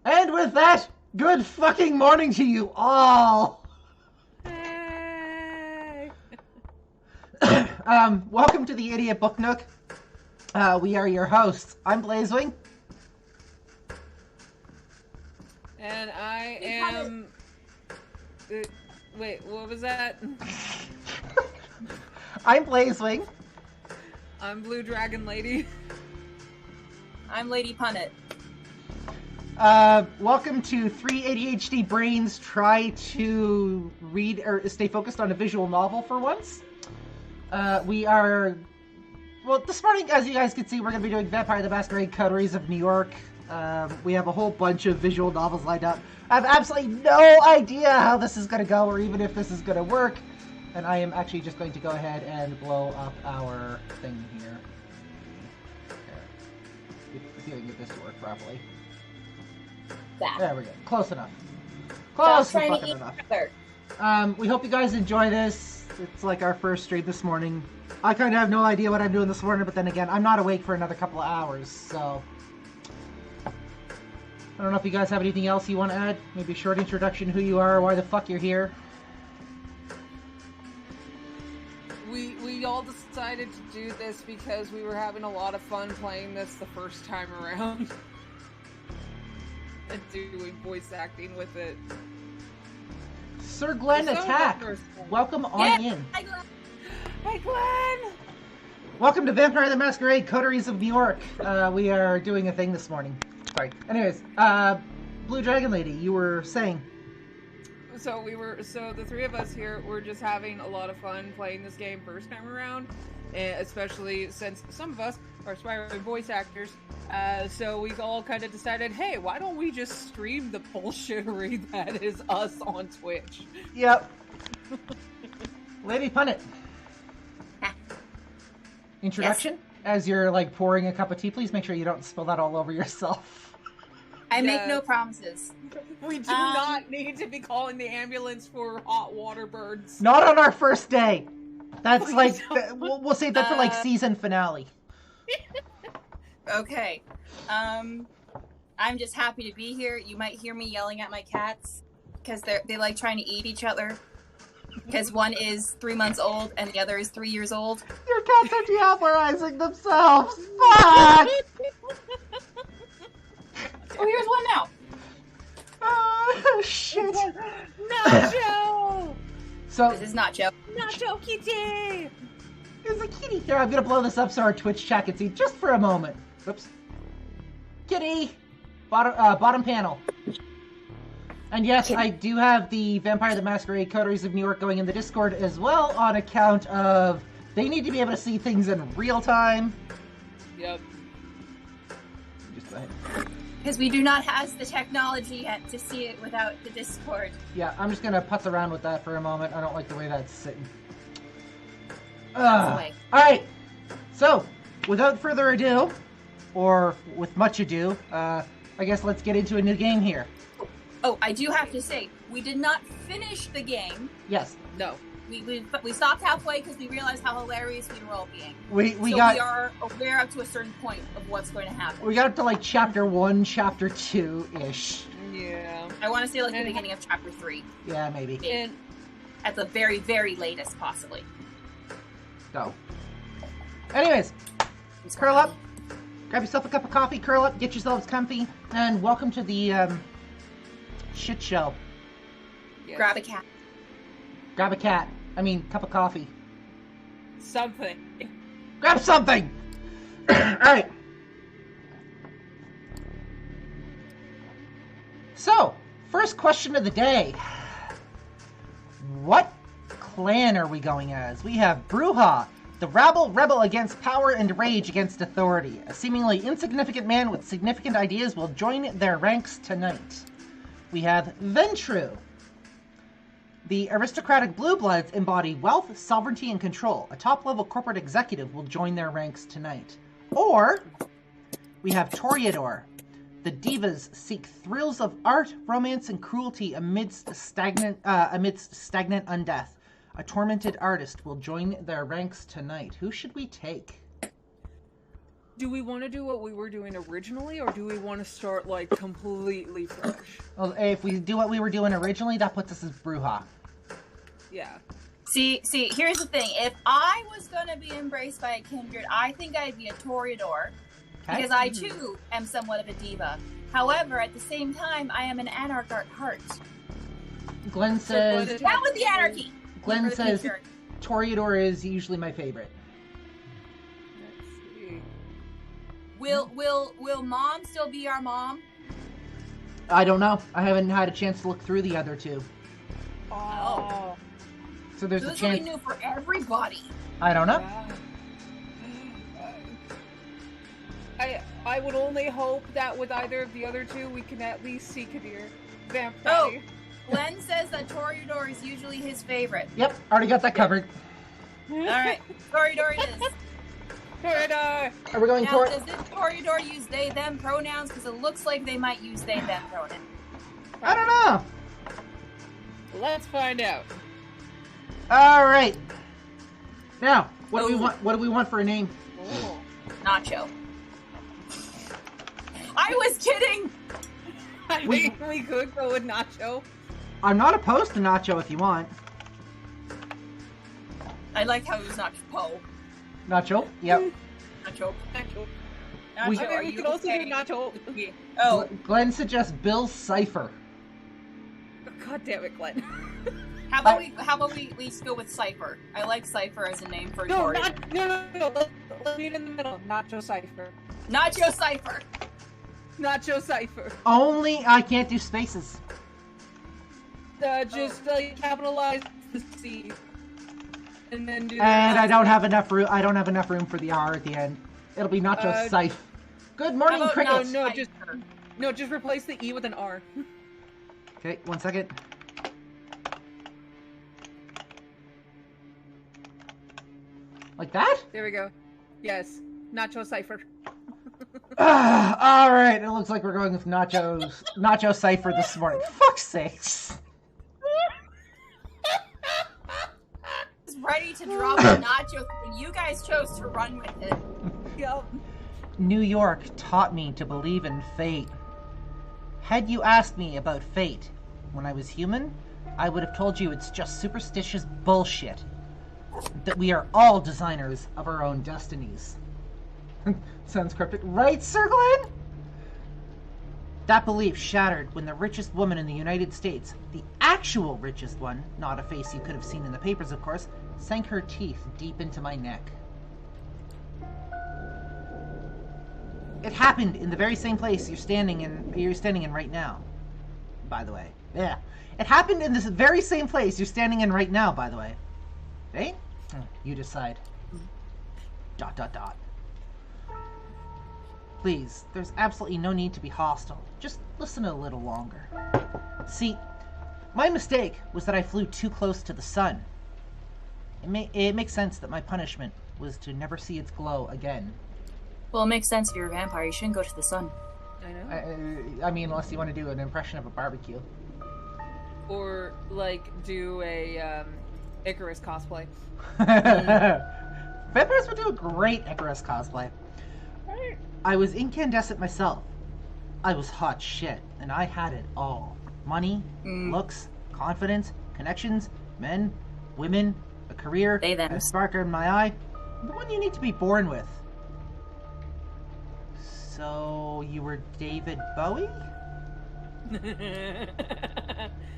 And with that, good fucking morning to you all. Hey. Welcome to the Idiot Book Nook. We are your hosts. I'm Blazewing. And I am... wait, what was that? I'm Blazewing. I'm Blue Dragon Lady. I'm Lady Punit. Welcome to three ADHD brains try to read or stay focused on a visual novel for once. We are... Well, this morning, as you guys can see, we're going to be doing Vampire the Masquerade, Coteries of New York. We have a whole bunch of visual novels lined up. I have absolutely no idea how this is going to go or even if this is going to work. And I am actually just going to go ahead and blow up our thing here. If you can get this to work properly. There we go. Close enough. Close enough. We hope you guys enjoy this. It's like our first stream this morning. I kind of have no idea what I'm doing this morning, but then again, I'm not awake for another couple of hours, so... I don't know if you guys have anything else you want to add. Maybe a short introduction, who you are, why the fuck you're here. We all decided to do this because we were having a lot of fun playing this the first time around. And doing voice acting with it. Sir Glenn Attack, welcome on in. Hi, Glenn. Hey, Glenn! Welcome to Vampire the Masquerade, Coteries of New York. We are doing a thing this morning. Sorry. Anyways, Blue Dragon Lady, you were saying... So the three of us here were just having a lot of fun playing this game first time around, especially since some of us are aspiring voice actors. So we all kind of decided, hey, why don't we just stream the bullshittery that is us on Twitch? Yep. Lady Punit. Introduction? Yes. As you're like pouring a cup of tea, please make sure you don't spill that all over yourself. I make no promises. We do not need to be calling the ambulance for hot water birds. Not on our first day. That's like, we'll save that for like season finale. Okay. I'm just happy to be here. You might hear me yelling at my cats because they like trying to eat each other. Because one is 3 months old and the other is 3 years old. Your cats are deoperizing themselves. Fuck! Oh, here's one now. Oh, shit. Nacho! So, this is Nacho. Nacho Kitty! There's a kitty here. I'm going to blow this up so our Twitch chat can see just for a moment. Oops. Kitty! Bottom panel. And yes, I do have the Vampire the Masquerade Coteries of New York going in the Discord as well on account of they need to be able to see things in real time. Yep. Just go ahead. Because we do not have the technology yet to see it without the Discord. Yeah, I'm just going to putz around with that for a moment. I don't like the way that's sitting. Alright, so, without further ado, or with much ado, I guess let's get into a new game here. Oh, I do have to say, we did not finish the game. Yes. No. We stopped halfway because we realized how hilarious we were all being. We are aware up to a certain point of what's going to happen. We got up to like chapter 1, chapter 2-ish. Yeah. I want to say like the beginning of chapter 3. Yeah, maybe. At the very, very latest, possibly. Go. Anyways, curl up, grab yourself a cup of coffee, curl up, get yourselves comfy, and welcome to the shit show. Yes. Grab a cat. Grab a cat. I mean, cup of coffee. Something. Grab something! Alright. So, first question of the day. What clan are we going as? We have Bruja, the rebel against power and rage against authority. A seemingly insignificant man with significant ideas will join their ranks tonight. We have Ventru. The aristocratic blue bloods embody wealth, sovereignty, and control. A top-level corporate executive will join their ranks tonight. Or, we have Toreador. The divas seek thrills of art, romance, and cruelty amidst stagnant undeath. A tormented artist will join their ranks tonight. Who should we take? do we want to do what we were doing originally, or do we want to start, like, completely fresh? Well, if we do what we were doing originally, that puts us as Bruja. Yeah. See, here's the thing. If I was gonna be embraced by a kindred, I think I'd be a Toreador. Okay. Because I, too, am somewhat of a diva. However, at the same time, I am an anarch at heart. Glenn says... Down with the anarchy! Glenn says Toreador is usually my favorite. Let's see. Will Mom still be our mom? I don't know. I haven't had a chance to look through the other two. Oh. So there's a This will be chance... new for everybody. I don't know. I would only hope that with either of the other two, we can at least see Kadir. Vampire. Oh, Glenn says that Toreador is usually his favorite. Yep, already got that covered. Alright, Toreador it is. Toreador! Are we going Now, does this Toreador use they, them pronouns? Because it looks like they might use they, them pronouns. I don't know. Let's find out. Alright. Now, what do we want for a name? Oh. Nacho. I was kidding! I mean, we could go with Nacho. I'm not opposed to Nacho if you want. I like how it was not Poe. Nacho? Yep. Nacho. Nacho. Nacho, We- I mean, are we you could also okay? do Nacho. Oh, Glenn suggests Bill Cipher. God damn it, Glenn. how about we go with Cypher? I like Cypher as a name for a No, Toreador. no. Let's meet in the middle. Nacho Cipher. Nacho Cypher! Nacho Cipher. Only I can't do spaces. Just capitalize the C. And then do. And I don't have enough room. I don't have enough room for the R at the end. It'll be Nacho Scythe. Good morning, How about crickets. No, just replace the E with an R. Okay, 1 second. Like that? There we go. Yes, Nacho Cipher. All right. It looks like we're going with Nacho Cipher this morning. Fuck's sakes. I was ready to drop a Nacho and you guys chose to run with it. Yep. New York taught me to believe in fate. Had you asked me about fate when I was human, I would have told you it's just superstitious bullshit. That we are all designers of our own destinies. Sounds cryptic. Right, Sir Glenn? That belief shattered when the richest woman in the United States, the actual richest one, not a face you could have seen in the papers, of course, sank her teeth deep into my neck. It happened in the very same place you're standing in right now. By the way. Yeah. It happened in this very same place you're standing in right now, by the way. Eh? You decide. ... Please, there's absolutely no need to be hostile. Just listen a little longer. See, my mistake was that I flew too close to the sun. It makes sense that my punishment was to never see its glow again. Well, it makes sense if you're a vampire. You shouldn't go to the sun. I know. I mean, unless you want to do an impression of a barbecue. Or like do a Icarus cosplay. Vampires would do a great Icarus cosplay. I was incandescent myself. I was hot shit, and I had it all. Money, looks, confidence, connections, men, women, a career, They, them. a spark in my eye. The one you need to be born with. So, you were David Bowie?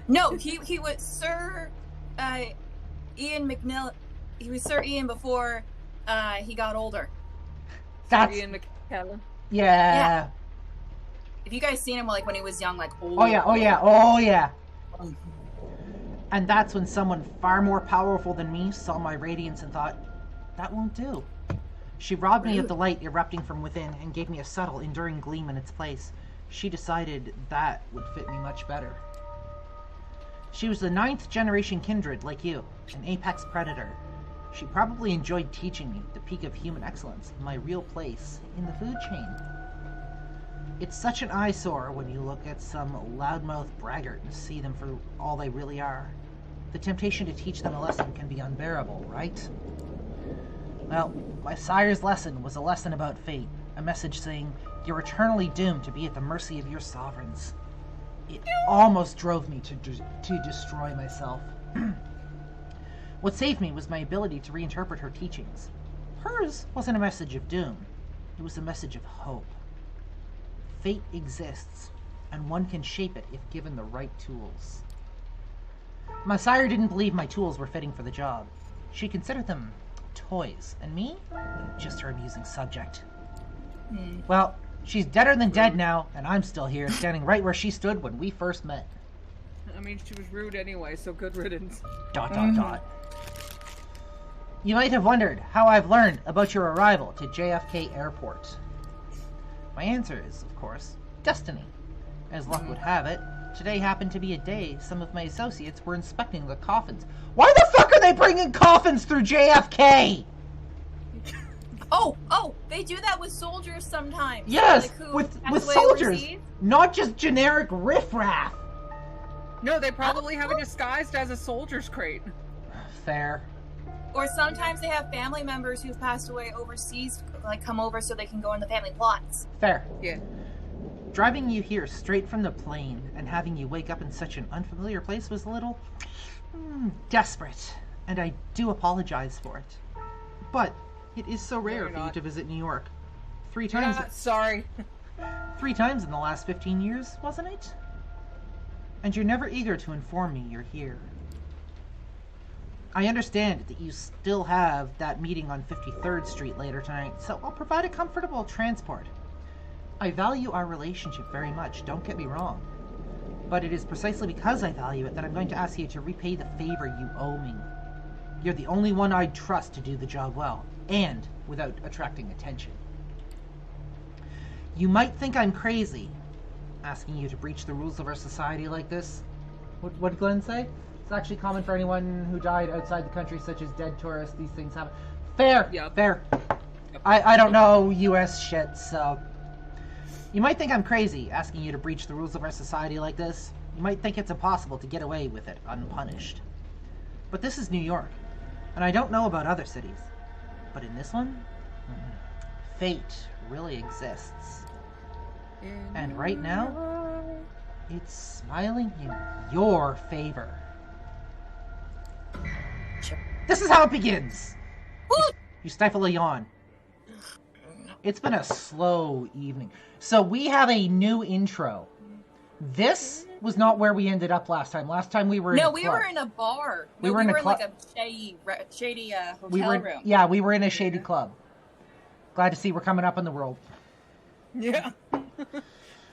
No, he was Sir Ian McNill. He was Sir Ian before he got older. That's... Ian McKellen. Yeah. If you guys seen him like when he was young, like Oh yeah. And that's when someone far more powerful than me saw my radiance and thought, that won't do. She robbed me of the light erupting from within and gave me a subtle, enduring gleam in its place. She decided that would fit me much better. She was the 9th generation kindred, like you, an apex predator. She probably enjoyed teaching me the peak of human excellence, my real place in the food chain. It's such an eyesore when you look at some loudmouth braggart and see them for all they really are. The temptation to teach them a lesson can be unbearable, right? Well, my sire's lesson was a lesson about fate. A message saying, "You're eternally doomed to be at the mercy of your sovereigns." It almost drove me to destroy myself. What saved me was my ability to reinterpret her teachings. Hers wasn't a message of doom. It was a message of hope. Fate exists, and one can shape it if given the right tools. My sire didn't believe my tools were fitting for the job. She considered them toys, and me? Just her amusing subject. Well, she's deader than dead now, and I'm still here, standing right where she stood when we first met. I mean, she was rude anyway, so good riddance. ... You might have wondered how I've learned about your arrival to JFK Airport. My answer is, of course, destiny. As luck would have it, today happened to be a day some of my associates were inspecting the coffins. Why the fuck are they bringing coffins through JFK? Oh, they do that with soldiers sometimes. Yes, like with soldiers, overseas. Not just generic riffraff. No, they probably have it disguised as a soldier's crate. Fair. Or sometimes they have family members who've passed away overseas, like, come over so they can go in the family plots. Fair. Yeah. Driving you here straight from the plane and having you wake up in such an unfamiliar place was a little desperate, and I do apologize for it. But it is so rare for you to visit New York. 3 times. Sorry. 3 times in the last 15 years, wasn't it? And you're never eager to inform me you're here. I understand that you still have that meeting on 53rd Street later tonight, so I'll provide a comfortable transport. I value our relationship very much, don't get me wrong. But it is precisely because I value it that I'm going to ask you to repay the favor you owe me. You're the only one I'd trust to do the job well, and without attracting attention. You might think I'm crazy, asking you to breach the rules of our society like this. What did Glenn say? It's actually common for anyone who died outside the country, such as dead tourists. These things happen. Fair. Yep. Fair. Yep. I don't know U.S. shit, so... You might think I'm crazy, asking you to breach the rules of our society like this. You might think it's impossible to get away with it unpunished. But this is New York, and I don't know about other cities. But in this one, fate really exists. And right now, it's smiling in your favor. This is how it begins. You stifle a yawn. It's been a slow evening. So we have a new intro. This was not where we ended up last time. Last time we were in a club. No, we were in a bar. We were in like a shady hotel room. Yeah, we were in a shady club. Glad to see we're coming up in the world. Yeah.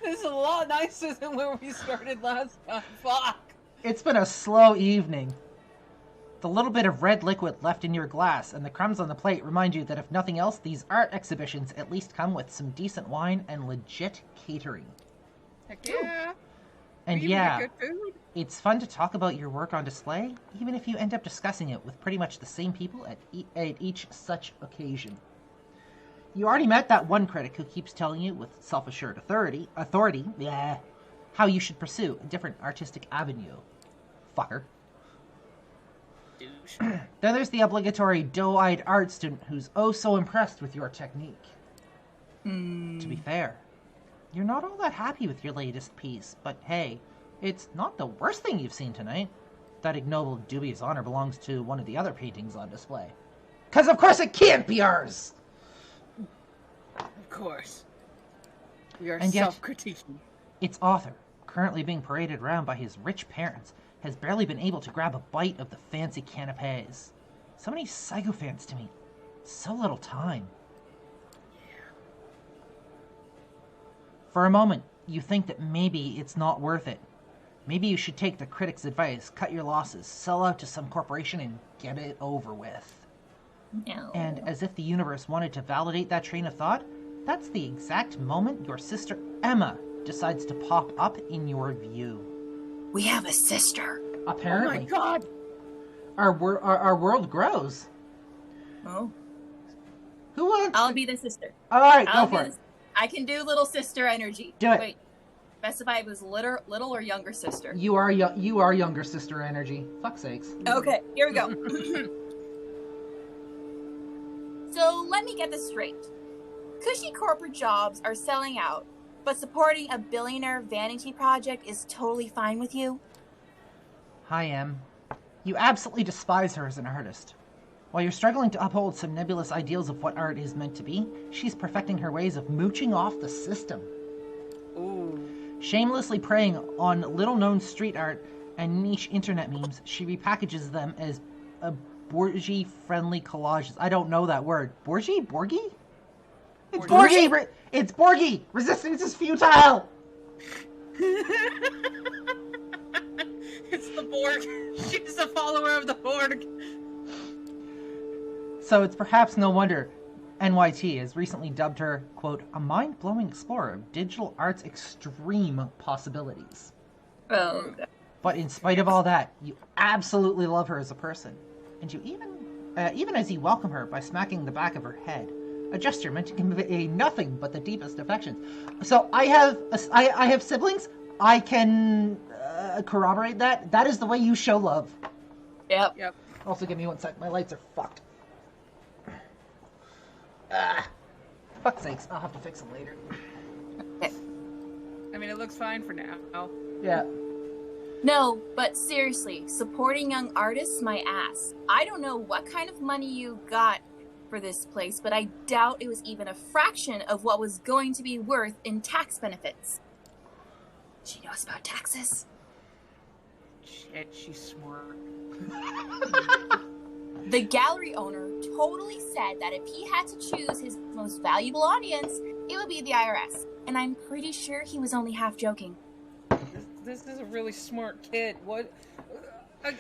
This is a lot nicer than where we started last time. Fuck. It's been a slow evening. The little bit of red liquid left in your glass and the crumbs on the plate remind you that if nothing else, these art exhibitions at least come with some decent wine and legit catering. Heck yeah. And we yeah, get good food. It's fun to talk about your work on display, even if you end up discussing it with pretty much the same people at each such occasion. You already met that one critic who keeps telling you with self-assured authority, how you should pursue a different artistic avenue. Fucker. Then there's the obligatory doe-eyed art student who's oh so impressed with your technique. To be fair, you're not all that happy with your latest piece, but hey, it's not the worst thing you've seen tonight. That ignoble, dubious honor belongs to one of the other paintings on display. 'Cause of course it can't be ours! Of course. We are And yet, self-critiquing. its author, currently being paraded around by his rich parents, has barely been able to grab a bite of the fancy canapes. So many sycophants to meet. So little time. For a moment, you think that maybe it's not worth it. Maybe you should take the critic's advice, cut your losses, sell out to some corporation, and get it over with. No. And as if the universe wanted to validate that train of thought, that's the exact moment your sister Emma decides to pop up in your view. We have a sister. Apparently. Oh my god! Our world grows. Oh. Who wants? I'll be the sister. Alright, go for it. I can do little sister energy. Do it. Wait. Specify it was little or younger sister. You are younger sister energy. Fuck's sakes. Okay, here we go. So let me get this straight. cushy corporate jobs are selling out, but supporting a billionaire vanity project is totally fine with you? Hi, Em. You absolutely despise her as an artist. While you're struggling to uphold some nebulous ideals of what art is meant to be, she's perfecting her ways of mooching off the system. Ooh. Shamelessly preying on little-known street art and niche internet memes, she repackages them as Borgie-friendly collages. I don't know that word. Borgie? Borgie? It's Borgie! It's Borgie! Resistance is futile! It's the Borg. She's a follower of the Borg. So it's perhaps no wonder NYT has recently dubbed her, quote, a mind-blowing explorer of digital art's extreme possibilities. Oh. But in spite of all that, you absolutely love her as a person. And you even as you welcome her by smacking the back of her head, a gesture meant to convey nothing but the deepest affections. So I have siblings. I can corroborate that. That is the way you show love. Yep. Also, give me 1 sec. My lights are fucked. Fuck's sakes. I'll have to fix them later. I mean, it looks fine for now. Yeah. No, but seriously, supporting young artists, my ass. I don't know what kind of money you got for this place, but I doubt it was even a fraction of what was going to be worth in tax benefits. She knows about taxes. Shit, she's smart. The gallery owner totally said that if he had to choose his most valuable audience, it would be the IRS. And I'm pretty sure he was only half joking. This is a really smart kid. What?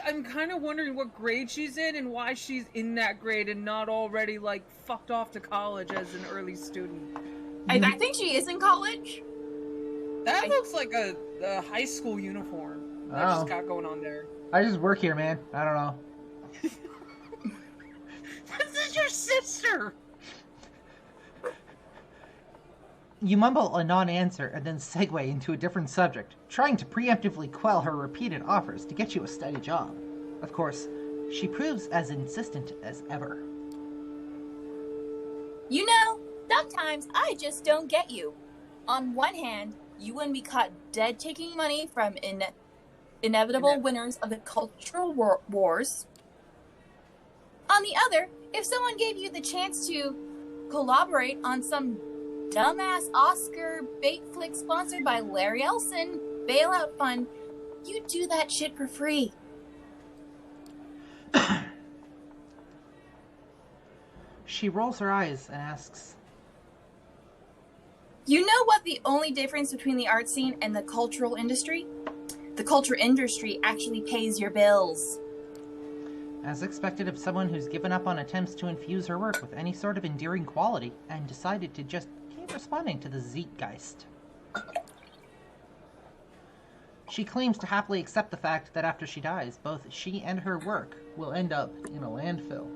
I'm kind of wondering what grade she's in and why she's in that grade and not already, like, fucked off to college as an early student. I think she is in college. That looks like a high school uniform that she's got going on there. I just work here, man. I don't know. This is your sister! You mumble a non-answer and then segue into a different subject, trying to preemptively quell her repeated offers to get you a steady job. Of course, she proves as insistent as ever. You know, sometimes I just don't get you. On one hand, you wouldn't be caught dead taking money from inevitable winners of the cultural wars. On the other, if someone gave you the chance to collaborate on some dumbass Oscar bait flick sponsored by Larry Ellison bailout fund, you'd do that shit for free. She rolls her eyes and asks, You know what the only difference between the art scene and the cultural industry? The culture industry actually pays your bills. as expected of someone who's given up on attempts to infuse her work with any sort of endearing quality and decided to just keep responding to the zeitgeist. She claims to happily accept the fact that after she dies, both she and her work will end up in a landfill.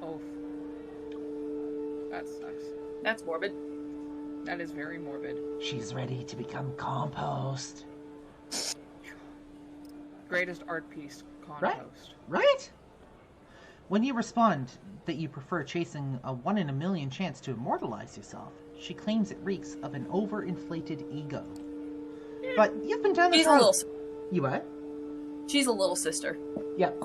Oh. That sucks. That's morbid. That is very morbid. She's ready to become compost. Greatest art piece, compost. Right? When you respond that you prefer chasing a 1 in a million chance to immortalize yourself, she claims it reeks of an overinflated ego. But you've been down this She's road. a little. You what? She's a little sister. Yep.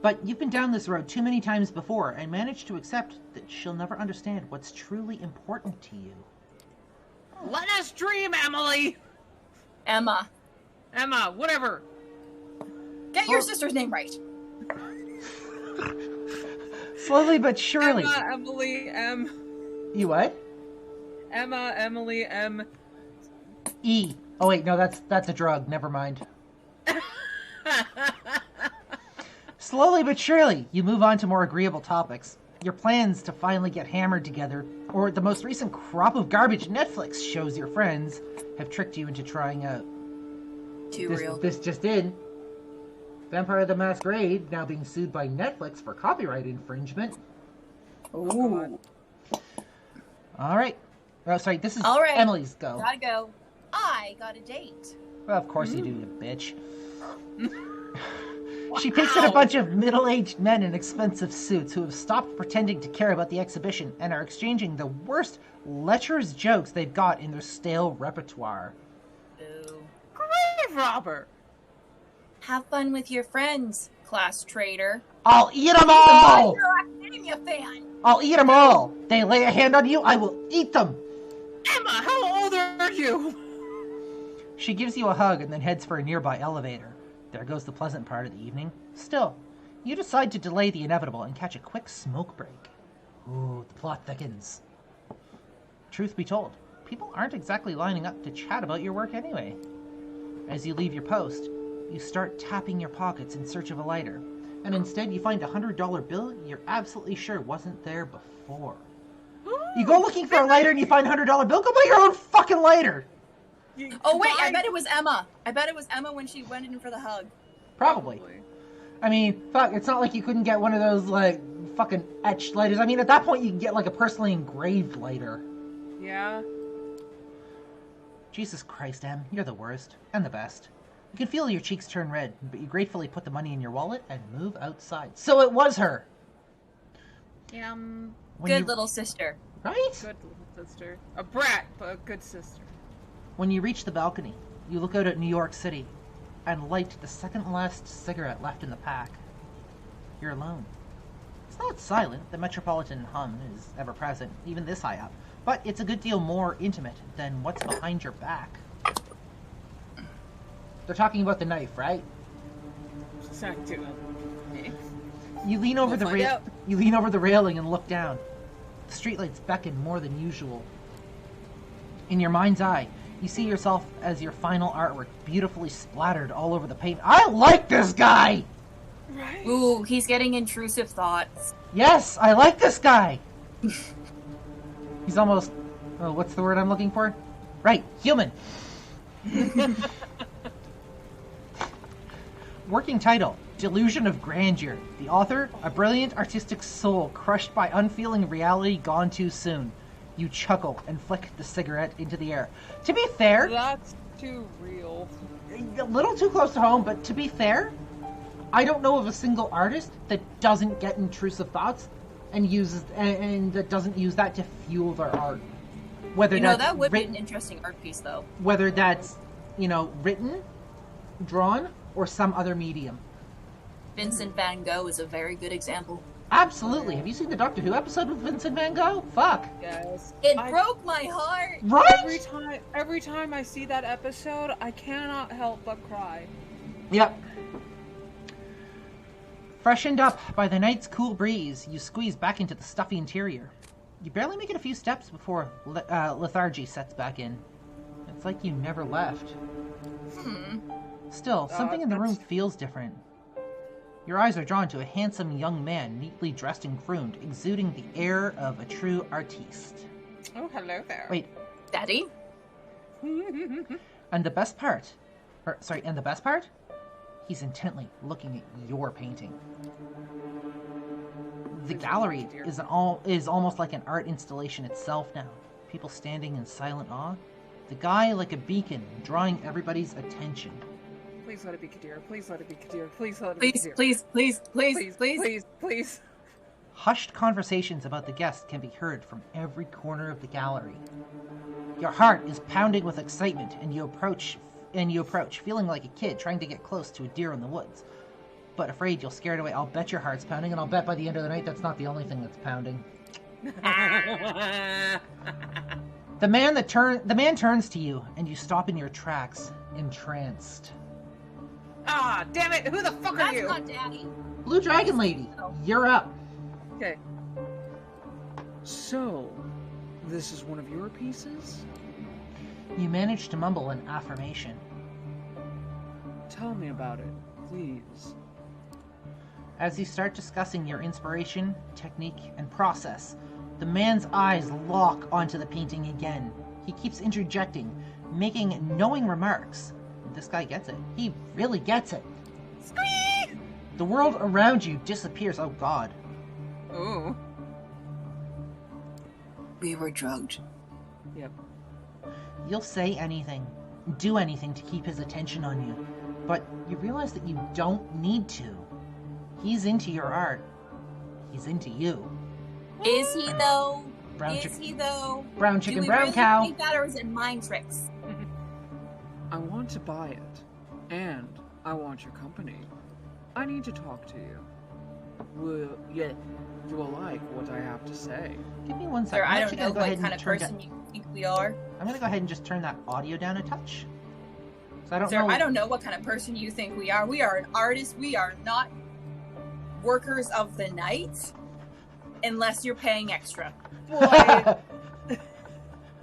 But you've been down this road too many times before and managed to accept that she'll never understand what's truly important to you. Let us dream, Emily! Emma. Emma, whatever. Get your sister's name right. Slowly but surely. Emma, Emily, M. You what? Emma, Emily, M. E. Oh wait, no, that's a drug. Never mind. Slowly but surely, you move on to more agreeable topics. Your plans to finally get hammered together, or the most recent crop of garbage Netflix shows your friends have tricked you into trying out. Too real. This just in. Vampire the Masquerade now being sued by Netflix for copyright infringement. Ooh. All right. Oh, sorry, this is All right. Emily's go. Gotta go. I got a date. Well, of course you do, you bitch. She picks at a bunch of middle-aged men in expensive suits who have stopped pretending to care about the exhibition and are exchanging the worst lecherous jokes they've got in their stale repertoire. Ooh. Grave robber! Have fun with your friends, class traitor. I'll eat them all! You're a Academia fan! I'll eat them all! They lay a hand on you, I will eat them! Emma, how old are you? She gives you a hug and then heads for a nearby elevator. There goes the pleasant part of the evening. Still, you decide to delay the inevitable and catch a quick smoke break. Ooh, the plot thickens. Truth be told, people aren't exactly lining up to chat about your work anyway. As you leave your post, you start tapping your pockets in search of a lighter, and instead you find a $100 bill you're absolutely sure wasn't there before. You go looking for a lighter and you find a $100 bill, go buy your own fucking lighter! Oh wait, I bet it was Emma. I bet it was Emma when she went in for the hug. Probably. I mean, fuck, it's not like you couldn't get one of those, like, fucking etched lighters. I mean, at that point you can get, like, a personally engraved lighter. Yeah. Jesus Christ, Em, you're the worst. And the best. You can feel your cheeks turn red, but you gratefully put the money in your wallet and move outside. So it was her! Good little sister. Right? Good little sister. A brat, but a good sister. When you reach the balcony, you look out at New York City and light the second-last cigarette left in the pack. You're alone. It's not silent. The metropolitan hum is ever present, even this high up. But it's a good deal more intimate than what's behind your back. They're talking about the knife, right? You lean over You lean over the railing and look down. The streetlights beckon more than usual. In your mind's eye, you see yourself as your final artwork, beautifully splattered all over the paint. I like this guy! Right. Ooh, he's getting intrusive thoughts. Yes, I like this guy! He's almost... Oh, what's the word I'm looking for? Right, human! Working title, Delusion of Grandeur. The author, a brilliant artistic soul crushed by unfeeling reality gone too soon. You chuckle and flick the cigarette into the air. To be fair... That's too real. A little too close to home, but to be fair, I don't know of a single artist that doesn't get intrusive thoughts and that doesn't use that to fuel their art. Whether that would be an interesting art piece, though. Whether that's, written, drawn, or some other medium. Vincent van Gogh is a very good example. Absolutely. Have you seen the Doctor Who episode with Vincent van Gogh? Fuck. Yes. It broke my heart. Right? Every time I see that episode, I cannot help but cry. Yep. Freshened up by the night's cool breeze, you squeeze back into the stuffy interior. You barely make it a few steps before lethargy sets back in. It's like you never left. Still, something in the room feels different. Your eyes are drawn to a handsome young man, neatly dressed and groomed, exuding the air of a true artiste. Oh, hello there. Wait. Daddy? And the best part? He's intently looking at your painting. The gallery is almost like an art installation itself now. People standing in silent awe. The guy like a beacon, drawing everybody's attention. Please let it be Kadir. Please let it be Kadir. Please let it be Kadir. Please. Hushed conversations about the guest can be heard from every corner of the gallery. Your heart is pounding with excitement, and you approach, feeling like a kid trying to get close to a deer in the woods. But afraid you'll scare it away. I'll bet your heart's pounding, and I'll bet by the end of the night that's not the only thing that's pounding. The man turns to you, and you stop in your tracks, entranced. Ah, damn it! Who the fuck are you? That's not Daddy. Blue Dragon Lady, you're up. Okay. So, this is one of your pieces? You manage to mumble an affirmation. Tell me about it, please. As you start discussing your inspiration, technique, and process, the man's eyes lock onto the painting again. He keeps interjecting, making knowing remarks. This guy gets it. He really gets it. Squee! The world around you disappears. Oh, God. Ooh. We were drugged. Yep. You'll say anything, do anything to keep his attention on you. But you realize that you don't need to. He's into your art. He's into you. Is he though? Brown Is chicken. he though? Brown Do chicken, we brown really cow. think that, or is it mind tricks? I want to buy it, and I want your company. I need to talk to you. You will like what I have to say. Give me one Sir, second. I I'm don't actually know gonna go what ahead kind and of turn person you think we are. I'm gonna go ahead and just turn that audio down a touch. So I don't Sir, know. I don't know what kind of person you think we are. We are an artist. We are not workers of the night, unless you're paying extra. Boy.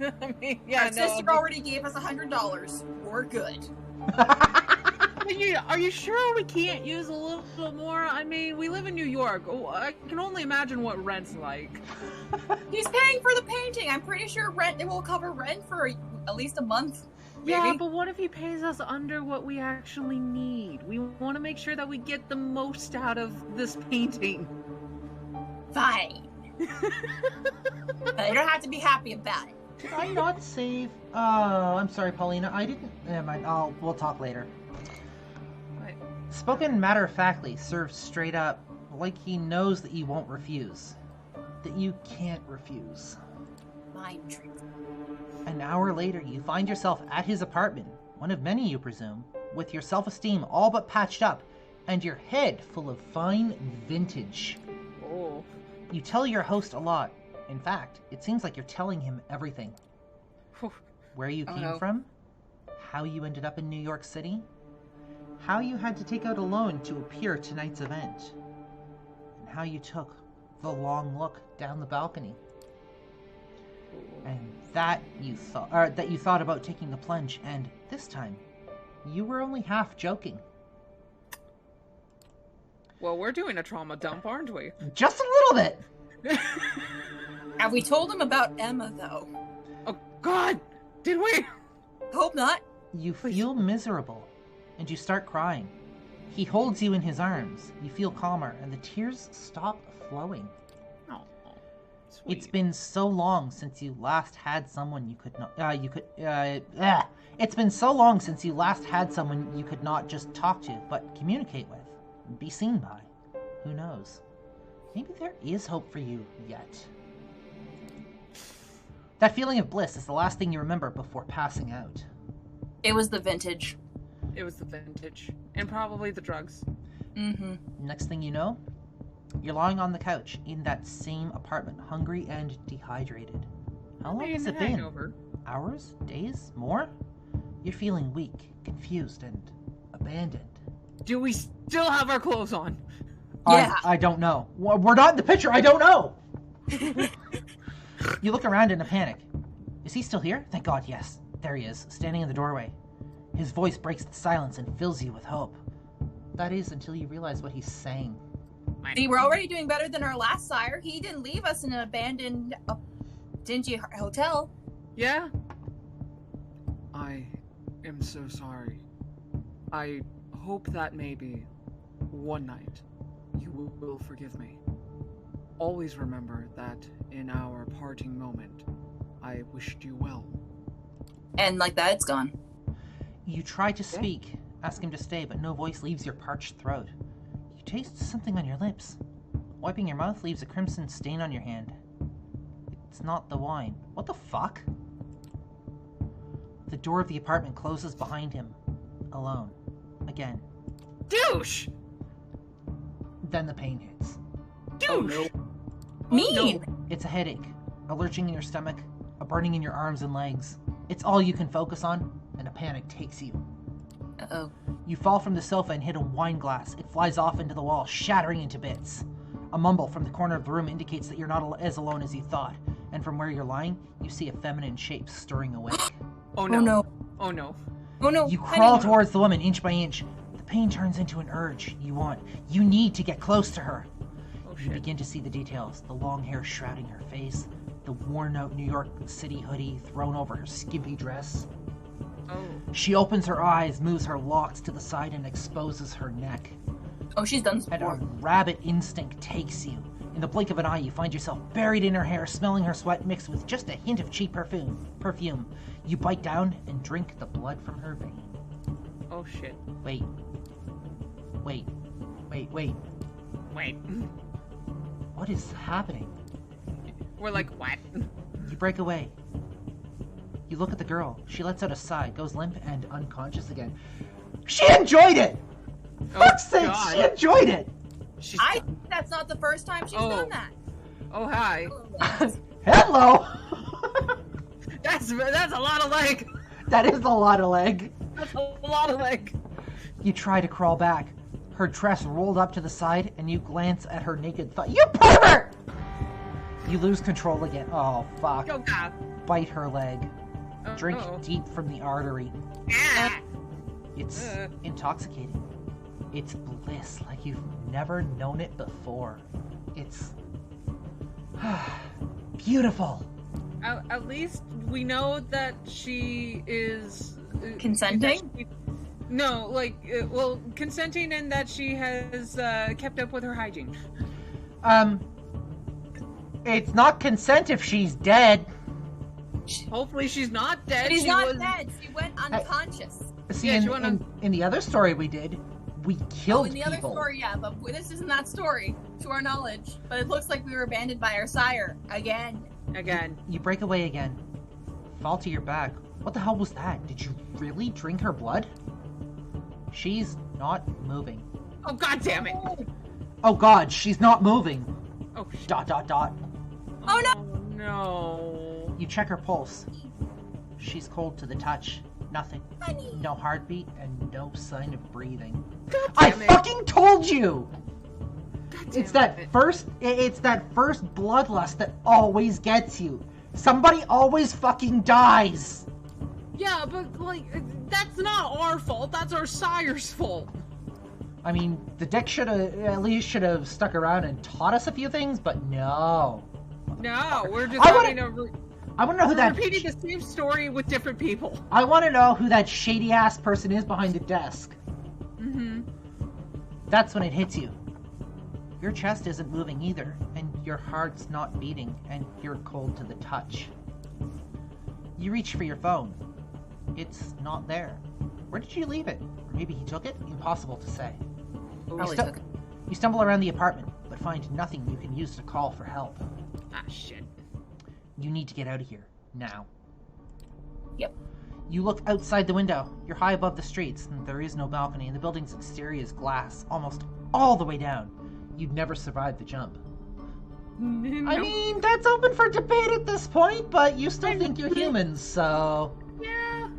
I mean, yeah, Our sister already gave us $100. We're good. Are you sure we can't use a little more? I mean, we live in New York. Oh, I can only imagine what rent's like. He's paying for the painting. I'm pretty sure it will cover rent for at least a month. Yeah, Maybe. but what if he pays us under what we actually need? We want to make sure that we get the most out of this painting. Fine. You don't have to be happy about it. Did I not save? Oh, I'm sorry, Paulina. I didn't. Never mind. We'll talk later. Right. Spoken matter-of-factly, served straight up, like he knows that you won't refuse. That you can't refuse. Mind trick. An hour later, you find yourself at his apartment, one of many you presume, with your self-esteem all but patched up, and your head full of fine vintage. Oh. You tell your host a lot. In fact, it seems like you're telling him everything. Where you Oh, came no. from, how you ended up in New York City, how you had to take out a loan to appear at tonight's event, and how you took the long look down the balcony. And that you thought about taking the plunge, and this time, you were only half joking. Well, we're doing a trauma dump, aren't we? Just a little bit! Have we told him about Emma, though? Oh, God! Did we? Hope not. You feel miserable, and you start crying. He holds you in his arms. You feel calmer, and the tears stop flowing. Oh, sweet. It's been so long since you last had someone you could not. It's been so long since you last had someone you could not just talk to, but communicate with, be seen by. Who knows? Maybe there is hope for you yet. That feeling of bliss is the last thing you remember before passing out. It was the vintage. It was the vintage. And probably the drugs. Mm-hmm. Next thing you know, you're lying on the couch in that same apartment, hungry and dehydrated. How long has it been? Hangover. Hours? Days? More? You're feeling weak, confused, and abandoned. Do we still have our clothes on? Yeah. I don't know. We're not in the picture. I don't know. You look around in a panic. Is he still here? Thank God, yes. There he is, standing in the doorway. His voice breaks the silence and fills you with hope. That is, until you realize what he's saying. See, we're already doing better than our last sire. He didn't leave us in an abandoned, dingy hotel. Yeah? I am so sorry. I hope that maybe one night you will forgive me. Always remember that in our parting moment, I wished you well. And like that, it's gone. You try to speak, ask him to stay, but no voice leaves your parched throat. You taste something on your lips. Wiping your mouth leaves a crimson stain on your hand. It's not the wine. What the fuck? The door of the apartment closes behind him. Alone. Again. Douche! Then the pain hits. Douche! Oh, no. Mean! It's a headache, a lurching in your stomach, a burning in your arms and legs. It's all you can focus on, and a panic takes you. Uh-oh. You fall from the sofa and hit a wine glass. It flies off into the wall, shattering into bits. A mumble from the corner of the room indicates that you're not as alone as you thought, and from where you're lying, you see a feminine shape stirring awake. Oh no. Oh no. Oh no. Oh no. You honey. crawl towards the woman inch by inch. The pain turns into an urge you want. You need to get close to her. Oh You shit. begin to see the details, the long hair shrouding her face, the worn-out New York City hoodie thrown over her skimpy dress. Oh. She opens her eyes, moves her locks to the side, and exposes her neck. Oh, she's done this And a before. rabbit instinct takes you. In the blink of an eye, you find yourself buried in her hair, smelling her sweat mixed with just a hint of cheap perfume. You bite down and drink the blood from her vein. Oh shit. Wait. What is happening? We're like, what? You break away. You look at the girl. She lets out a sigh, goes limp and unconscious again. She enjoyed it! Fuck's sake, she enjoyed it! I think that's not the first time she's done that. Oh, hi. Hello! That's a lot of leg. That is a lot of leg. That's a lot of leg. You try to crawl back. Her dress rolled up to the side, and you glance at her naked thigh. You pervert! You lose control again. Oh, fuck. Oh, God. Bite her leg. Drink Uh-oh. deep from the artery. Ah. It's intoxicating. It's bliss like you've never known it before. It's beautiful. At least we know that she is Consenting? No, like, consenting and that she has kept up with her hygiene. It's not consent if she's dead. Hopefully she's not dead. She's She not was- dead. She went unconscious. See, Yeah, in, she went in the other story we did, we killed in the people. other story, yeah, but this isn't that story, to our knowledge. But it looks like we were abandoned by our sire again. Again. You break away again. Fall to your back. What the hell was that? Did you really drink her blood? She's not moving. Oh, God damn it. Oh god, she's not moving. Oh, shit. ... Oh, no! No. You check her pulse. She's cold to the touch. Nothing. Honey. No heartbeat and no sign of breathing. God I damn it. fucking told you! God It's damn that it. it's that first bloodlust that always gets you. Somebody always fucking dies. Yeah, but, like, that's not our fault. That's our sire's fault. I mean, the dick should have stuck around and taught us a few things, but no. No, we're just I having I want to know who that. repeating the same story with different people. I want to know who that shady ass person is behind the desk. Mm-hmm. That's when it hits you. Your chest isn't moving either, and your heart's not beating, and you're cold to the touch. You reach for your phone. It's not there. Where did you leave it? Or maybe he took it? Impossible to say. Probably stu- took it. You stumble around the apartment, but find nothing you can use to call for help. Ah, shit. You need to get out of here, now. Yep. You look outside the window. You're high above the streets, and there is no balcony, and the building's exterior is glass, almost all the way down. You'd never survive the jump. I mean, that's open for debate at this point, but you still think you're humans, so... Yeah.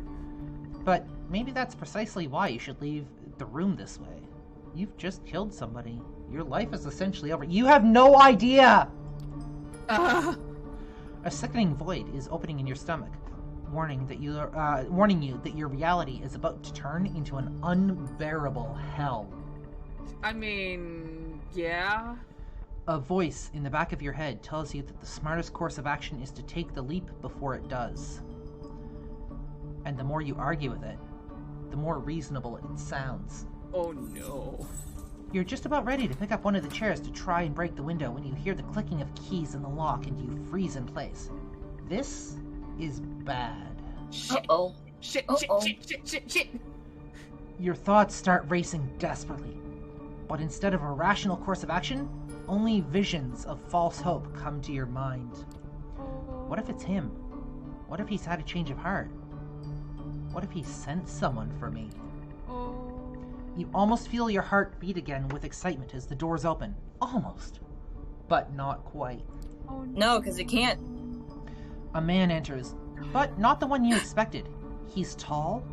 But maybe that's precisely why you should leave the room this way. You've just killed somebody. Your life is essentially over. You have no idea! A sickening void is opening in your stomach, warning you that your reality is about to turn into an unbearable hell. I mean, yeah. A voice in the back of your head tells you that the smartest course of action is to take the leap before it does. And the more you argue with it, the more reasonable it sounds. Oh no. You're just about ready to pick up one of the chairs to try and break the window when you hear the clicking of keys in the lock and you freeze in place. This is bad. Shit. Uh-oh. Shit, Uh-oh. shit. Your thoughts start racing desperately. But instead of a rational course of action, only visions of false hope come to your mind. What if it's him? What if he's had a change of heart? What if he sent someone for me? You almost feel your heart beat again with excitement as the doors open. Almost. But not quite. No, because it can't. A man enters, but not the one you expected. He's tall,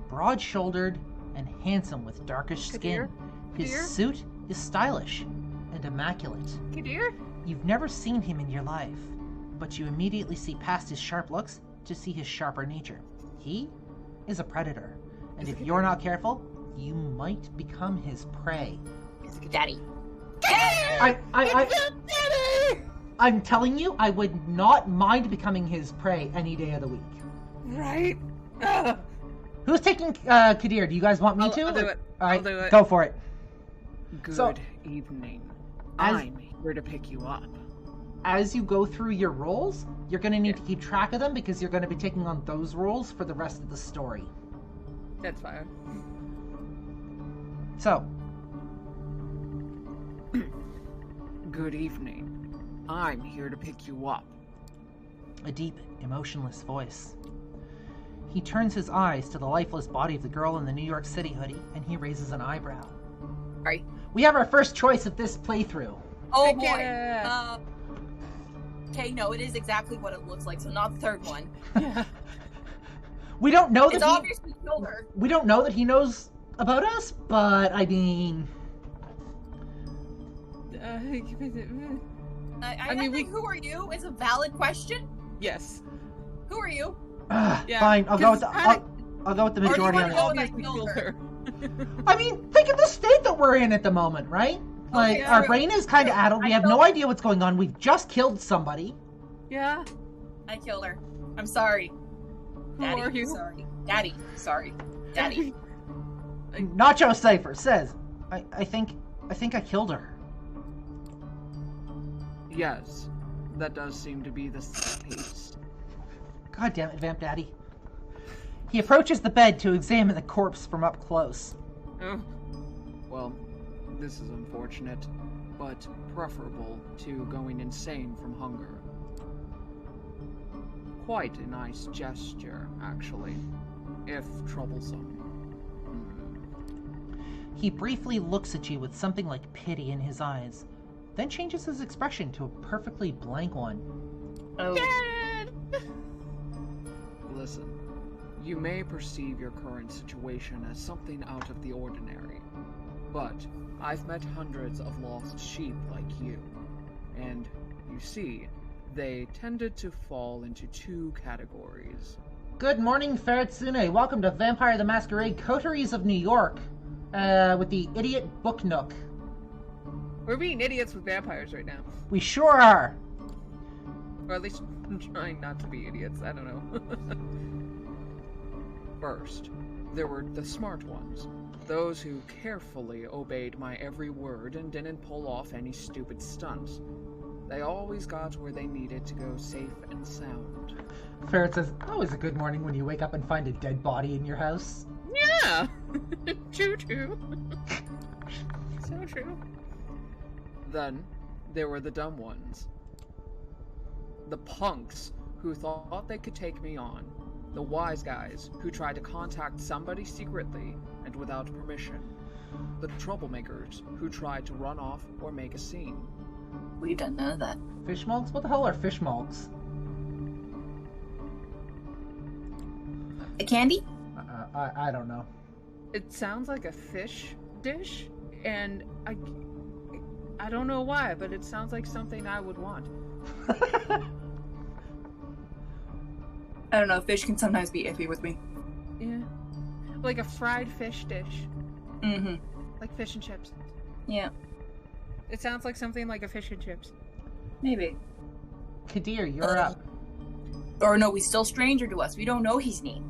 broad-shouldered, and handsome with darkish skin. His Kadir? suit is stylish and immaculate. Kadir? You've never seen him in your life, but you immediately see past his sharp looks to see his sharper nature. He is a predator, and if you're not careful, you might become his prey. Daddy. I'm telling you, I would not mind becoming his prey any day of the week. Right. Who's taking Kadir? Do you guys want me to? I'll do it. All right, I'll do it. go for it. Good So- evening. As- I'm here to pick you up. As you go through your roles, you're going to need to keep track of them because you're going to be taking on those roles for the rest of the story. That's fine. So, Good evening. I'm here to pick you up. a deep, emotionless voice. He turns his eyes to the lifeless body of the girl in the New York City hoodie, and he raises an eyebrow. Sorry. We have our first choice of this playthrough. Oh Heck boy. yeah. Okay, no, it is exactly what it looks like, so not the third one. Yeah. We don't know that It's obviously killed her. we don't know that he knows about us, but I mean, I mean, think who are you is a valid question. yes. Who are you? Yeah, fine. I'll go with 'cause the I'll go with the Or do you majority wanna on go it. with- Obviously killed killed her. I mean, think of the state that we're in at the moment, right? Like, Okay, our true. brain is kind of True. addled. We I have no know. idea what's going on. We've just killed somebody. Yeah. I killed her. I'm sorry. Who Daddy, are you? Sorry. Daddy, sorry. Daddy. Nacho Cypher says, I think I killed her. Yes, that does seem to be the case. God damn it, Vamp Daddy. He approaches the bed to examine the corpse from up close. Oh. Well, this is unfortunate, but preferable to going insane from hunger. Quite a nice gesture, actually, if troublesome. He briefly looks at you with something like pity in his eyes, then changes his expression to a perfectly blank one. Oh. Listen, you may perceive your current situation as something out of the ordinary, but I've met hundreds of lost sheep like you, and you see, they tended to fall into two categories. Good morning, Ferritsune. Welcome to Vampire the Masquerade, Coteries of New York, with the Idiot Book Nook. We're being idiots with vampires right now. We sure are. Or at least I'm trying not to be idiots. I don't know. First, there were the smart ones, those who carefully obeyed my every word and didn't pull off any stupid stunts. They always got where they needed to go safe and sound. Ferret says, always a good morning when you wake up and find a dead body in your house. Yeah. True. So true. Then, there were the dumb ones. The punks who thought they could take me on. The wise guys who tried to contact somebody secretly and without permission. The troublemakers who tried to run off or make a scene. We've done none of that. Fishmulks? What the hell are fishmulks? A candy? I don't know. It sounds like a fish dish, and I don't know why, but it sounds like something I would want. I don't know, fish can sometimes be iffy with me. Yeah. Like a fried fish dish. Mm-hmm. Like fish and chips. Yeah, It sounds like something like a fish and chips. maybe. Kadir, you're up. Or no, he's still stranger to us. We don't know his name.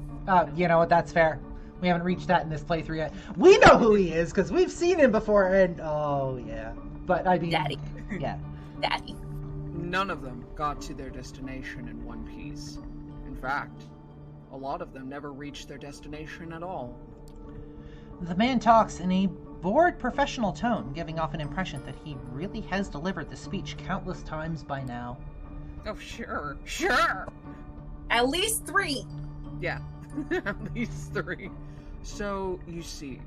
You know what, that's fair. We haven't reached that in this playthrough yet. We know who he is, because we've seen him before, and oh, yeah. But, I mean... Daddy. Yeah. Daddy. None of them got to their destination in one piece. In fact, a lot of them never reached their destination at all. The man talks in a bored professional tone, giving off an impression that he really has delivered the speech countless times by now. Oh, sure. Sure! At least 3. Yeah. At least 3. So, you see,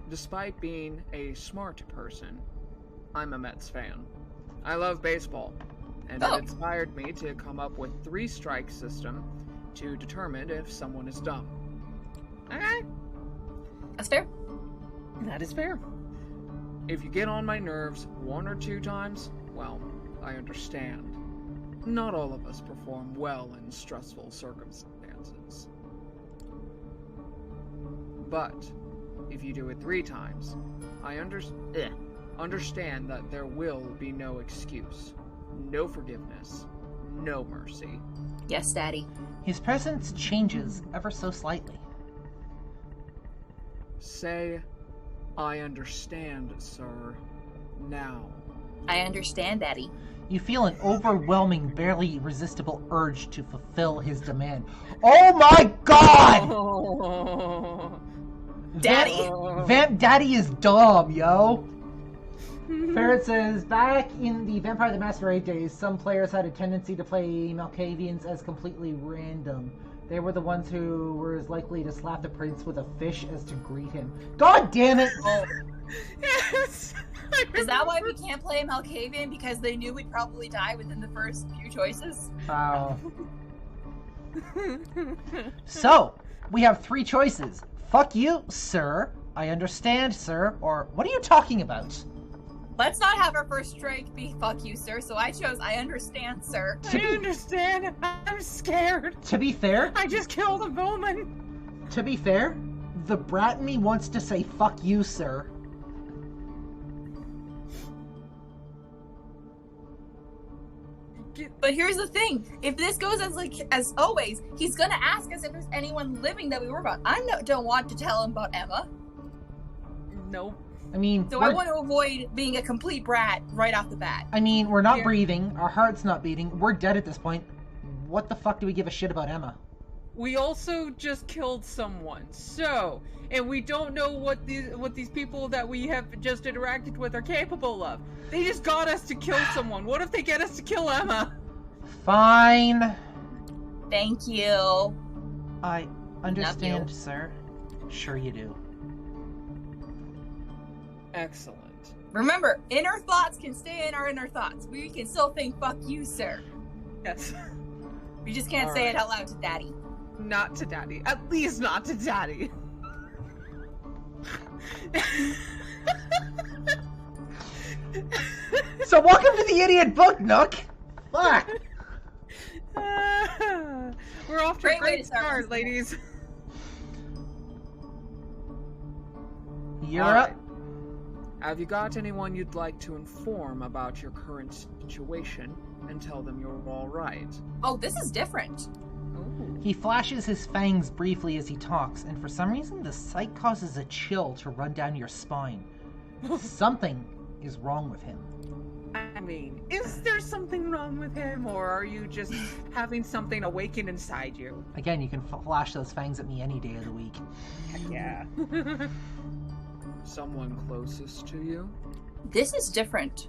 despite being a smart person, I'm a Mets fan. I love baseball, and Oh. it inspired me to come up with 3-strike system to determine if someone is dumb. Alright. That's fair. That is fair. If you get on my nerves 1 or 2 times, well, I understand. Not all of us perform well in stressful circumstances. But, if you do it 3 times, I understand that there will be no excuse, no forgiveness, no mercy. Yes, Daddy. His presence changes ever so slightly. Say, I understand, sir, now. I understand, Daddy. You feel an overwhelming, barely resistible urge to fulfill his demand. Oh my god! Oh. Daddy. Vamp Daddy is dumb, yo. Ferret says, back in the Vampire the Masquerade days, some players had a tendency to play Malkavians as completely random. They were the ones who were as likely to slap the prince with a fish as to greet him. God damn it! Yes! Is that why we can't play Malkavian? Because they knew we'd probably die within the first few choices? Wow. So, we have 3 choices. Fuck you, sir. I understand, sir. Or, what are you talking about? Let's not have our first strike be fuck you, sir. So I chose I understand, sir. I understand. I'm scared. To be fair, I just killed a woman. to be fair, the brat in me wants to say fuck you, sir. But here's the thing: if this goes as always, he's gonna ask us if there's anyone living that we were about. Don't want to tell him about Emma, Nope. I mean, so I want to avoid being a complete brat right off the bat. I mean, we're not Yeah. breathing. Our heart's not beating. We're dead at this point. What the fuck do we give a shit about Emma? We also just killed someone, so, and we don't know what these people that we have just interacted with are capable of. They just got us to kill someone. What if they get us to kill Emma? Fine. Thank you. I understand, Love you. sir. Sure you do. Excellent. Remember, inner thoughts can stay in our inner thoughts. We can still think fuck you, sir. Yes. We just can't All say right. it out loud to Daddy. Not to Daddy. At least not to Daddy. So welcome to the Idiot Book Nook. Fuck. We're off to a Great way great to start start, this. ladies. You're All up. right. Have you got anyone you'd like to inform about your current situation and tell them you're all right? Oh, this is different. Ooh. He flashes his fangs briefly as he talks, and for some reason the sight causes a chill to run down your spine. Something is wrong with him. I mean, is there something wrong with him, or are you just having something awaken inside you? Again, you can flash those fangs at me any day of the week. Yeah. Someone closest to you? This is different.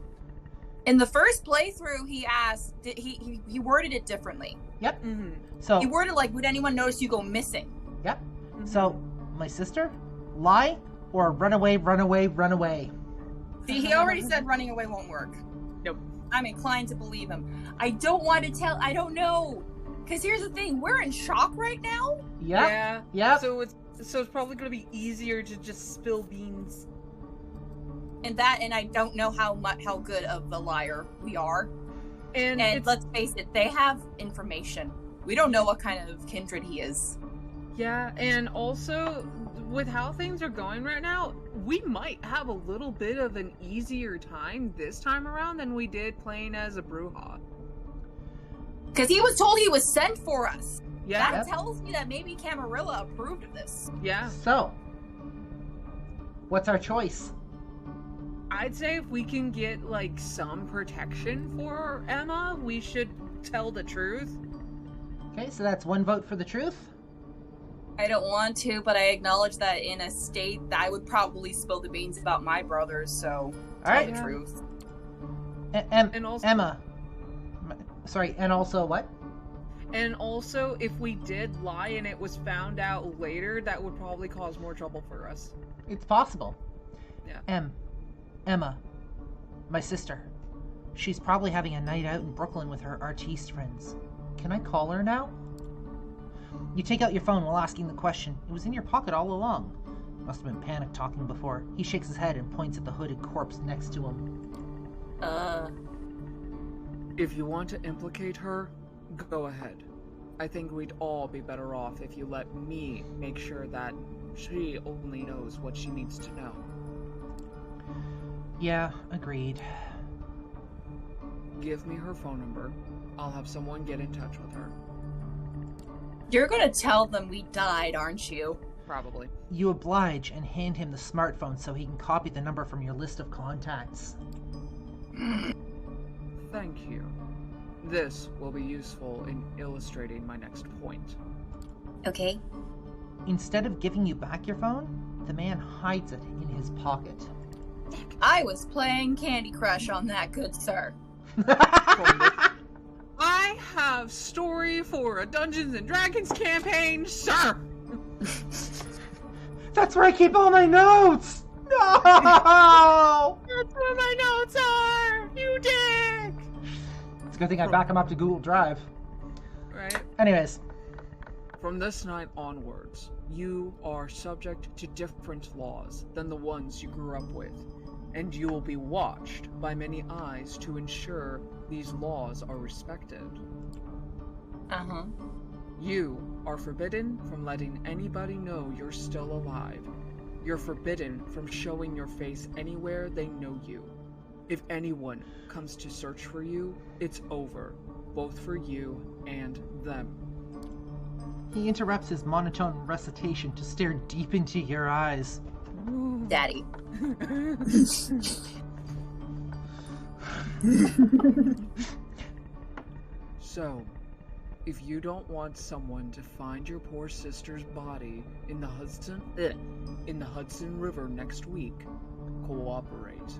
In the first playthrough, he asked, he worded it differently. Yep. Mm-hmm. So, He worded like, would anyone notice you go missing? yep. So, my sister? Lie or run away, run away, run away? See, he already said running away won't work. Nope. I'm inclined to believe him. I don't want to tell, I don't know. Because here's the thing, we're in shock right now. Yep. Yeah. Yep. So it's probably going to be easier to just spill beans. And I don't know how good of a liar we are. And And let's face it, they have information. We don't know what kind of kindred he is. yeah, and also with how things are going right now, we might have a little bit of an easier time this time around than we did playing as a Bruja. Because he was told he was sent for us. Yeah, That tells me that maybe Camarilla approved of this. yeah. So, what's our choice? I'd say if we can get like some protection for Emma, we should tell the truth. Okay, so that's 1 vote for the truth. I don't want to, but I acknowledge that in a state that I would probably spill the beans about my brothers, so All right. tell the truth. And also, Emma. Sorry, and also what? and also, if we did lie and it was found out later, that would probably cause more trouble for us. It's possible. Yeah. Emma, my sister. She's probably having a night out in Brooklyn with her artiste friends. Can I call her now? You take out your phone while asking the question. It was in your pocket all along. Must have been panic talking before. He shakes his head and points at the hooded corpse next to him. If you want to implicate her, go ahead. I think we'd all be better off if you let me make sure that she only knows what she needs to know. Yeah, agreed. Give me her phone number. I'll have someone get in touch with her. You're gonna tell them we died, aren't you? Probably. You oblige and hand him the smartphone so he can copy the number from your list of contacts. Thank you. This will be useful in illustrating my next point. Okay. Instead of giving you back your phone, The man hides it in his pocket. I was playing Candy Crush on that, good sir. I have story for a Dungeons and Dragons campaign, sir! That's where I keep all my notes! No! That's where my notes are! You dick! It's a good thing I back them up to Google Drive. Right. Anyways. From this night onwards, you are subject to different laws than the ones you grew up with, and you will be watched by many eyes to ensure these laws are respected. Uh-huh. You are forbidden from letting anybody know you're still alive. You're forbidden from showing your face anywhere they know you. If anyone comes to search for you, it's over, both for you and them. He interrupts his monotone recitation to stare deep into your eyes. Daddy. So, if you don't want someone to find your poor sister's body in the Hudson River next week, cooperate.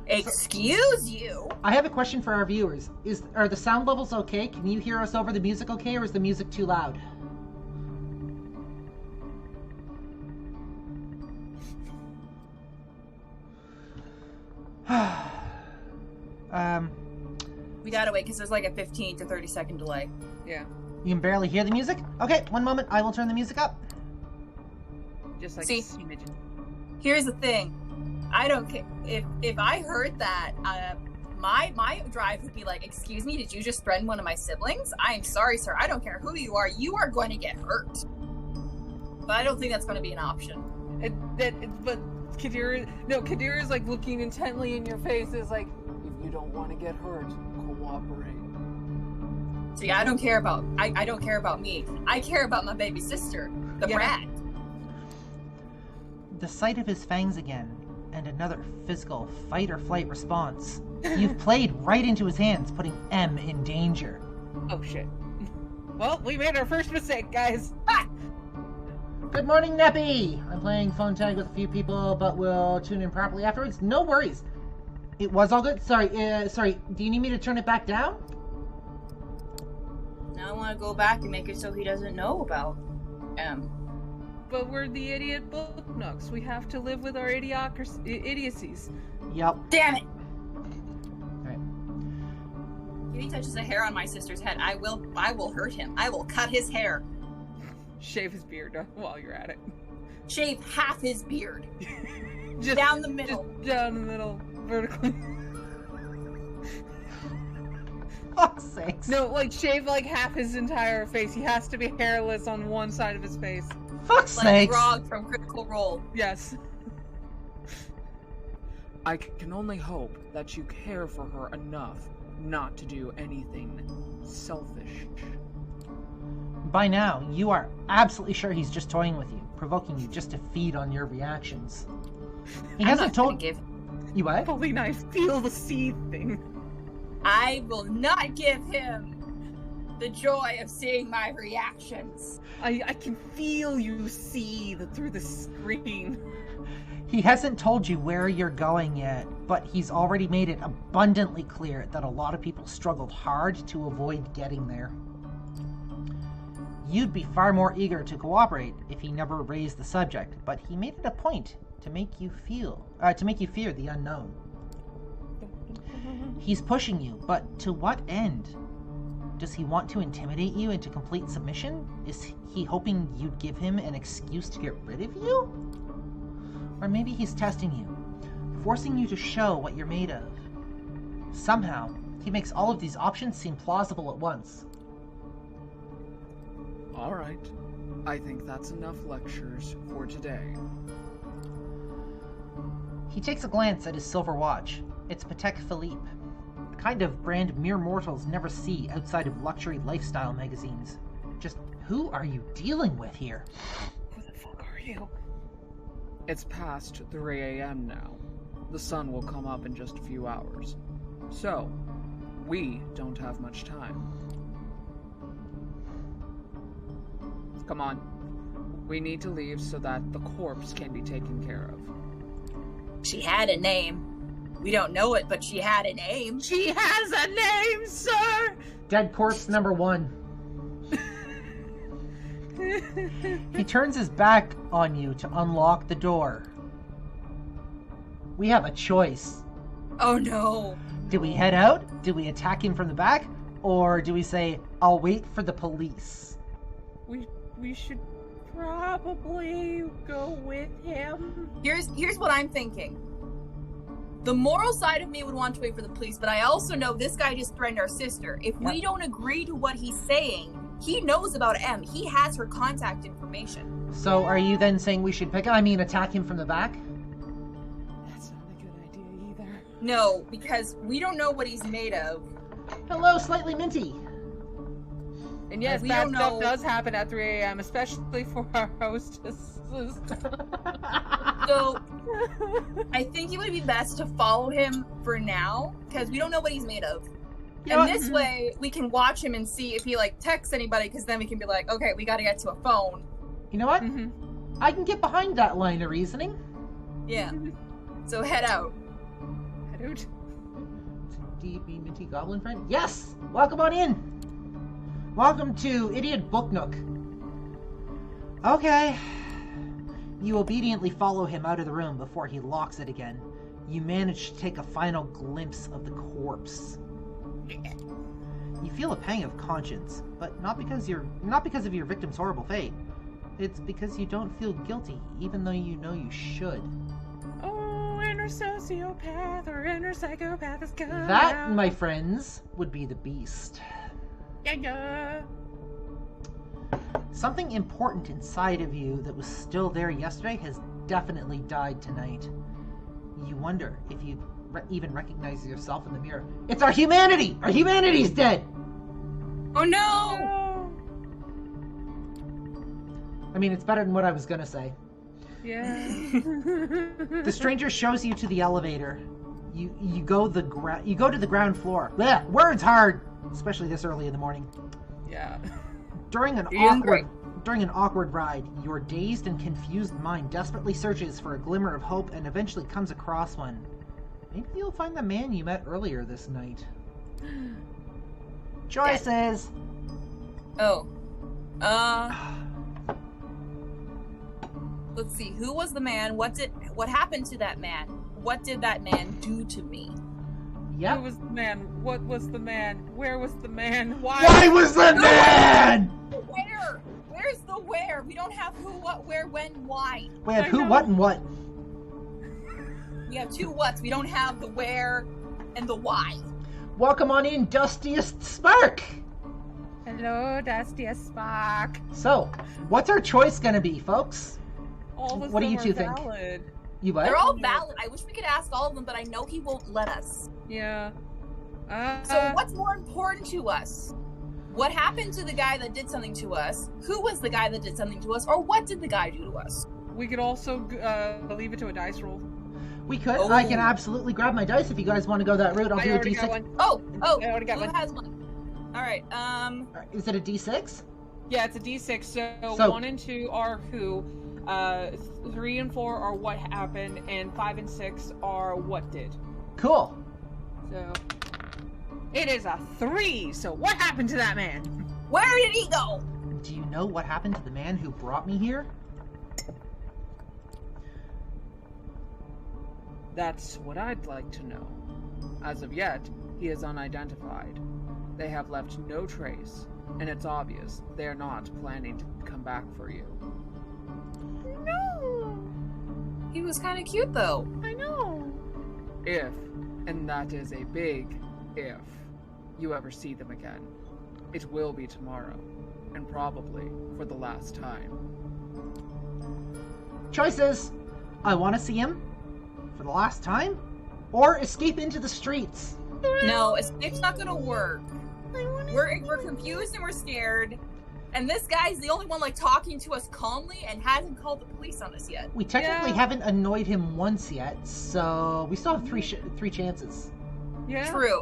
Excuse you? I have a question for our viewers. Are the sound levels okay? Can you hear us over the music okay, or is the music too loud? We gotta wait because there's like a 15 to 30 second delay. Yeah. You can barely hear the music? Okay, one moment. I will turn the music up. Just like See? imagine. Here's the thing. I don't care if I heard that. My drive would be like, "Excuse me, did you just threaten one of my siblings? I am sorry, sir. I don't care who you are. You are going to get hurt." But I don't think that's going to be an option. But Kadir is like looking intently in your face. Is like, If you don't want to get hurt, cooperate. See, I don't care about I don't care about me. I care about my baby sister, the brat. The sight of his fangs again, and another physical fight-or-flight response. You've played right into his hands, putting M in danger. oh shit. Well, we made our first mistake, guys. Ah! Good morning, Neppy! I'm playing phone tag with a few people, but we'll tune in properly afterwards. No worries. It was all good. Sorry, do you need me to turn it back down? Now I want to go back and make it so he doesn't know about But we're the Idiot Book Nooks. We have to live with our idiocies. Yep. Damn it! Alright. If he touches a hair on my sister's head, I will hurt him. I will cut his hair. Shave his beard while you're at it. Shave half his beard. Just Down the middle. Just down the middle, vertically. Fuck's sakes. No, like shave like half his entire face. He has to be hairless on one side of his face. Fuck's Like sakes. Grog from Critical Role. Yes. I can only hope that you care for her enough not to do anything selfish. By now, you are absolutely sure he's just toying with you, provoking you just to feed on your reactions. He hasn't told give. you what? Holy knife, feel the seed thing. I will not give him the joy of seeing my reactions. I can feel you seethe through the screen. He hasn't told you where you're going yet, but he's already made it abundantly clear that a lot of people struggled hard to avoid getting there. You'd be far more eager to cooperate if he never raised the subject, but he made it a point to make you fear the unknown. He's pushing you, but to what end? Does he want to intimidate you into complete submission? Is he hoping you'd give him an excuse to get rid of you? Or maybe he's testing you, forcing you to show what you're made of. Somehow, he makes all of these options seem plausible at once. Alright, I think that's enough lectures for today. He takes a glance at his silver watch. It's Patek Philippe, the kind of brand mere mortals never see outside of luxury lifestyle magazines. Just who are you dealing with here? Who the fuck are you? It's past 3 a.m. now. The sun will come up in just a few hours. So, we don't have much time. Come on. We need to leave so that the corpse can be taken care of. She had a name. We don't know it, but she had a name. She has a name, sir! Dead corpse number 1. He turns his back on you to unlock the door. We have a choice. Oh no. Do we head out? Do we attack him from the back? Or do we say, I'll wait for the police? We should probably go with him. Here's what I'm thinking. The moral side of me would want to wait for the police, but I also know this guy just threatened our sister. If we don't agree to what he's saying, he knows about M. He has her contact information. So are you then saying we should attack him from the back? That's not a good idea either. No, because we don't know what he's made of. Hello, Slightly Minty. And yes, we bad don't stuff know. does happen at 3 a.m., especially for our hostesses. So, I think it would be best to follow him for now, because we don't know what he's made of. And this way, we can watch him and see if he, texts anybody, because then we can be like, okay, we gotta get to a phone. You know what? Mm-hmm. I can get behind that line of reasoning. Yeah. So head out. Head out. DB Minty Goblin Friend? Yes! Welcome on in! Welcome to Idiot Book Nook. Okay. You obediently follow him out of the room before he locks it again. You manage to take a final glimpse of the corpse. You feel a pang of conscience, but not because of your victim's horrible fate. It's because you don't feel guilty, even though you know you should. Oh, inner sociopath or inner psychopath is coming That, out. my friends, would be the beast. Yeah. Something important inside of you that was still there yesterday has definitely died tonight. You wonder if you even recognize yourself in the mirror. It's our humanity! Our humanity's dead! Oh no! Oh. I mean, it's better than what I was gonna say. Yeah. The stranger shows you to the elevator. You go to the ground floor. Blech, words hard, especially this early in the morning. Yeah. During an awkward ride, your dazed and confused mind desperately searches for a glimmer of hope and eventually comes across one. Maybe you'll find the man you met earlier this night. Choices! Oh. Let's see. Who was the man? What happened to that man? What did that man do to me? Yep. Who was the man? What was the man? Where was the man? Why? Why was the man? Where? Where's the where? We don't have who, what, where, when, why. We have I who, know. what, and what. We have two whats. We don't have the where and the why. Welcome on in, Dustiest Spark! Hello, Dustiest Spark. So, what's our choice gonna be, folks? All of What do them you two are think? valid. You what? They're all valid. I wish we could ask all of them, but I know he won't let us. Yeah. So what's more important to us? What happened to the guy that did something to us? Who was the guy that did something to us? Or what did the guy do to us? We could also leave it to a dice roll. We could. Oh. I can absolutely grab my dice if you guys want to go that route. I'll I do a already got D6. one. Oh, I already got who one. has one? All right. Is it a D6? Yeah, it's a D6. So 1 and 2 are who. 3 and 4 are what happened, and 5 and 6 are what did. Cool. So it is a 3. So what happened to that man? Where did he go? Do you know what happened to the man who brought me here? That's what I'd like to know. As of yet, he is unidentified. They have left no trace, and it's obvious they're not planning to come back for you. No, He was kind of cute, though. I know. If, and that is a big if, you ever see them again. It will be tomorrow, and probably for the last time. Choices. I want to see him for the last time, or escape into the streets. No, escape's not gonna work. We're confused and we're scared. And this guy's the only one talking to us calmly and hasn't called the police on us yet. We technically haven't annoyed him once yet, so we still have three chances. Yeah. True.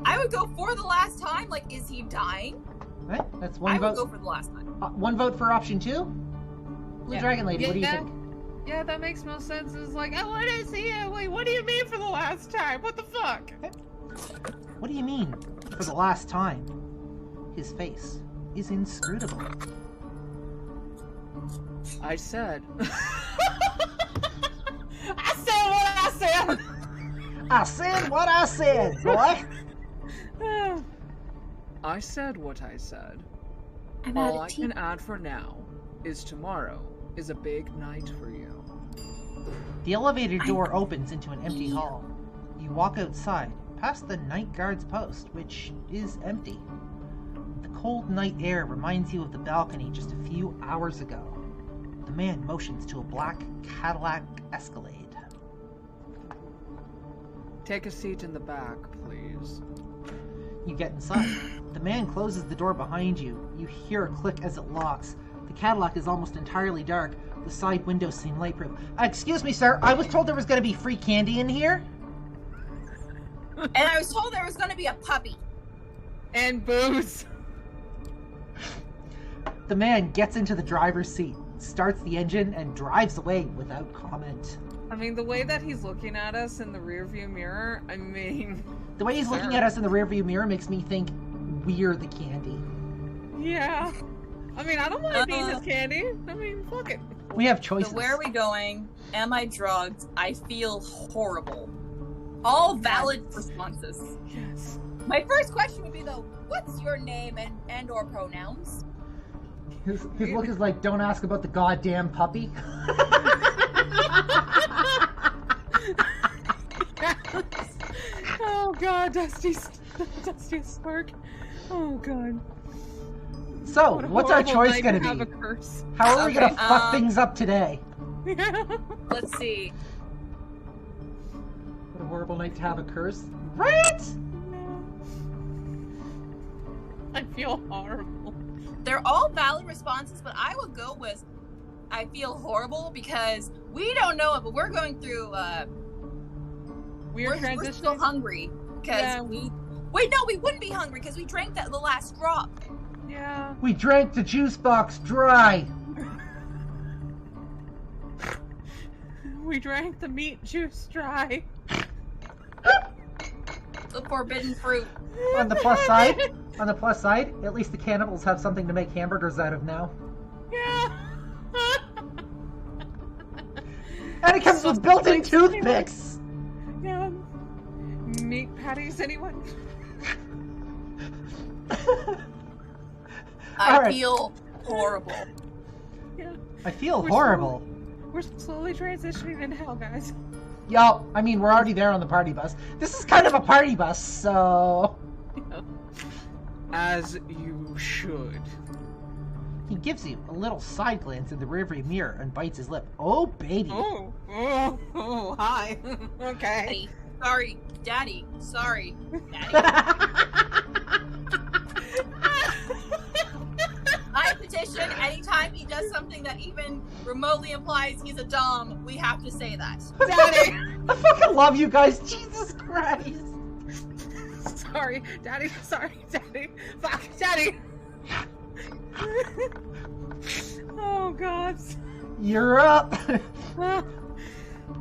I would go for the last time. Like, is he dying? Right? That's one I vote. would go for the last time. One vote for option 2? Blue Dragon Lady, what do you think? Yeah, that makes most sense. It's like, I want to see it. Wait, what do you mean for the last time? What the fuck? What do you mean, for the last time? His face is inscrutable. I said. I said what I said! I said what I said, boy! I said what I said. All I can add for now is tomorrow is a big night for you. The elevator door opens into an empty hall. You walk outside, past the night guard's post, which is empty. The cold night air reminds you of the balcony just a few hours ago. The man motions to a black Cadillac Escalade. Take a seat in the back, please. You get inside. The man closes the door behind you. You hear a click as it locks. The Cadillac is almost entirely dark. The side windows seem lightproof. Excuse me, sir. I was told there was going to be free candy in here. And I was told there was going to be a puppy. And booze. The man gets into the driver's seat, starts the engine, and drives away without comment. I mean, the way that he's looking at us in the rearview mirror, I mean... The way he's looking at us in the rearview mirror makes me think we're the candy. Yeah. I mean, I don't want to be his candy. I mean, fuck it. We have choices. So where are we going? Am I drugged? I feel horrible. All valid responses. Yes. My first question would be, though, what's your name and or pronouns? His look is like, don't ask about the goddamn puppy. Oh god, Dusty's spark. Oh god. So, what's our choice gonna be? How are we gonna fuck things up today? Let's see. What a horrible night to have a curse. Right? I feel horrible. They're all valid responses, but I would go with I feel horrible because we don't know it, but we're going through we're still hungry because we wouldn't be hungry because we drank the last drop. Yeah. We drank the juice box dry. We drank the meat juice dry. The forbidden fruit. On the plus side, at least the cannibals have something to make hamburgers out of now. Yeah. And it comes with built-in toothpicks. Yeah. Meat patties, anyone? I feel horrible. Yeah. I feel horrible. We're slowly transitioning into hell, guys. Yup, I mean, we're already there on the party bus. This is kind of a party bus, so... Yeah. As you should. He gives you a little side glance in the rearview mirror and bites his lip. Oh, baby. Oh, hi. Okay. Daddy. Sorry. I petition anytime he does something that even remotely implies he's a dom, we have to say that. Daddy! I fucking love you guys, Jesus Christ! Sorry, Daddy. Fuck, Daddy! Oh, God. You're up!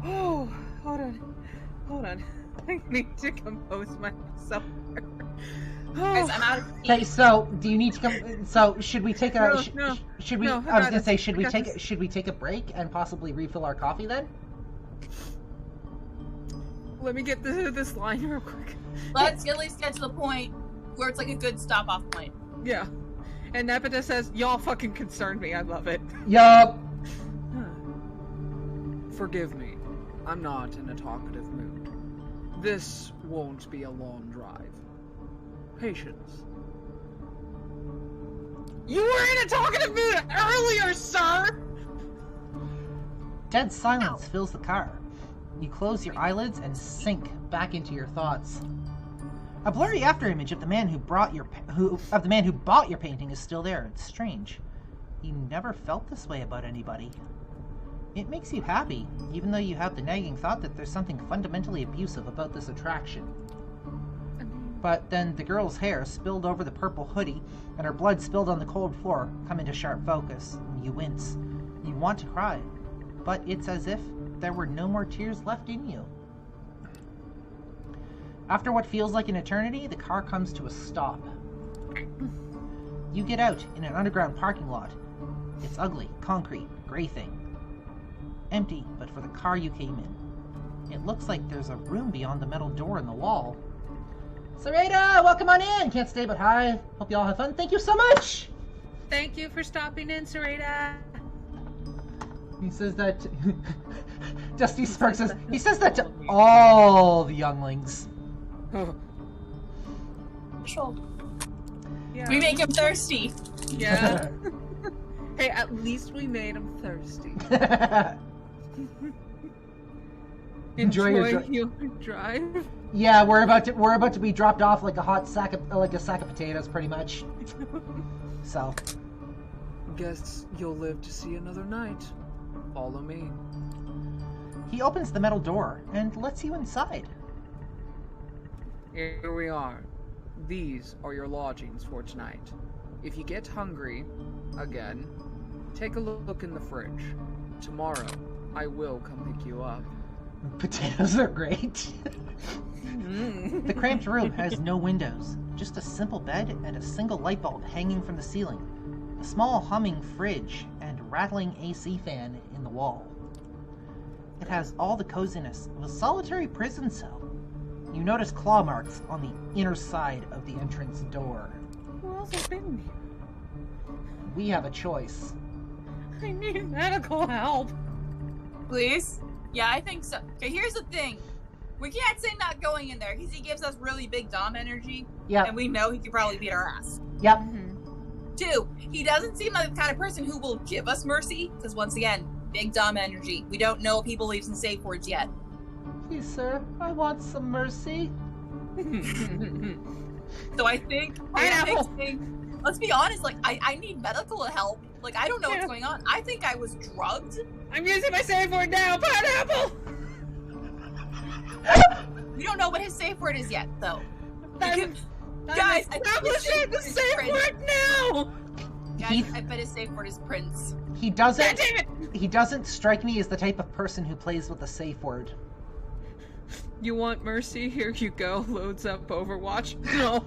Oh, hold on. I need to compose myself. Guys, I'm out of tea. Okay, so do you need to come? So should we take a? Should we? No, I was gonna say, should we got this. should we take a break and possibly refill our coffee then? Let me get this line real quick. Let's at least get to the point where it's like a good stop-off point. Yeah. And Nepeta says, y'all fucking concern me. I love it. Yup. Forgive me. I'm not in a talkative mood. This won't be a long drive. Patience. You were in a talkative mood earlier, sir! Dead silence fills the car. You close your eyelids and sink back into your thoughts. A blurry afterimage of the man who bought your painting is still there. It's strange. You never felt this way about anybody. It makes you happy, even though you have the nagging thought that there's something fundamentally abusive about this attraction. I mean, But then the girl's hair spilled over the purple hoodie, and her blood spilled on the cold floor come into sharp focus. You wince. You want to cry, but it's as if there were no more tears left in you. After what feels like an eternity, the car comes to a stop. You get out in an underground parking lot. It's ugly, concrete, gray thing. Empty, but for the car you came in. It looks like there's a room beyond the metal door in the wall. Sarada, welcome on in! Can't stay but hi. Hope you all have fun. Thank you so much! Thank you for stopping in, Sarada. He says that... Dusty Spark says... He says that to all the younglings. Sure. Yeah. We make him thirsty. Yeah. Hey, at least we made him thirsty. Enjoy your drive. Yeah, we're about to be dropped off like a sack of potatoes, pretty much. So. Guess you'll live to see another night. Follow me. He opens the metal door and lets you inside. Here we are. These are your lodgings for tonight. If you get hungry, again, take a look in the fridge. Tomorrow, I will come pick you up. Potatoes are great. The cramped room has no windows, just a simple bed and a single light bulb hanging from the ceiling, a small humming fridge, and rattling AC fan in the wall. It has all the coziness of a solitary prison cell. You notice claw marks on the inner side of the entrance door. Who else has been here? We have a choice. I need medical help. Please? Yeah, I think so. Okay, here's the thing. We can't say not going in there because he gives us really big Dom energy. Yep. And we know he could probably beat our ass. Yep. Mm-hmm. 2, he doesn't seem like the kind of person who will give us mercy because once again, big Dom energy. We don't know if he believes in safe words yet. Please, sir, I want some mercy. So I think let's be honest, like I need medical help. Like I don't know what's going on. I think I was drugged. I'm using my safe word now. Pineapple. We don't know what his safe word is yet, though. Guys, establish it. The safe word now. Guys, I bet his safe word is Prince. He doesn't strike me as the type of person who plays with a safe word. You want mercy? Here you go. Loads up Overwatch. No.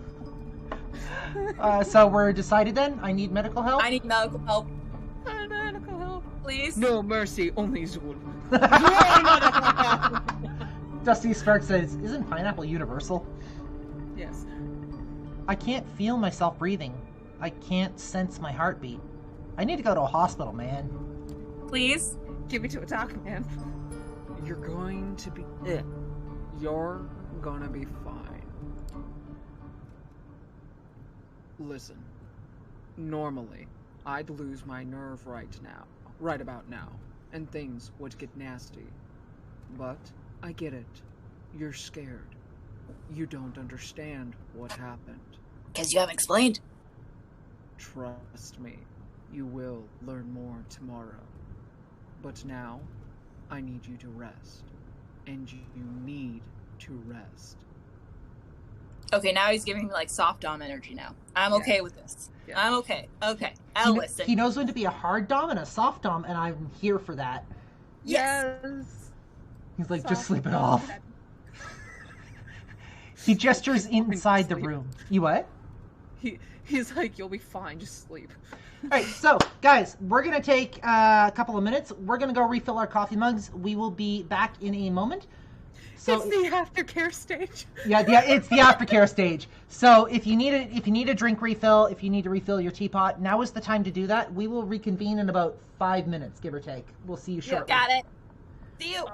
So we're decided then? I need medical help? I need medical help. Medical help. Please? No mercy, only Zul. Dusty Spark says, isn't pineapple universal? Yes. I can't feel myself breathing. I can't sense my heartbeat. I need to go to a hospital, man. Please? Give me to a talk, man. You're going to be... You're gonna be fine. Listen. Normally, I'd lose my nerve right about now, and things would get nasty. But I get it. You're scared. You don't understand what happened. Because you haven't explained. Trust me, you will learn more tomorrow. But now, I need you to rest. And you need to rest. Okay, now he's giving me like soft Dom energy now. I'm okay with this. Yeah. I'm okay. Okay, I'll listen. He knows when to be a hard Dom and a soft Dom, and I'm here for that. Yes. He's like, Soft just sleep it Dom. off. He gestures inside the room. You what? He's like, you'll be fine, just sleep. Alright, so, guys, we're going to take a couple of minutes. We're going to go refill our coffee mugs. We will be back in a moment. So, It's the aftercare stage. Yeah, it's the aftercare stage. So if you need a drink refill, if you need to refill your teapot, now is the time to do that. We will reconvene in about 5 minutes, give or take. We'll see you shortly. Got it. See you.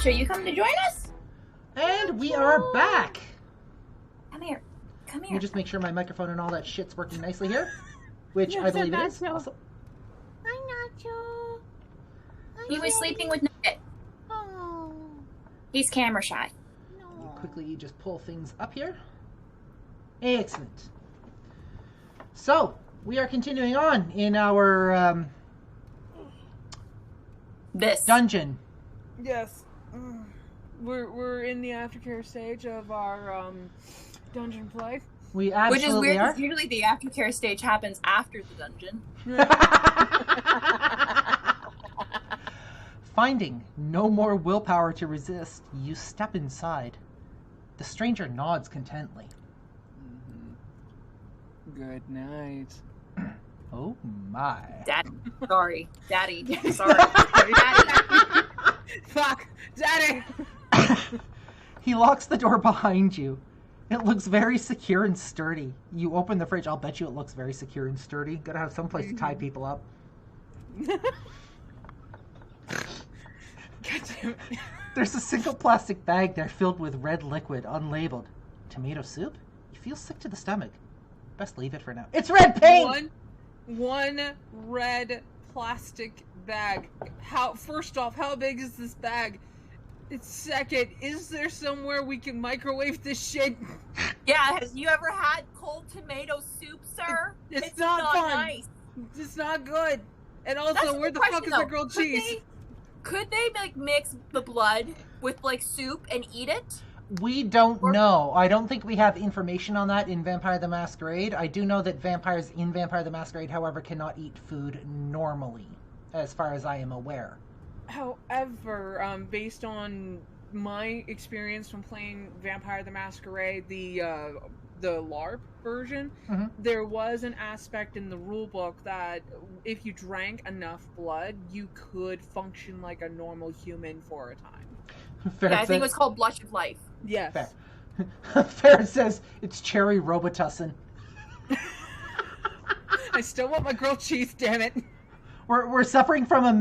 Nacho, you coming to join us? And we are back. Come here. Come Let here. me just make sure my microphone and all that shit's working nicely here, which Yes, I believe it is. Nacho. Also, Hi, Nacho. He was sleeping with Nugget. Oh, He's camera shy. no. quickly just pull things up here. Excellent. So, we are continuing on in our This. dungeon. Yes. We're in the aftercare stage of our dungeon play. We Which is absolutely weird, are. because usually the aftercare stage happens after the dungeon. Finding no more willpower to resist, you step inside. The stranger nods contently. Good night. Oh my. Daddy. Sorry. Daddy. Sorry. Daddy. Fuck, Daddy. He locks the door behind you. It looks very secure and sturdy. You open the fridge. I'll bet you it looks very secure and sturdy. Gotta have some place to tie people up. God damn it. There's a single plastic bag there filled with red liquid, unlabeled. Tomato soup? You feel sick to the stomach. Best leave it for now. It's red paint! One red plastic bag. First off, how big is this bag? Second, is there somewhere we can microwave this shit? Yeah, has you ever had cold tomato soup, sir? It's not fun. Nice. It's not good. And That's also, a where good the question, fuck is the though. grilled cheese? Could they like mix the blood with like soup and eat it? We don't know. I don't think we have information on that in Vampire the Masquerade. I do know that vampires in Vampire the Masquerade, however, cannot eat food normally, as far as I am aware. However, based on my experience from playing Vampire the Masquerade, the LARP version, Mhm. there was an aspect in the rulebook that if you drank enough blood, you could function like a normal human for a time. Ferret Yeah, I think says- it was called Blush of Life. Yes. Fair. Ferret says it's cherry Robitussin. I still want my grilled cheese, damn it. We're suffering from a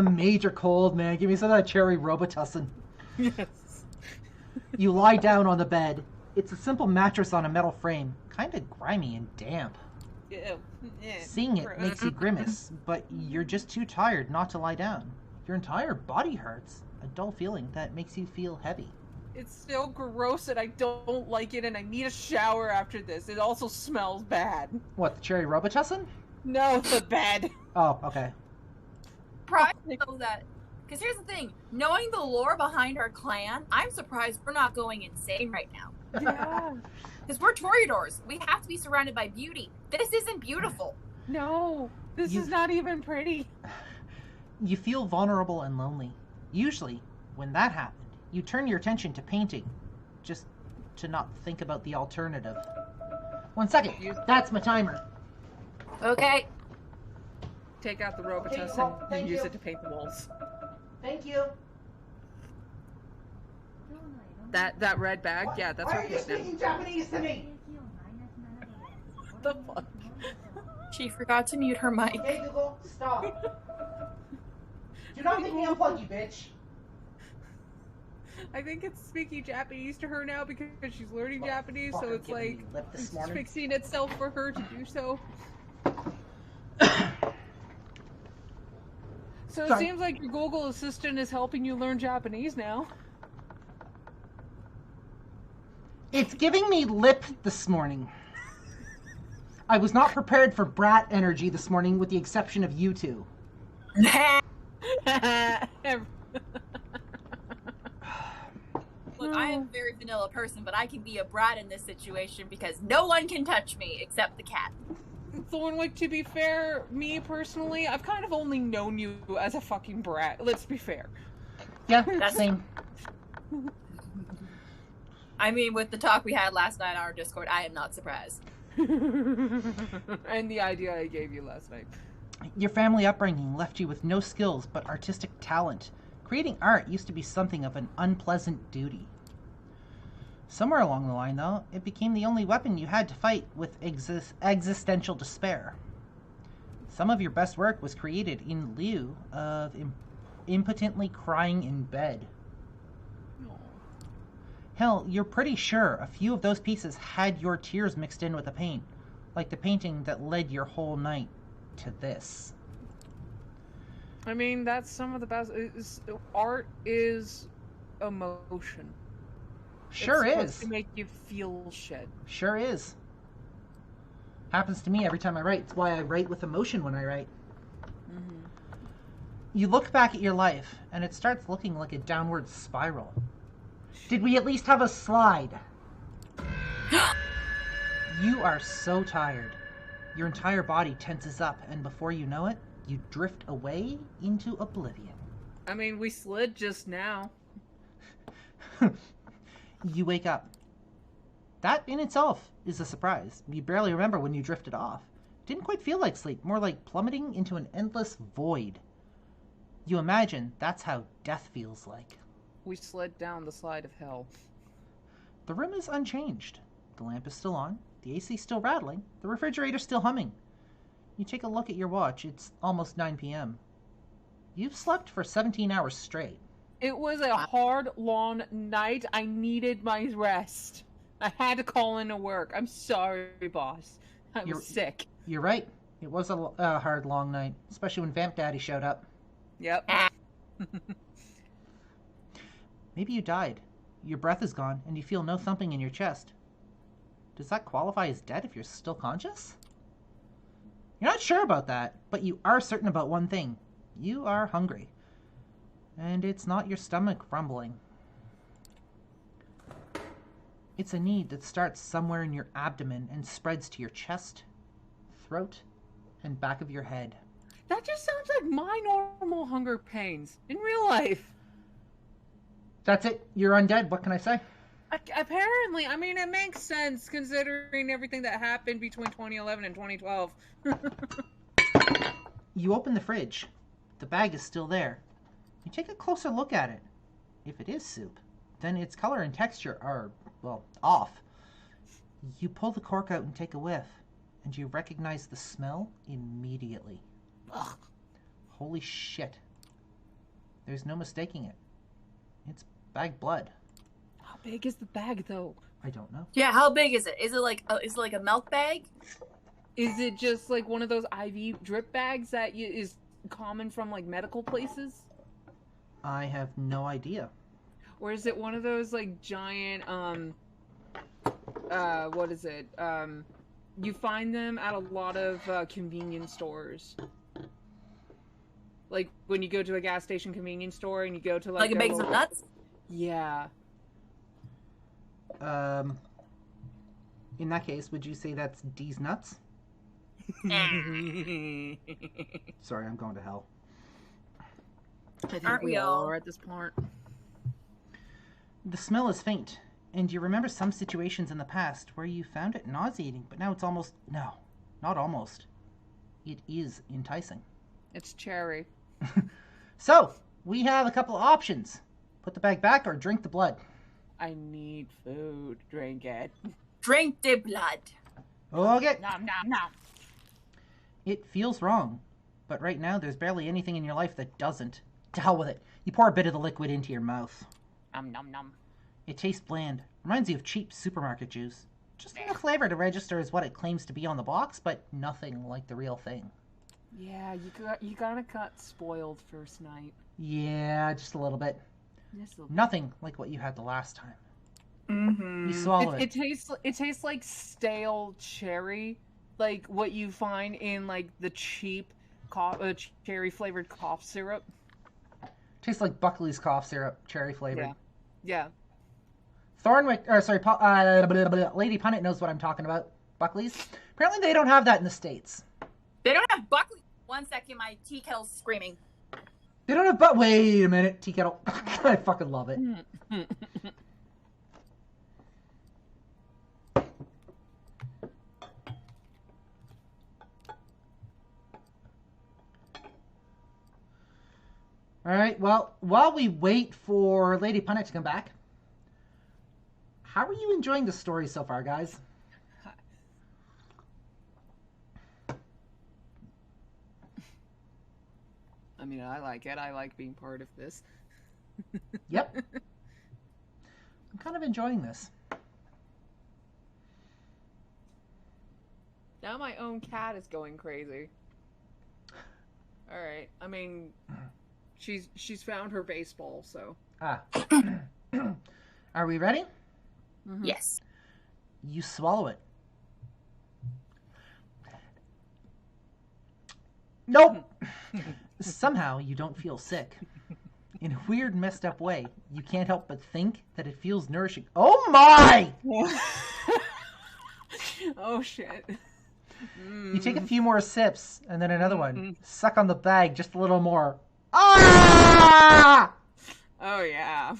major cold, man. Give me some of that cherry Robitussin. Yes. You lie down on the bed. It's a simple mattress on a metal frame, kind of grimy and damp. Ew. Eh. Seeing it makes you grimace, but you're just too tired not to lie down. Your entire body hurts, a dull feeling that makes you feel heavy. It's still gross and I don't like it and I need a shower after this. It also smells bad. What, the cherry Robitussin? No, the bed. Oh, okay. Surprised though that, because here's the thing: knowing the lore behind our clan, I'm surprised we're not going insane right now. Yeah. Because we're Toreadors, we have to be surrounded by beauty. This isn't beautiful. No, this You- is not even pretty. You feel vulnerable and lonely. Usually, when that happened, you turn your attention to painting, just to not think about the alternative. 1 second. That's my timer. Okay. Take out the Robitussin Thank and use you. it to paint the walls. Thank you. That red bag, yeah, that's Why our are you paint now. speaking Japanese to me? What the fuck? She forgot to mute her mic. Okay, Google, stop. Do not make me unplug you, bitch. I think it's speaking Japanese to her now because she's learning Japanese, so Fucker it's giving like me lip this it's morning. fixing itself for her to do so. So it Sorry. seems like your Google Assistant is helping you learn Japanese now. It's giving me lip this morning. I was not prepared for brat energy this morning, with the exception of you two. Look, I am a very vanilla person, but I can be a brat in this situation because no one can touch me except the cat. Thorn, like, to be fair, me personally, I've kind of only known you as a fucking brat. Let's be fair. Yeah, That's- same. I mean, with the talk we had last night on our Discord, I am not surprised. And the idea I gave you last night. Your family upbringing left you with no skills but artistic talent. Creating art used to be something of an unpleasant duty. Somewhere along the line, though, it became the only weapon you had to fight with existential despair. Some of your best work was created in lieu of impotently crying in bed. No. Hell, you're pretty sure a few of those pieces had your tears mixed in with the paint, like the painting that led your whole night to this. I mean, that's some of the best. Art is emotion. Sure it's is. supposed to make you feel shit. Sure is. Happens to me every time I write. It's why I write with emotion when I write. Mm-hmm. You look back at your life, and it starts looking like a downward spiral. Did we at least have a slide? You are so tired. Your entire body tenses up, and before you know it, you drift away into oblivion. I mean, we slid just now. You wake up. That in itself is a surprise. You barely remember when you drifted off. Didn't quite feel like sleep, more like plummeting into an endless void. You imagine that's how death feels like. We slid down the slide of hell. The room is unchanged. The lamp is still on, the AC still rattling, the refrigerator still humming. You take a look at your watch, it's almost 9 p.m. You've slept for 17 hours straight. It was a hard, long night. I needed my rest. I had to call into work. I'm sorry, boss. I was sick. You're right. It was a hard, long night, especially when Vamp Daddy showed up. Yep. Maybe you died. Your breath is gone, and you feel no thumping in your chest. Does that qualify as dead if you're still conscious? You're not sure about that, but you are certain about one thing. You are hungry. And it's not your stomach rumbling. It's a need that starts somewhere in your abdomen and spreads to your chest, throat, and back of your head. That just sounds like my normal hunger pains in real life. That's it. You're undead. What can I say? Apparently, I mean, it makes sense considering everything that happened between 2011 and 2012. You open the fridge. The bag is still there. You take a closer look at it. If it is soup, then its color and texture are, well, off. You pull the cork out and take a whiff, and you recognize the smell immediately. Ugh. Holy shit. There's no mistaking it. It's bag blood. How big is the bag, though? I don't know. Yeah, how big is it? Is it like a milk bag? Is it just like one of those IV drip bags that is common from like medical places? I have no idea. Or is it one of those like giant what is it? You find them at a lot of convenience stores. Like when you go to a gas station convenience store and you go to like a bags of nuts? Yeah. In that case, would you say that's D's nuts? Sorry, I'm going to hell. I think Aren't we all are at this point. The smell is faint, and you remember some situations in the past where you found it nauseating, but now it's almost... No, not almost. It is enticing. It's cherry. So, we have a couple of options. Put the bag back or drink the blood. I need food. Drink it. Drink the blood. Okay. Nom, nom, nom. It feels wrong, but right now there's barely anything in your life that doesn't. To hell with it. You pour a bit of the liquid into your mouth. Nom, nom, nom. It tastes bland. Reminds you of cheap supermarket juice. Just enough flavor to register as what it claims to be on the box, but nothing like the real thing. Yeah, you kinda got spoiled first night. Yeah, just a little bit. Just a little. Nothing like what you had the last time. Mm-hmm. You swallow it. It tastes like stale cherry, like what you find in like the cheap cherry flavored cough syrup. Tastes like Buckley's cough syrup, cherry flavored. Yeah. Lady Punit knows what I'm talking about. Buckley's. Apparently they don't have that in the States. They don't have Buckley. 1 second, my tea kettle's screaming. They don't have wait a minute, tea kettle. I fucking love it. Alright, well, while we wait for Lady Punit to come back, how are you enjoying the story so far, guys? I mean, I like it. I like being part of this. Yep. I'm kind of enjoying this. Now my own cat is going crazy. All right. I mean, she's found her baseball, so. Ah. Are we ready? Mm-hmm. Yes. You swallow it. Nope. Somehow you don't feel sick. In a weird, messed up way, you can't help but think that it feels nourishing. Oh my! Oh shit. You take a few more sips, and then another one. Suck on the bag just a little more. Ah! Oh yeah.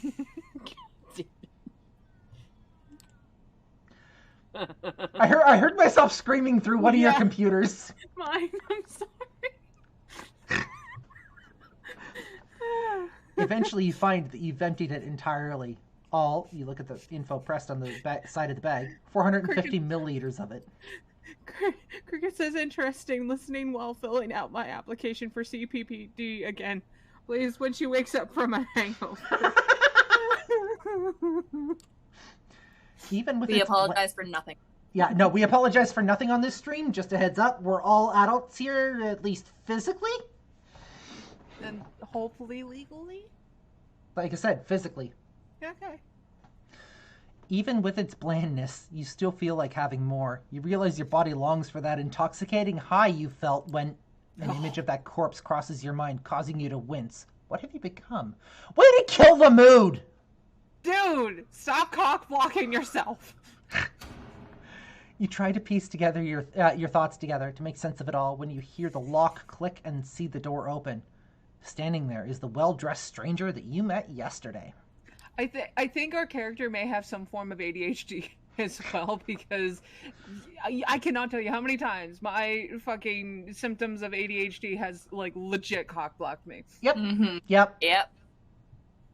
I heard myself screaming through one of your computers. Mine. I'm sorry. Eventually, you find that you've emptied it entirely. You look at the info pressed on the side of the bag. 450 milliliters of it. Cricket says, interesting, listening while filling out my application for CPPD again. Please, when she wakes up from a hangover. Even with We apologize for nothing. Yeah, no, we apologize for nothing on this stream. Just a heads up, we're all adults here, at least physically. And hopefully legally? Like I said, physically. Okay. Even with its blandness, you still feel like having more. You realize your body longs for that intoxicating high you felt when an image of that corpse crosses your mind, causing you to wince. What have you become? Way to kill the mood! Dude, stop cock blocking yourself. You try to piece together your thoughts together to make sense of it all when you hear the lock click and see the door open. Standing there is the well-dressed stranger that you met yesterday. I think our character may have some form of ADHD as well, because I cannot tell you how many times my fucking symptoms of ADHD has like legit cock blocked me. Yep. Mm-hmm. Yep. Yep.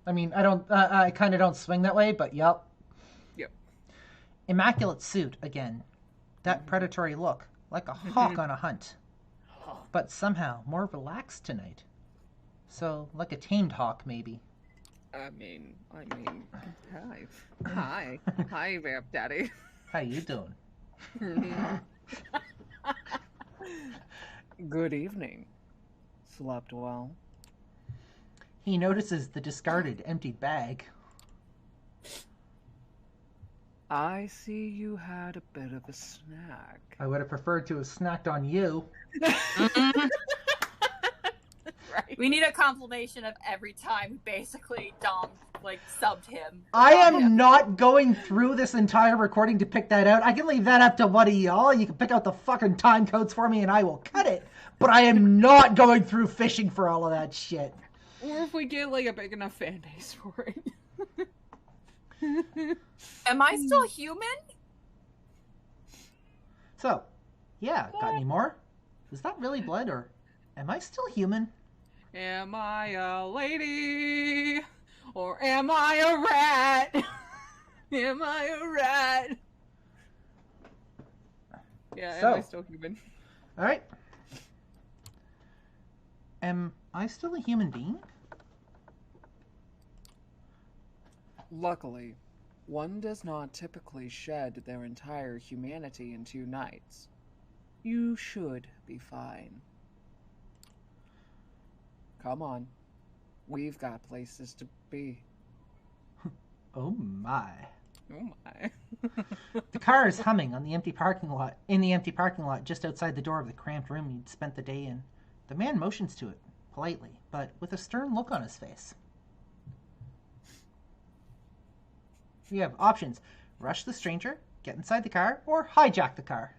I mean, I kind of don't swing that way, but yep. Yep. Immaculate suit again. That predatory look, like a hawk on a hunt. But somehow more relaxed tonight. So, like a tamed hawk, maybe. I mean, hi. Hi, Vamp Daddy. How you doing? Good evening. Slept well? He notices the discarded, emptied bag. I see you had a bit of a snack. I would have preferred to have snacked on you. Right. We need a compilation of every time basically Dom subbed him. I am not going through this entire recording to pick that out. I can leave that up to one of y'all. You can pick out the fucking time codes for me and I will cut it. But I am not going through fishing for all of that shit. Or if we get like a big enough fan base for it. Am I still human? So, yeah, got any more? Is that really blood or am I still human? Am I a lady? Or am I a rat? Am I a rat? Yeah, So, am I still human? Alright. Am I still a human being? Luckily, one does not typically shed their entire humanity in 2 nights. You should be fine. Come on. We've got places to be. Oh my. Oh my. The car is humming on the empty parking lot, just outside the door of the cramped room you'd spent the day in. The man motions to it, politely, but with a stern look on his face. You have options. Rush the stranger, get inside the car, or hijack the car.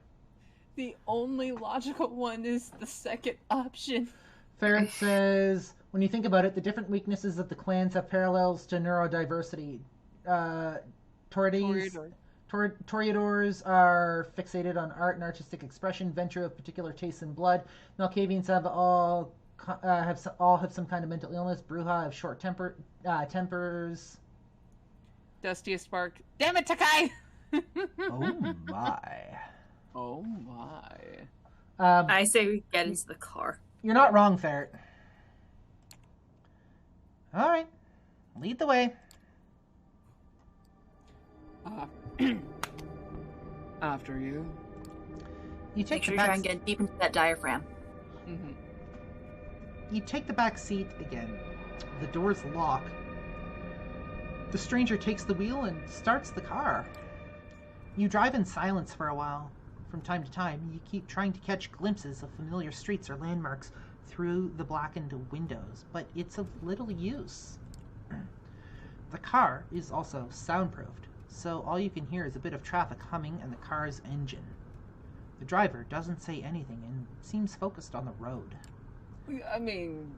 The only logical one is the second option. Ferret says, when you think about it, the different weaknesses of the clans have parallels to neurodiversity. Toreadors are fixated on art and artistic expression. Venture of particular tastes in blood. Malkavians have all have some kind of mental illness. Bruja have short tempers. Dusty is sparked. Damn it, Takai! Oh my. Oh my. I say we get into the car. You're not wrong, Ferret. All right. Lead the way. After you. You take Make sure the you try back and get deep into that diaphragm. Mm-hmm. You take the back seat again. The doors lock. The stranger takes the wheel and starts the car. You drive in silence for a while. From time to time, you keep trying to catch glimpses of familiar streets or landmarks through the blackened windows, but it's of little use. The car is also soundproofed, so all you can hear is a bit of traffic humming and the car's engine. The driver doesn't say anything and seems focused on the road. I mean,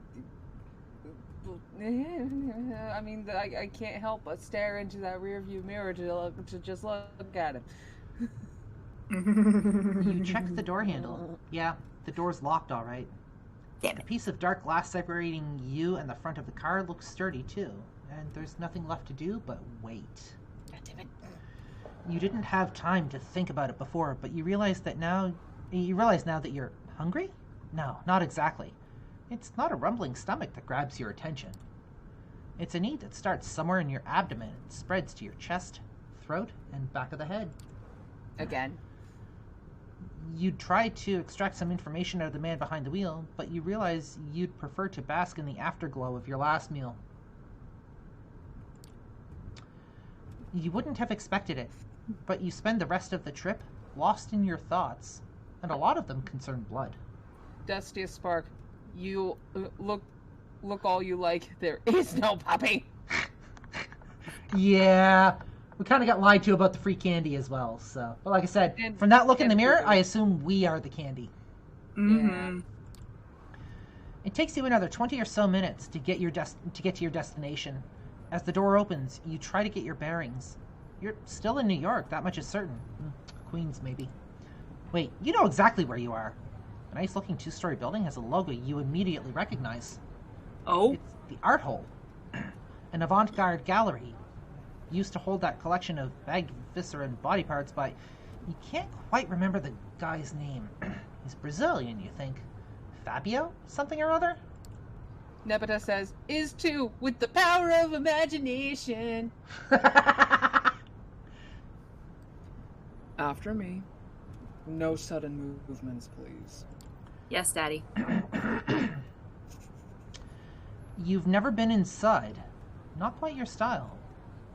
I can't help but stare into that rearview mirror to just look at him. You check the door handle. Yeah, the door's locked all right. Damn The it. piece of dark glass separating you and the front of the car looks sturdy too, and there's nothing left to do but wait. God damn it. You didn't have time to think about it before, but you realize now that you're hungry? No, not exactly. It's not a rumbling stomach that grabs your attention. It's a need that starts somewhere in your abdomen and spreads to your chest, throat, and back of the head. Again. You'd try to extract some information out of the man behind the wheel, but you realize you'd prefer to bask in the afterglow of your last meal. You wouldn't have expected it, but you spend the rest of the trip lost in your thoughts, and a lot of them concern blood. Dustiest Spark, you look all you like. There is no puppy. Yeah, we kind of got lied to about the free candy as well, so. But like I said, And- from that look in the and mirror, food. I assume we are the candy. Mm-hmm. It takes you another 20 or so minutes to get to your destination. As the door opens, you try to get your bearings. You're still in New York, that much is certain. Queens, maybe. Wait, you know exactly where you are. A nice-looking two-story building has a logo you immediately recognize. Oh? It's the Art Hole, an avant-garde gallery. Used to hold that collection of bagged viscera and body parts, but you can't quite remember the guy's name. He's Brazilian, you think. Fabio? Something or other? Nebita says, is too, with the power of imagination. After me. No sudden movements, please. Yes, Daddy. You've never been inside. Not quite your style.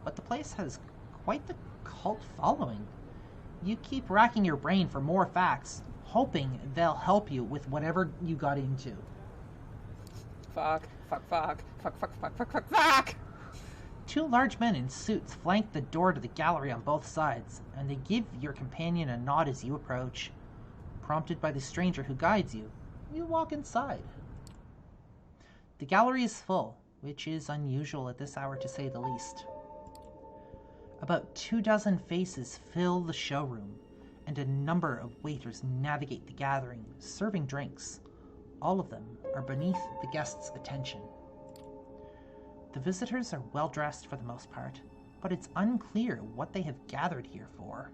But the place has quite the cult following. You keep racking your brain for more facts, hoping they'll help you with whatever you got into. Fuck. Two large men in suits flank the door to the gallery on both sides, and they give your companion a nod as you approach. Prompted by the stranger who guides you, you walk inside. The gallery is full, which is unusual at this hour to say the least. About 24 faces fill the showroom, and a number of waiters navigate the gathering, serving drinks. All of them are beneath the guests' attention. The visitors are well dressed for the most part, but it's unclear what they have gathered here for.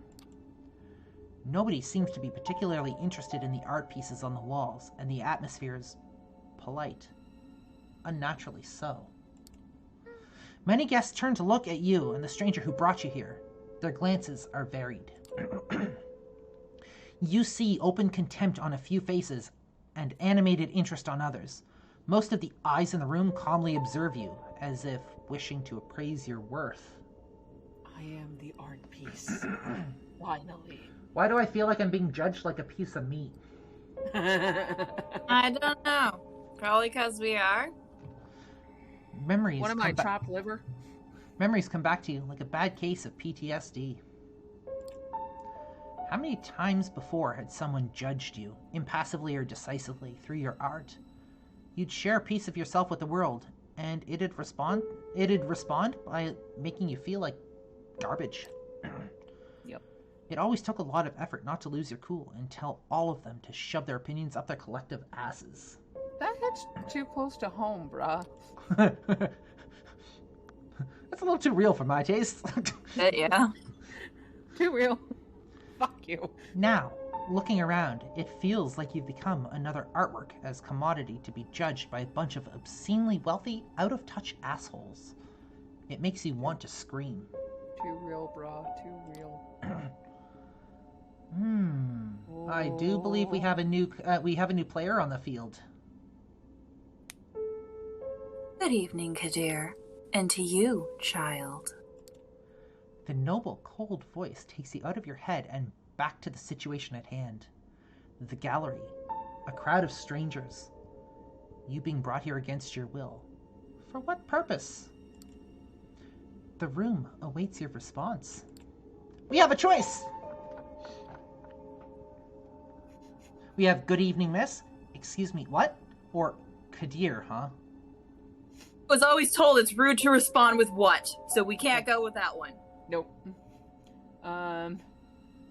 Nobody seems to be particularly interested in the art pieces on the walls, and the atmosphere is polite. Unnaturally so. Many guests turn to look at you and the stranger who brought you here. Their glances are varied. You see open contempt on a few faces and animated interest on others. Most of the eyes in the room calmly observe you, as if wishing to appraise your worth. I am the art piece. Finally. Why do I feel like I'm being judged like a piece of meat? I don't know. Probably because we are. Memories What am come I, ba- chopped liver? Memories come back to you like a bad case of PTSD. How many times before had someone judged you, impassively or decisively, through your art? You'd share a piece of yourself with the world, and it'd respond by making you feel like garbage. Yep. It always took a lot of effort not to lose your cool and tell all of them to shove their opinions up their collective asses. That hits too close to home, bruh. That's a little too real for my taste. Yeah. Too real. Fuck you. Now, Looking around, it feels like you've become another artwork as commodity to be judged by a bunch of obscenely wealthy, out-of-touch assholes. It makes you want to scream. Too real, brah. Too real. I do believe we have a new player on the field. Good evening, Kadir. And to you, child. The noble, cold voice takes you out of your head and back to the situation at hand. The gallery. A crowd of strangers. You being brought here against your will. For what purpose? The room awaits your response. We have a choice! We have good evening, miss. Excuse me, what? Or Kadir, huh? I was always told it's rude to respond with what, so we can't go with that one. Nope.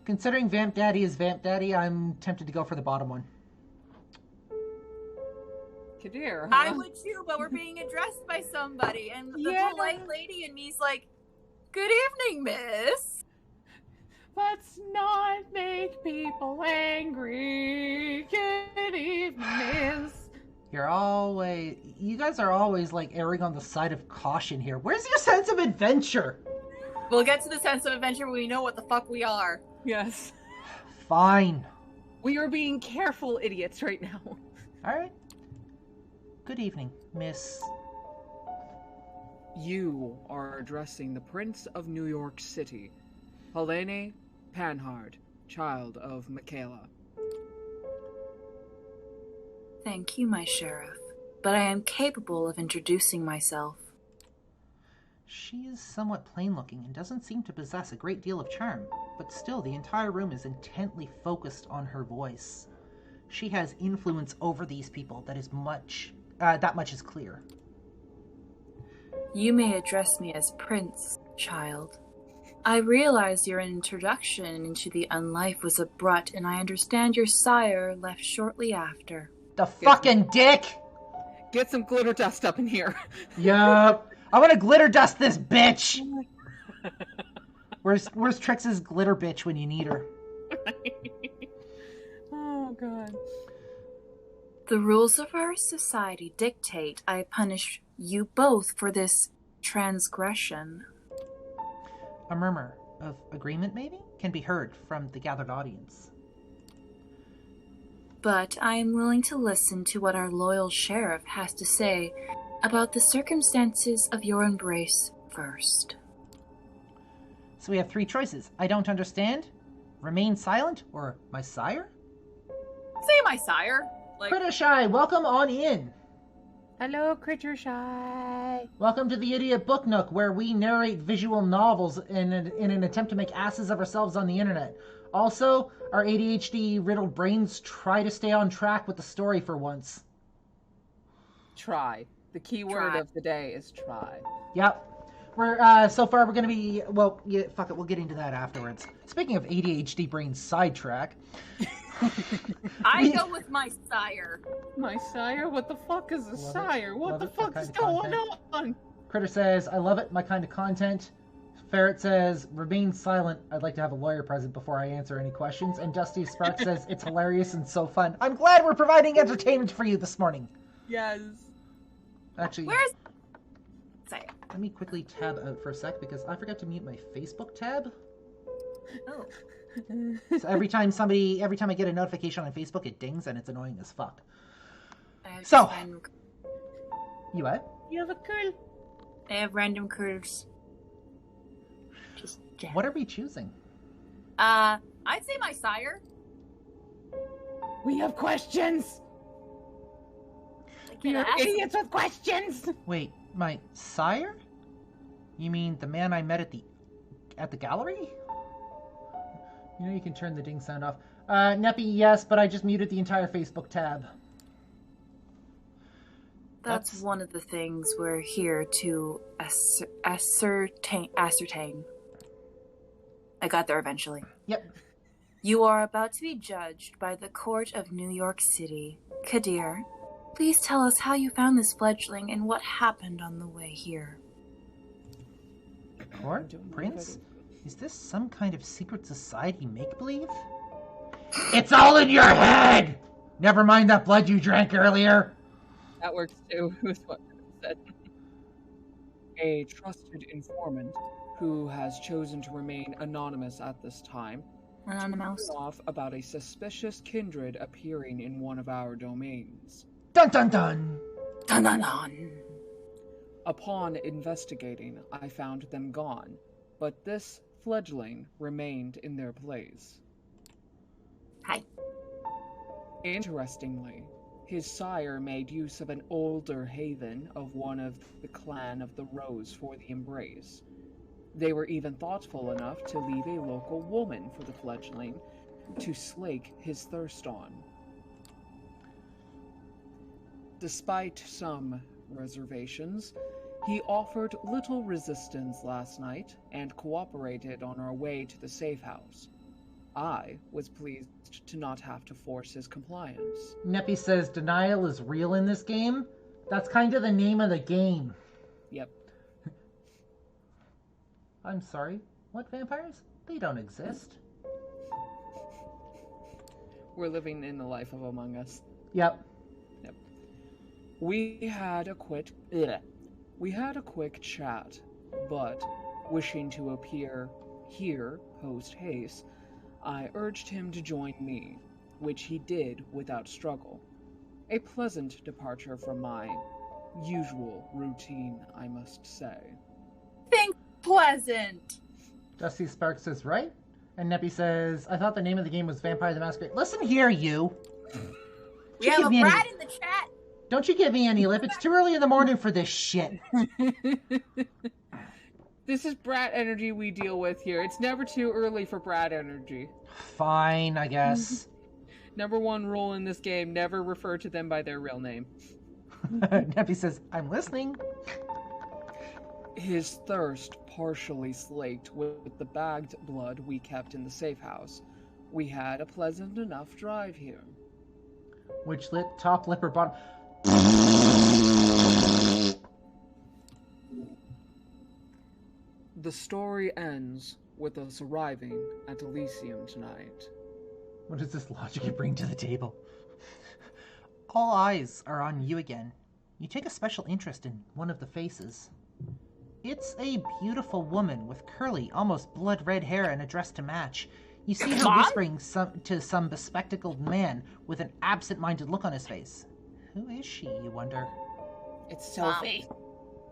Considering Vamp Daddy is Vamp Daddy, I'm tempted to go for the bottom one. Kadir, huh? I would too, but we're being addressed by somebody, and the Yeah. polite lady in me's like, "Good evening, miss." Let's not make people angry. Good evening, miss. You guys are always like erring on the side of caution here. Where's your sense of adventure? We'll get to the sense of adventure when we know what the fuck we are. Yes. Fine. We are being careful idiots right now. Alright. Good evening, miss. You are addressing the Prince of New York City, Helene Panhard, child of Michaela. Thank you, my sheriff. But I am capable of introducing myself. She is somewhat plain-looking and doesn't seem to possess a great deal of charm, but still the entire room is intently focused on her voice. She has influence over these people that much is clear. You may address me as Prince, child. I realize your introduction into the unlife was abrupt, and I understand your sire left shortly after. The fucking dick! Get some glitter dust up in here. Yup. I want to glitter dust this bitch! Where's Trix's glitter bitch when you need her? Oh, God. The rules of our society dictate I punish you both for this transgression. A murmur of agreement, maybe, can be heard from the gathered audience. But I am willing to listen to what our loyal sheriff has to say about the circumstances of your embrace first. So we have three choices. I don't understand, remain silent, or my sire? Say my sire. Like, Crittershy, welcome on in. Hello, Crittershy. Welcome to the Idiot Book Nook, where we narrate visual novels in an attempt to make asses of ourselves on the internet. Also, our ADHD-riddled brains try to stay on track with the story for once. Try. The key word Try. of the day is try. Yep. So far we're gonna be, well, yeah, fuck it, we'll get into that afterwards. Speaking of ADHD brain sidetrack. I go with my sire. My sire? What the fuck is a Love it. sire? What Love the it. fuck That is kind of going content. on? Critter says, I love it, my kind of content. Ferret says, remain silent, I'd like to have a lawyer present before I answer any questions. And Dusty Spark says, it's hilarious and so fun. I'm glad we're providing entertainment for you this morning. Yes. Actually, Where's sire? let me quickly tab out for a sec because I forgot to mute my Facebook tab. Oh. So every time I get a notification on Facebook, it dings and it's annoying as fuck. So- You what? You have a curl. I have random curves. Just What are we choosing? I'd say my sire. We have questions. We are idiots with questions. Wait, my sire? You mean the man I met at the gallery? You know you can turn the ding sound off. Neppy, yes, but I just muted the entire Facebook tab. That's one of the things we're here to ascertain. I got there eventually. Yep. You are about to be judged by the Court of New York City. Kadir, please tell us how you found this fledgling and what happened on the way here. Court? Prince? Is this some kind of secret society make-believe? It's all in your head! Never mind that blood you drank earlier. That works too, was what I said. A trusted informant who has chosen to remain anonymous at this time Anonymous. off about a suspicious kindred appearing in one of our domains. Dun dun dun! Dun dun dun. Upon investigating, I found them gone, but this fledgling remained in their place. Hi. Interestingly, his sire made use of an older haven of one of the clan of the Rose for the embrace. They were even thoughtful enough to leave a local woman for the fledgling to slake his thirst on. Despite some reservations, he offered little resistance last night and cooperated on our way to the safe house. I was pleased to not have to force his compliance. Neppy says denial is real in this game. That's kind of the name of the game. Yep. I'm sorry. What vampires? They don't exist. We're living in the life of Among Us. Yep. We had a quick chat, but wishing to appear here post haste, I urged him to join me, which he did without struggle. A pleasant departure from my usual routine, I must say. Think pleasant. Dusty Sparks is right. And Neppy says, I thought the name of the game was Vampire the Masquerade. Listen here, you. We have a Brad in the chat. Don't you give me any lip. It's too early in the morning for this shit. This is brat energy we deal with here. It's never too early for brat energy. Fine, I guess. Number one rule in this game, never refer to them by their real name. Neppy says, I'm listening. His thirst partially slaked with the bagged blood we kept in the safe house. We had a pleasant enough drive here. Which lip, top lip, or bottom? The story ends with us arriving at Elysium tonight. What does this logic you bring to the table? All eyes are on you again. You take a special interest in one of the faces. It's a beautiful woman with curly, almost blood-red hair and a dress to match. You see her whispering to some bespectacled man with an absent-minded look on his face. Who is she, you wonder? It's Sophie.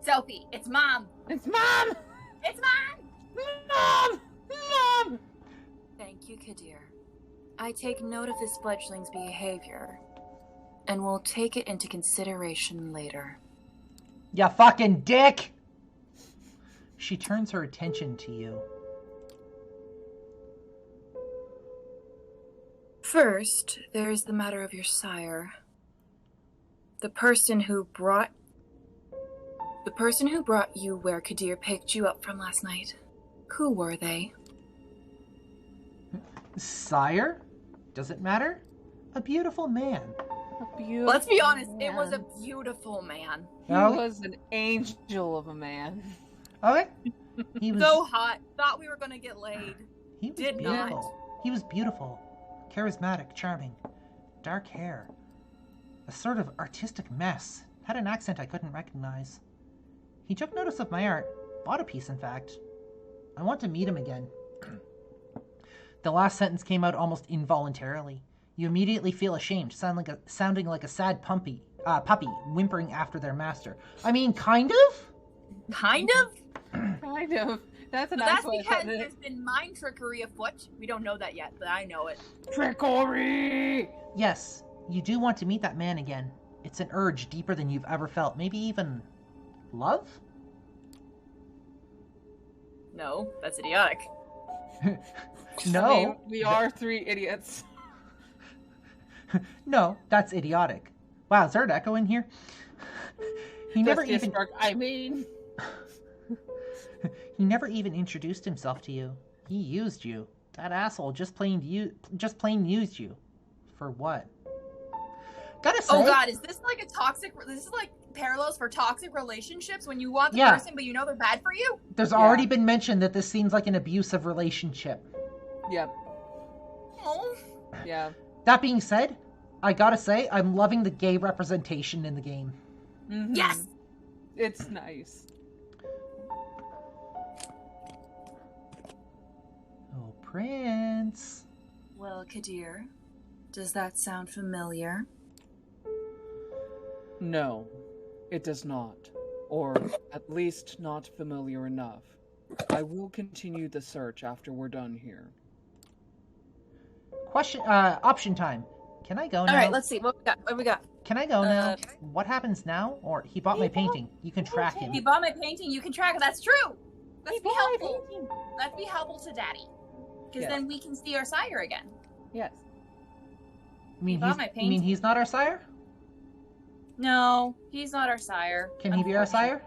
Sophie, it's Mom. It's Mom! It's Mom! Mom! Mom! Thank you, Kadir. I take note of this fledgling's behavior, and will take it into consideration later. Ya fucking dick! She turns her attention to you. First, there is the matter of your sire. The person who brought you where Kadir picked you up from last night. Who were they? Sire? Does it matter? A beautiful man. Let's be honest, it was a beautiful man. He was an angel of a man. Okay. He was So hot. Thought we were gonna get laid. He was Did beautiful. not. He was beautiful, charismatic, charming, dark hair, a sort of artistic mess. Had an accent I couldn't recognize. He took notice of my art, bought a piece, in fact. I want to meet him again. The last sentence came out almost involuntarily. You immediately feel ashamed, sounding like a sad puppy whimpering after their master. I mean, kind of? Kind of? Kind of. That's a But nice that's way of because putting it. there's been mind trickery afoot. We don't know that yet, but I know it. Trickery! Yes, you do want to meet that man again. It's an urge deeper than you've ever felt. Maybe even love? No, that's idiotic. No. I mean, we are three idiots. No, that's idiotic. Wow, is there an echo in here? He never Dusty even Spark, I mean... He never even introduced himself to you. He used you. That asshole just plain used you. For what? Gotta say. Oh god, is this like a toxic... This is like parallels for toxic relationships when you want the Yeah. person but you know they're bad for you? There's already been mentioned that this seems like an abusive relationship. Yep. Oh. Yeah. That being said, I gotta say, I'm loving the gay representation in the game. Mhm. Yes! It's nice. Oh, Prince. Well, Kadir, does that sound familiar? No, it does not. Or at least not familiar enough. I will continue the search after we're done here. Option time. Can I go now? Alright, let's see. What we got? Can I go now? What happens now? Or he bought my painting. You can track him. You bought my painting, you can track it. That's true! Let's be helpful. Let's be helpful to Daddy. Because then we can see our sire again. Yes. You mean, bought my you mean painting. he's not our sire? No, he's not our sire. Can he be our sire?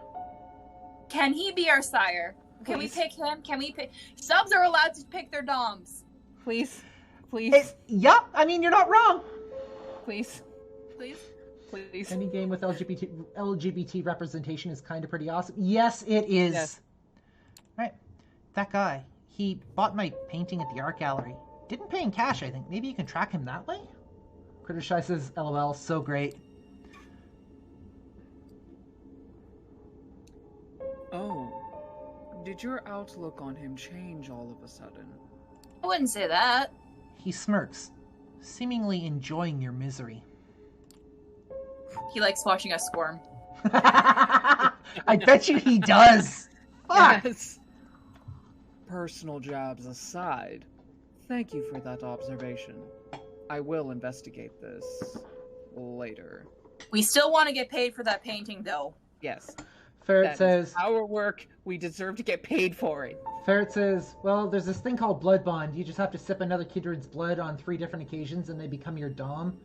Can he be our sire? Can we Please. pick him? Can we pick? Subs are allowed to pick their doms. Please. Please. Yep, I mean, you're not wrong. Please. Please? Please. Any game with LGBT representation is kind of pretty awesome. Yes, it is. Yes. Right. That guy, he bought my painting at the art gallery. Didn't pay in cash, I think. Maybe you can track him that way? Crittershy says, LOL, so great. Oh, did your outlook on him change all of a sudden? I wouldn't say that. He smirks, seemingly enjoying your misery. He likes watching us squirm. I bet you he does. Fuck. Yes. Personal jabs aside, thank you for that observation. I will investigate this later. We still want to get paid for that painting, though. Yes. Ferret That is says, our work. We deserve to get paid for it. Ferret says, well, there's this thing called blood bond. You just have to sip another kindred's blood on 3 different occasions and they become your dom.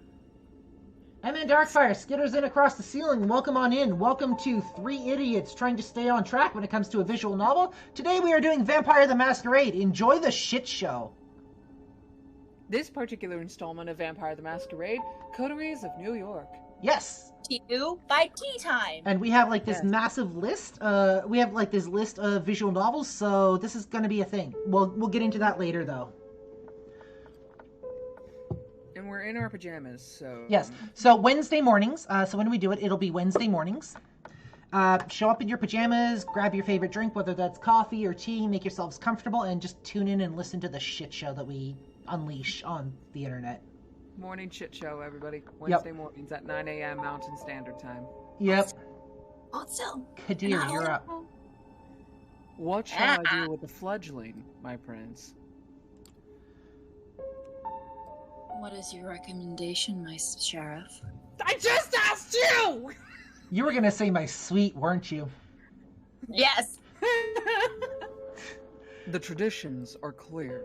M.N. Darkfire, skitters in across the ceiling. Welcome on in. Welcome to 3 idiots trying to stay on track when it comes to a visual novel. Today we are doing Vampire the Masquerade. Enjoy the shit show. This particular installment of Vampire the Masquerade, Coteries of New York. Yes. You by tea time. And we have like this Yes. massive list. We have like this list of visual novels, so this is going to be a thing. We'll get into that later, though. And we're in our pajamas, so... Yes. So Wednesday mornings. So when we do it, it'll be Wednesday mornings. Show up in your pajamas, grab your favorite drink, whether that's coffee or tea, make yourselves comfortable, and just tune in and listen to the shit show that we unleash on the internet. Morning shit show, everybody. Wednesday mornings at 9 a.m. Mountain Standard Time. Yep. Hold still. Kadir, you're up. What shall I do with the fledgling, my prince? What is your recommendation, my sheriff? I just asked you! You were going to say my sweet, weren't you? Yes. The traditions are clear.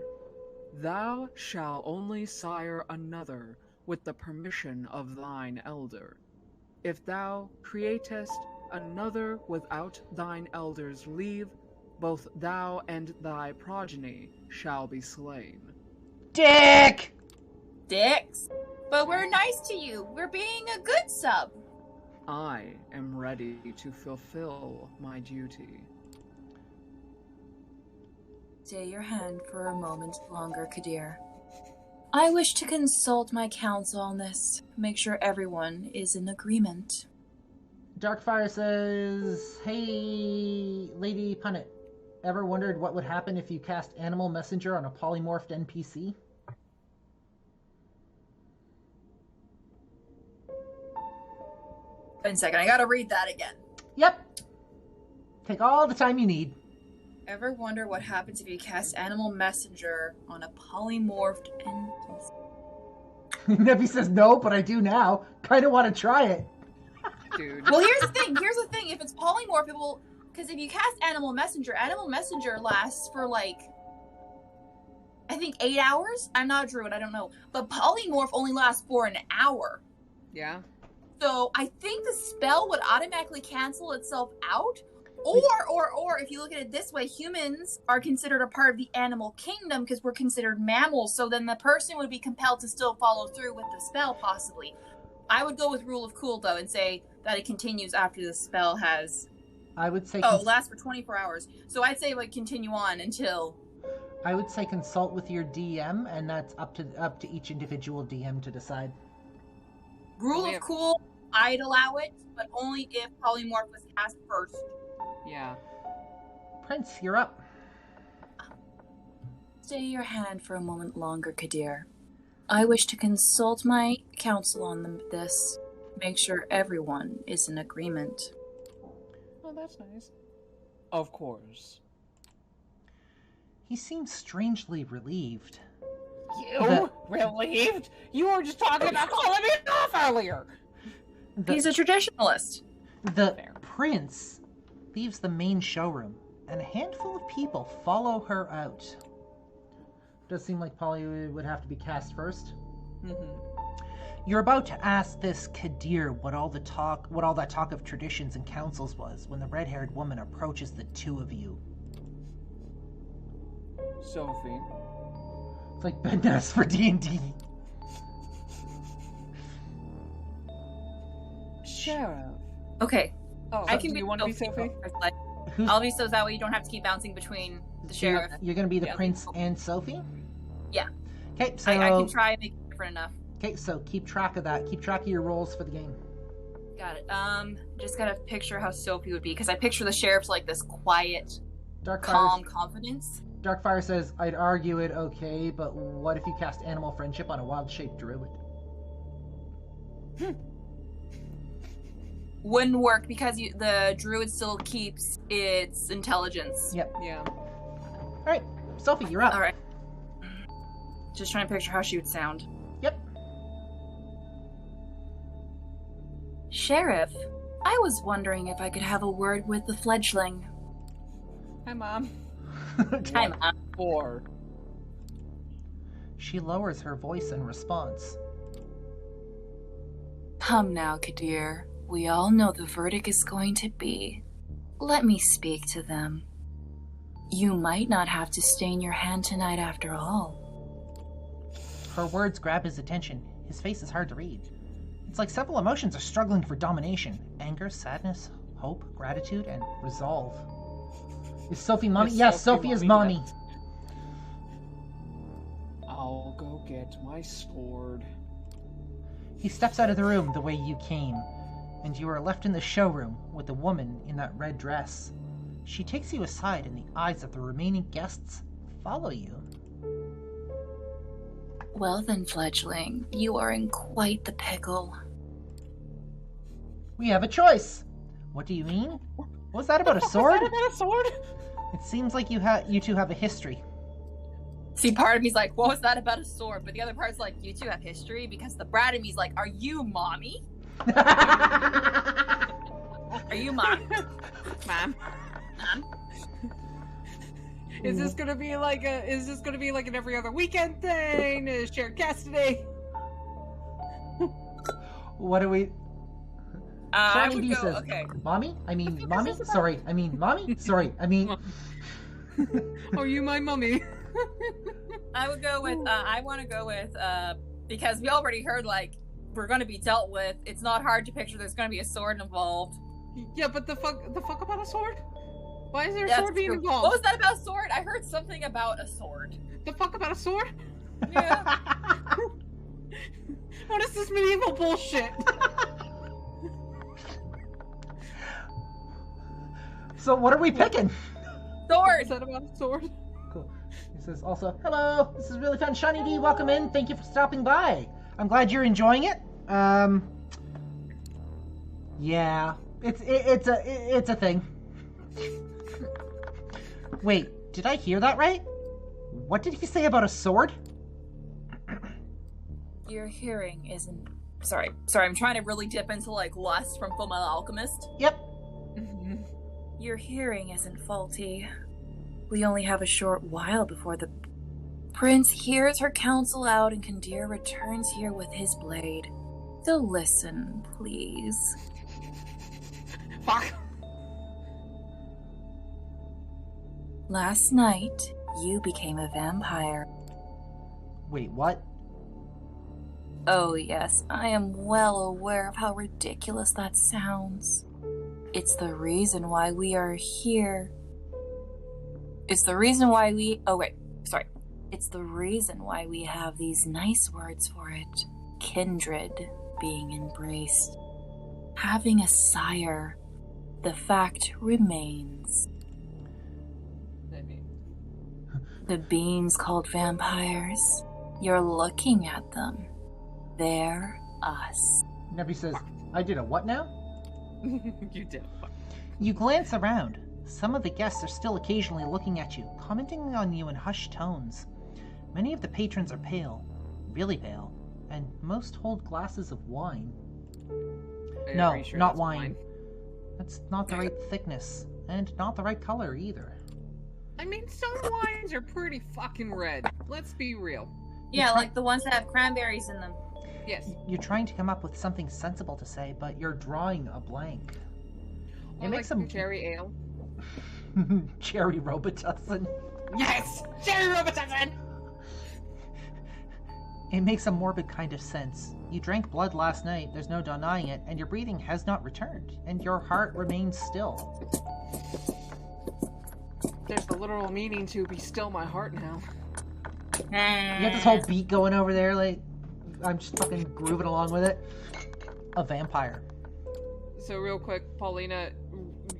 Thou shalt only sire another with the permission of thine elder. If thou createst another without thine elder's leave, both thou and thy progeny shall be slain. Dick! Dicks. But we're nice to you. We're being a good sub. I am ready to fulfill my duty. Stay your hand for a moment longer, Kadir. I wish to consult my counsel on this. Make sure everyone is in agreement. Darkfire says, hey, Lady Punit, ever wondered what would happen if you cast Animal Messenger on a polymorphed NPC? Wait a second, I gotta read that again. Yep. Take all the time you need. Ever wonder what happens if you cast Animal Messenger on a polymorphed NPC? Nebby says no, but I do now. Kind of want to try it. Dude. Well, here's the thing. If it's polymorph, it will... Because if you cast Animal Messenger lasts for, like... I think 8 hours? I'm not a druid, I don't know. But polymorph only lasts for an hour. Yeah. So I think the spell would automatically cancel itself out. Or if you look at it this way, humans are considered a part of the animal kingdom because we're considered mammals. So then the person would be compelled to still follow through with the spell, possibly. I would go with Rule of Cool, though, and say that it continues after the spell has... I would say... Oh, it lasts for 24 hours. So I'd say, like, continue on until... I would say consult with your DM, and that's up to each individual DM to decide. Rule of cool, I'd allow it, but only if polymorph was cast first. Yeah. Prince, you're up. Stay your hand for a moment longer, Kadir. I wish to consult my counsel on this. Make sure everyone is in agreement. Oh, that's nice. Of course. He seems strangely relieved. You relieved? You were just talking about calling me off earlier. He's a traditionalist. The prince leaves the main showroom, and a handful of people follow her out. Does seem like Polly would have to be cast first. You're about to ask this Kadir what all that talk of traditions and councils was when the red-haired woman approaches the two of you. Sophie. It's like Ben Ness for D&D. Sheriff. Okay. Oh, I can do be you want to be Sophie? I'll be so that way you don't have to keep bouncing between the sheriff. You're going to be the prince and Sophie? Yeah. Okay, so... I can try and make it different enough. Okay, so keep track of that. Keep track of your rolls for the game. Got it. Just gotta picture how Sophie would be, because I picture the sheriff's like this quiet, calm confidence. Darkfire says, I'd argue it okay, but what if you cast Animal Friendship on a wild-shaped druid? Wouldn't work, because the druid still keeps its intelligence. Yep. Yeah. Alright, Sophie, you're up. Alright. Just trying to picture how she would sound. Yep. Sheriff, I was wondering if I could have a word with the fledgling. Hi, Mom. Hi, Mom. 4. She lowers her voice in response. Come now, Kadir. We all know the verdict is going to be. Let me speak to them. You might not have to stain your hand tonight after all. Her words grab his attention. His face is hard to read. It's like several emotions are struggling for domination. Anger, sadness, hope, gratitude, and resolve. Is Sophie mommy? Yes, Sophie is mommy. Yes. I'll go get my sword. He steps out of the room the way you came, and you are left in the showroom with the woman in that red dress. She takes you aside, and the eyes of the remaining guests follow you. Well then, fledgling, you are in quite the pickle. We have a choice. What do you mean? What was that about a sword? Was that about a sword? It seems like you two have a history. See, part of me's like, what was that about a sword? But the other part's like, you two have history? Because the brat of me's like, are you mommy? Are you mom? Mom. Mom? Is this gonna be like an every other weekend thing? Shared custody? What do we... I Shawnee would D go, says, okay. Mommy? I mean, mommy? Sorry, I mean, mommy? Sorry, I mean... Are you my mummy? I would go with, I want to go with, because we already heard, like, we're going to be dealt with. It's not hard to picture there's going to be a sword involved. Yeah, but the fuck about a sword? Why is there a That's sword being true. involved? What was that about a sword? I heard something about a sword. The fuck about a sword? Yeah. What is this medieval bullshit? So what are we picking? Sword! Is that about a sword? Cool. He says also, hello, this is really fun. Shawnee D, welcome in. Thank you for stopping by. I'm glad you're enjoying it. Yeah, it's a thing. Wait, did I hear that right? What did he say about a sword? Your hearing isn't... Sorry, I'm trying to really dip into, like, lust from Fullmetal Alchemist. Yep. Your hearing isn't faulty. We only have a short while before the prince hears her counsel out and Kadir returns here with his blade. So listen, please. Fuck. Last night, you became a vampire. Wait, what? Oh yes, I am well aware of how ridiculous that sounds. It's the reason why we are here. It's the reason why we... Oh wait, Sorry. It's the reason why we have these nice words for it. Kindred being embraced. Having a sire. The fact remains. The beings called vampires. You're looking at them. They're us. Nebby says, I did a what now? You did. You glance around. Some of the guests are still occasionally looking at you, commenting on you in hushed tones. Many of the patrons are pale, really pale, and most hold glasses of wine. No, Sure not wine. That's not the right thickness, and not the right color either. I mean, some wines are pretty fucking red. Let's be real. Yeah, like the ones that have cranberries in them. Yes. You're trying to come up with something sensible to say, but you're drawing a blank. Or like some cherry ale. Cherry Robitussin. Yes! Cherry Robitussin! It makes a morbid kind of sense. You drank blood last night, there's no denying it, and your breathing has not returned, and your heart remains still. There's the literal meaning to be still my heart now. You got this whole beat going over there, like, I'm just fucking grooving along with it. A vampire. So real quick, Paulina,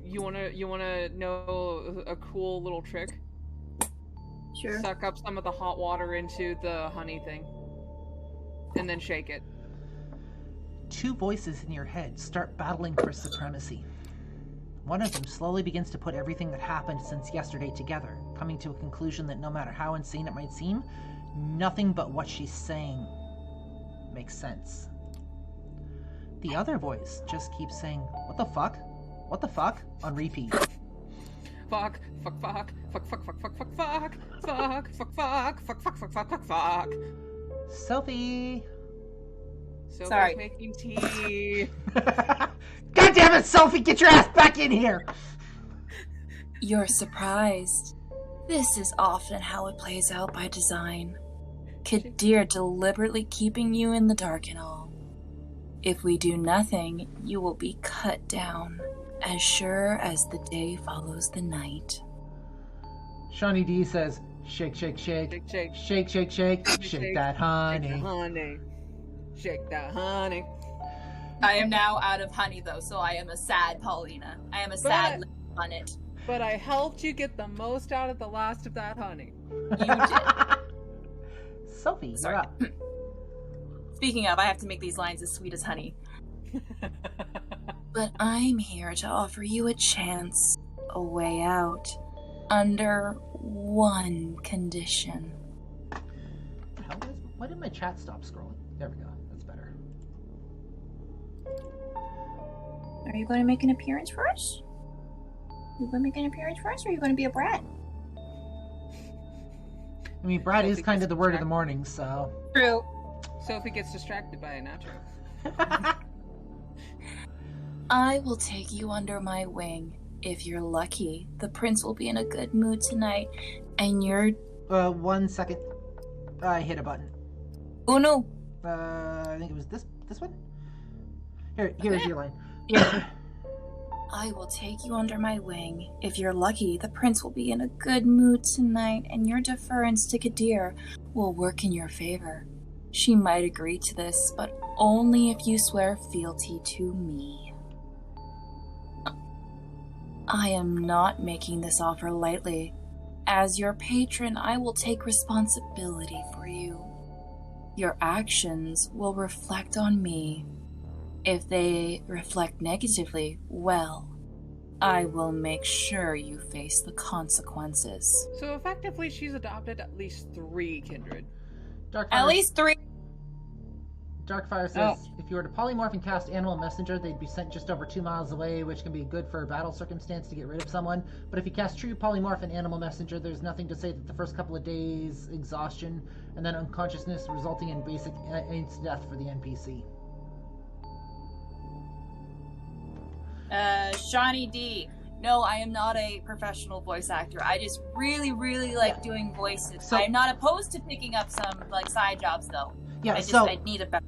you wanna know a cool little trick? Sure. Suck up some of the hot water into the honey thing. And then shake it. Two voices in your head start battling for supremacy. One of them slowly begins to put everything that happened since yesterday together, coming to a conclusion that no matter how insane it might seem, nothing but what she's saying makes sense. The other voice just keeps saying, "What the fuck? What the fuck?" on repeat. Fuck, fuck, fuck, fuck, fuck, fuck, fuck, fuck, fuck, fuck, fuck, fuck, fuck, fuck, fuck, fuck, fuck, fuck. Sophie! Sophie's Sorry. making tea. God damn it, Sophie! Get your ass back in here! You're surprised. This is often how it plays out by design. Kadir deliberately keeping you in the dark and all. If we do nothing, you will be cut down, as sure as the day follows the night. Shawnee D says, shake, shake, shake. Shake, shake. Shake, shake, shake. Shake that honey. Shake that honey. Shake that honey. I am now out of honey, though, so I am a sad Paulina. I am a sad little Punit. But I helped you get the most out of the last of that honey. You did. Sophie, Sorry. you're up. Speaking of, I have to make these lines as sweet as honey. But I'm here to offer you a chance, a way out, under one condition. Why did my chat stop scrolling? There we go. That's better. Are you going to make an appearance for us? You going to make an appearance for us, or are you going to be a brat? I mean, Brad is kind of the word of the morning, so... True. Sophie gets distracted by it naturally. I will take you under my wing. If you're lucky, the prince will be in a good mood tonight, and you're... 1 second. I hit a button. Oh no! I think it was this one? Here's your line. Yeah. I will take you under my wing. If you're lucky, the prince will be in a good mood tonight, and your deference to Kadir will work in your favor. She might agree to this, but only if you swear fealty to me. I am not making this offer lightly. As your patron, I will take responsibility for you. Your actions will reflect on me. If they reflect negatively, well, I will make sure you face the consequences. So effectively, she's adopted at least 3 kindred. At least 3. Darkfire says, if you were to polymorph and cast Animal Messenger, they'd be sent just over 2 miles away, which can be good for a battle circumstance to get rid of someone. But if you cast True Polymorph and Animal Messenger, there's nothing to say that the first couple of days, exhaustion, and then unconsciousness resulting in basic instant death for the NPC. Shawnee D. No, I am not a professional voice actor. I just really, really like doing voices. So- I'm not opposed to picking up some like side jobs though. Yeah, I need a better.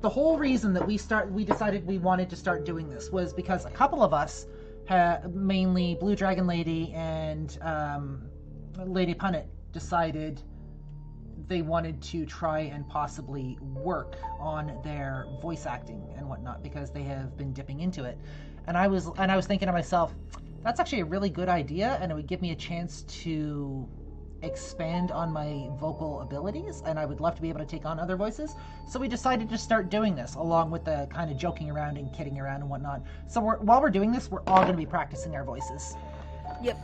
The whole reason that we decided we wanted to start doing this was because a couple of us, mainly Blue Dragon Lady and Lady Punit, decided they wanted to try and possibly work on their voice acting and whatnot because they have been dipping into it. And I was thinking to myself, that's actually a really good idea, and it would give me a chance to expand on my vocal abilities, and I would love to be able to take on other voices. So we decided to start doing this, along with the kind of joking around and kidding around and whatnot. So while we're doing this, we're all going to be practicing our voices. Yep.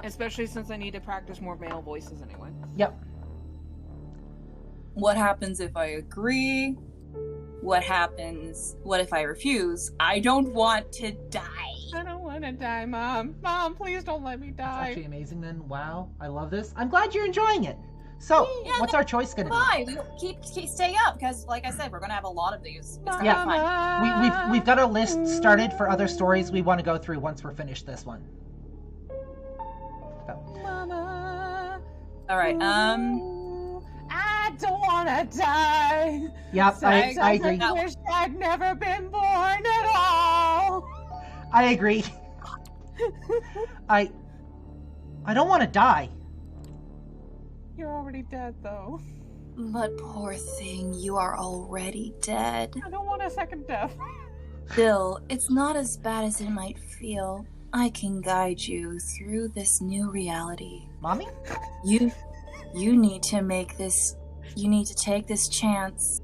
Especially since I need to practice more male voices anyway. Yep. What happens if I agree? What happens? What if I refuse? I don't want to die. I don't want to die, Mom. Mom, please don't let me die. That's actually amazing then. Wow, I love this. I'm glad you're enjoying it. So, what's our choice going to be? Fine, keep stay up, because like I said, we're going to have a lot of these. It's gonna be fun. We've got a list started for other stories we want to go through once we're finished this one. So. Mama. All right, I don't want to die. Yep, I agree. I wish I'd never been born at all. I agree. I don't want to die. You're already dead, though. But poor thing, you are already dead. I don't want a second death. Still, it's not as bad as it might feel. I can guide you through this new reality. Mommy? You need to make this... You need to take this chance.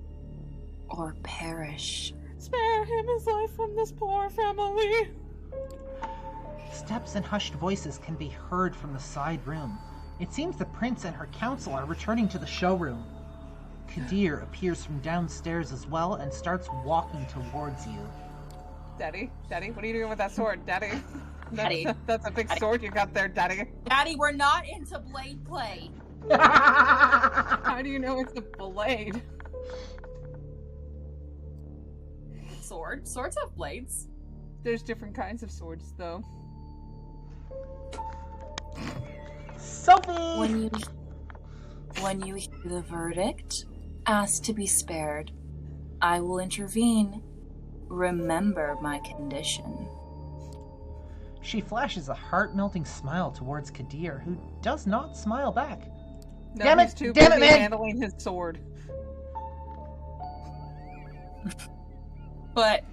Or perish. Spare him his life from this poor family. Steps and hushed voices can be heard from the side room. It seems the prince and her council are returning to the showroom. Kadir appears from downstairs as well and starts walking towards you. Daddy, what are you doing with that sword, Daddy? Daddy. That's a big sword you got there, Daddy. Daddy, we're not into blade play. How do you know it's a blade? Swords have blades. There's different kinds of swords, though. Sophie! When you hear the verdict, ask to be spared. I will intervene. Remember my condition. She flashes a heart-melting smile towards Kadir, who does not smile back. No, Damn he's it! too Damn busy it, man! handling his sword. But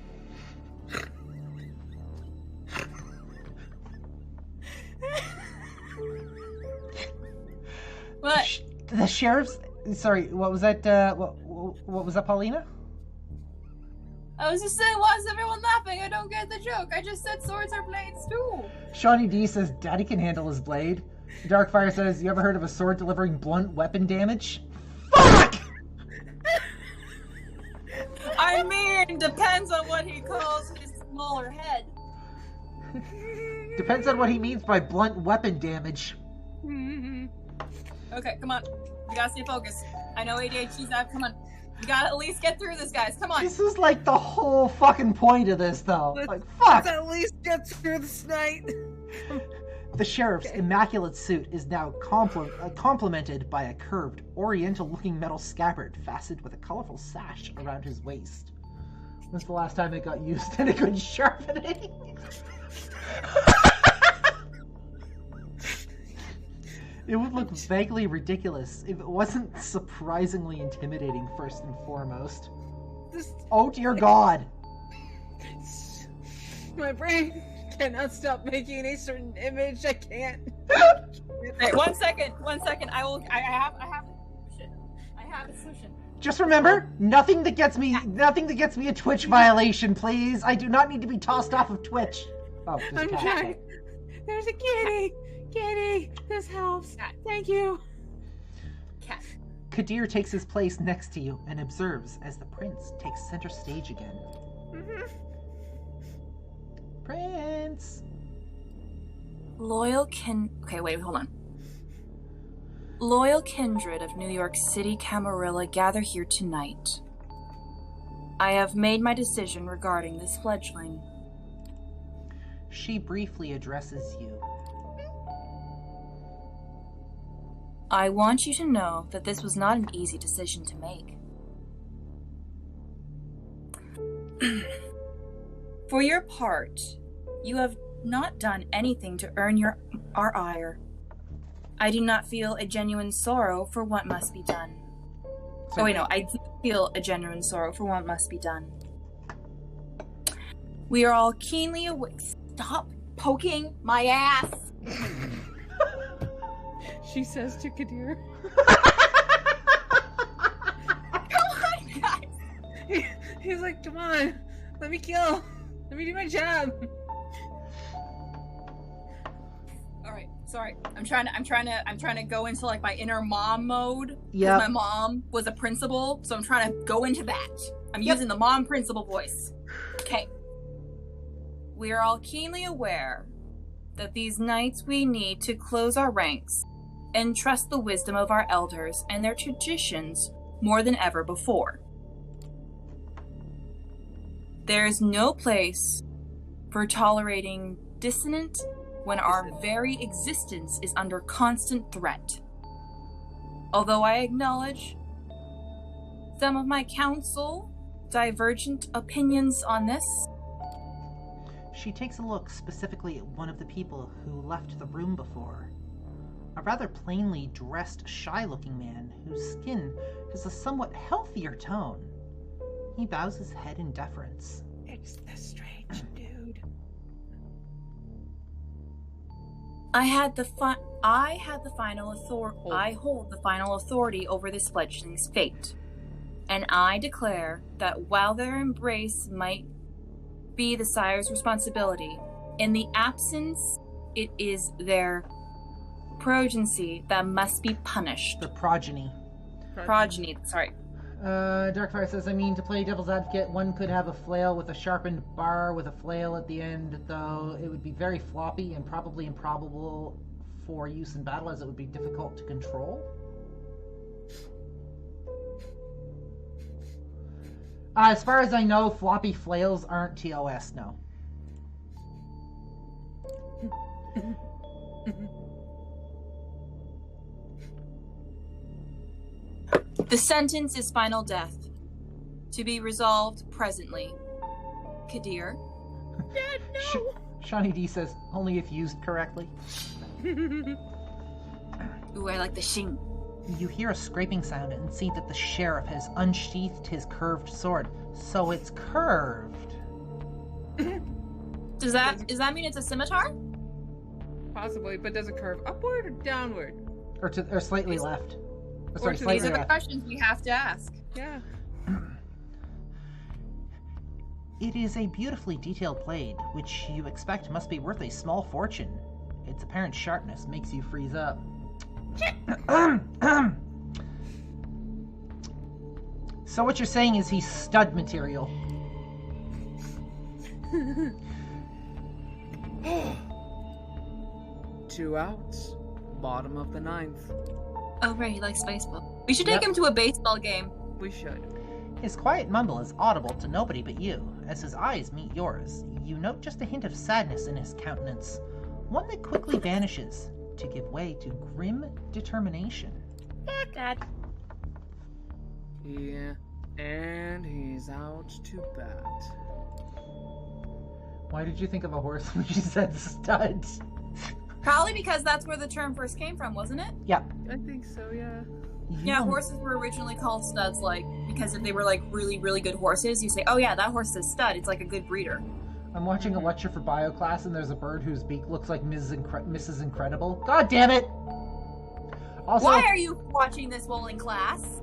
what? The sheriff's... Sorry, what was that, what was that, Paulina? I was just saying, why is everyone laughing? I don't get the joke. I just said swords are blades too. Shawnee D says, Daddy can handle his blade. Darkfire says, you ever heard of a sword delivering blunt weapon damage? Fuck! I mean, depends on what he calls his smaller head. Depends on what he means by blunt weapon damage. Okay, come on. We gotta stay focused. I know ADHD's out. Come on. We gotta at least get through this, guys. Come on. This is like the whole fucking point of this, though. Let's fuck! at least get through this night. The sheriff's immaculate suit is now complemented by a curved, oriental-looking metal scabbard fastened with a colorful sash around his waist. When's the last time it got used in a good sharpening? It would look vaguely ridiculous if it wasn't surprisingly intimidating, first and foremost. Oh dear God! My brain cannot stop making a certain image. I can't. Right, one second. I have a solution. Just remember, nothing that gets me a Twitch violation, please. I do not need to be tossed off of Twitch. Oh, I'm trying. There's a kitty. Kitty, this helps. Thank you. Cat. Kadir takes his place next to you and observes as the prince takes center stage again. Prince! Okay, wait, hold on. Loyal kindred of New York City Camarilla gather here tonight. I have made my decision regarding this fledgling. She briefly addresses you. I want you to know that this was not an easy decision to make. For your part, you have not done anything to earn our ire. I do not feel a genuine sorrow for what must be done. Oh, wait, no. I do feel a genuine sorrow for what must be done. We are all keenly aware. Stop poking my ass! She says to Kadir. Come on, guys! He's like, come on, let me kill. Let me do my job. Alright, sorry. I'm trying to go into like my inner mom mode. Yeah. My mom was a principal, so I'm trying to go into that. I'm using the mom principal voice. Okay. We are all keenly aware that these nights we need to close our ranks and trust the wisdom of our elders and their traditions more than ever before. There is no place for tolerating dissonance when our very existence is under constant threat. Although I acknowledge some of my council divergent opinions on this, She takes a look specifically at one of the people who left the room before. A rather plainly dressed, shy-looking man whose skin has a somewhat healthier tone. He bows his head in deference. It's the strange dude. I hold the final authority over this fledgling's fate. And I declare that while their embrace might be the sire's responsibility, in the absence, it is their progeny that must be punished. The progeny. Progeny, sorry. Darkfire says, I mean, to play devil's advocate, one could have a flail with a sharpened bar with a flail at the end, though it would be very floppy and probably improbable for use in battle, as it would be difficult to control. As far as I know, floppy flails aren't TOS, no. The sentence is final death, to be resolved presently. Kadir? Dad, no! Shawnee D says, only if used correctly. Ooh, I like the shing. You hear a scraping sound and see that the sheriff has unsheathed his curved sword. So it's curved. Does that mean it's a scimitar? Possibly, but does it curve upward or downward? Or slightly left. Or to slightly These are the left. questions we have to ask. Yeah. It is a beautifully detailed blade, which you expect must be worth a small fortune. Its apparent sharpness makes you freeze up. So what you're saying is he's stud material. 2 outs. Bottom of the 9th. Oh, right, he likes baseball. We should take him to a baseball game. We should. His quiet mumble is audible to nobody but you. As his eyes meet yours, you note just a hint of sadness in his countenance, one that quickly vanishes to give way to grim determination. Dad. Yeah, and he's out to bat. Why did you think of a horse when you said stud? Probably because that's where the term first came from, wasn't it? Yeah. I think so, yeah. Yeah, horses were originally called studs, like, because if they were, like, really, really good horses, you say, oh yeah, that horse is a stud, it's like a good breeder. I'm watching a lecture for bio class and there's a bird whose beak looks like Mrs. Incredible. God damn it! Also, Why are you watching this while in class?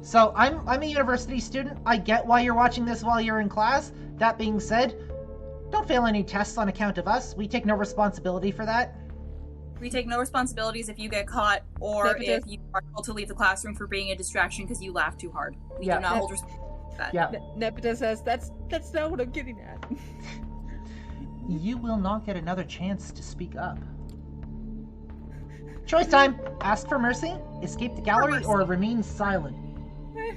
So, I'm a university student. I get why you're watching this while you're in class. That being said, don't fail any tests on account of us. We take no responsibility for that. We take no responsibilities if you get caught, or Nepotism. if you are told to leave the classroom for being a distraction because you laugh too hard. We do not hold responsibility for that. Yeah. Nepeta says, that's not what I'm getting at. You will not get another chance to speak up. Choice time! Ask for mercy, escape the gallery, or remain silent.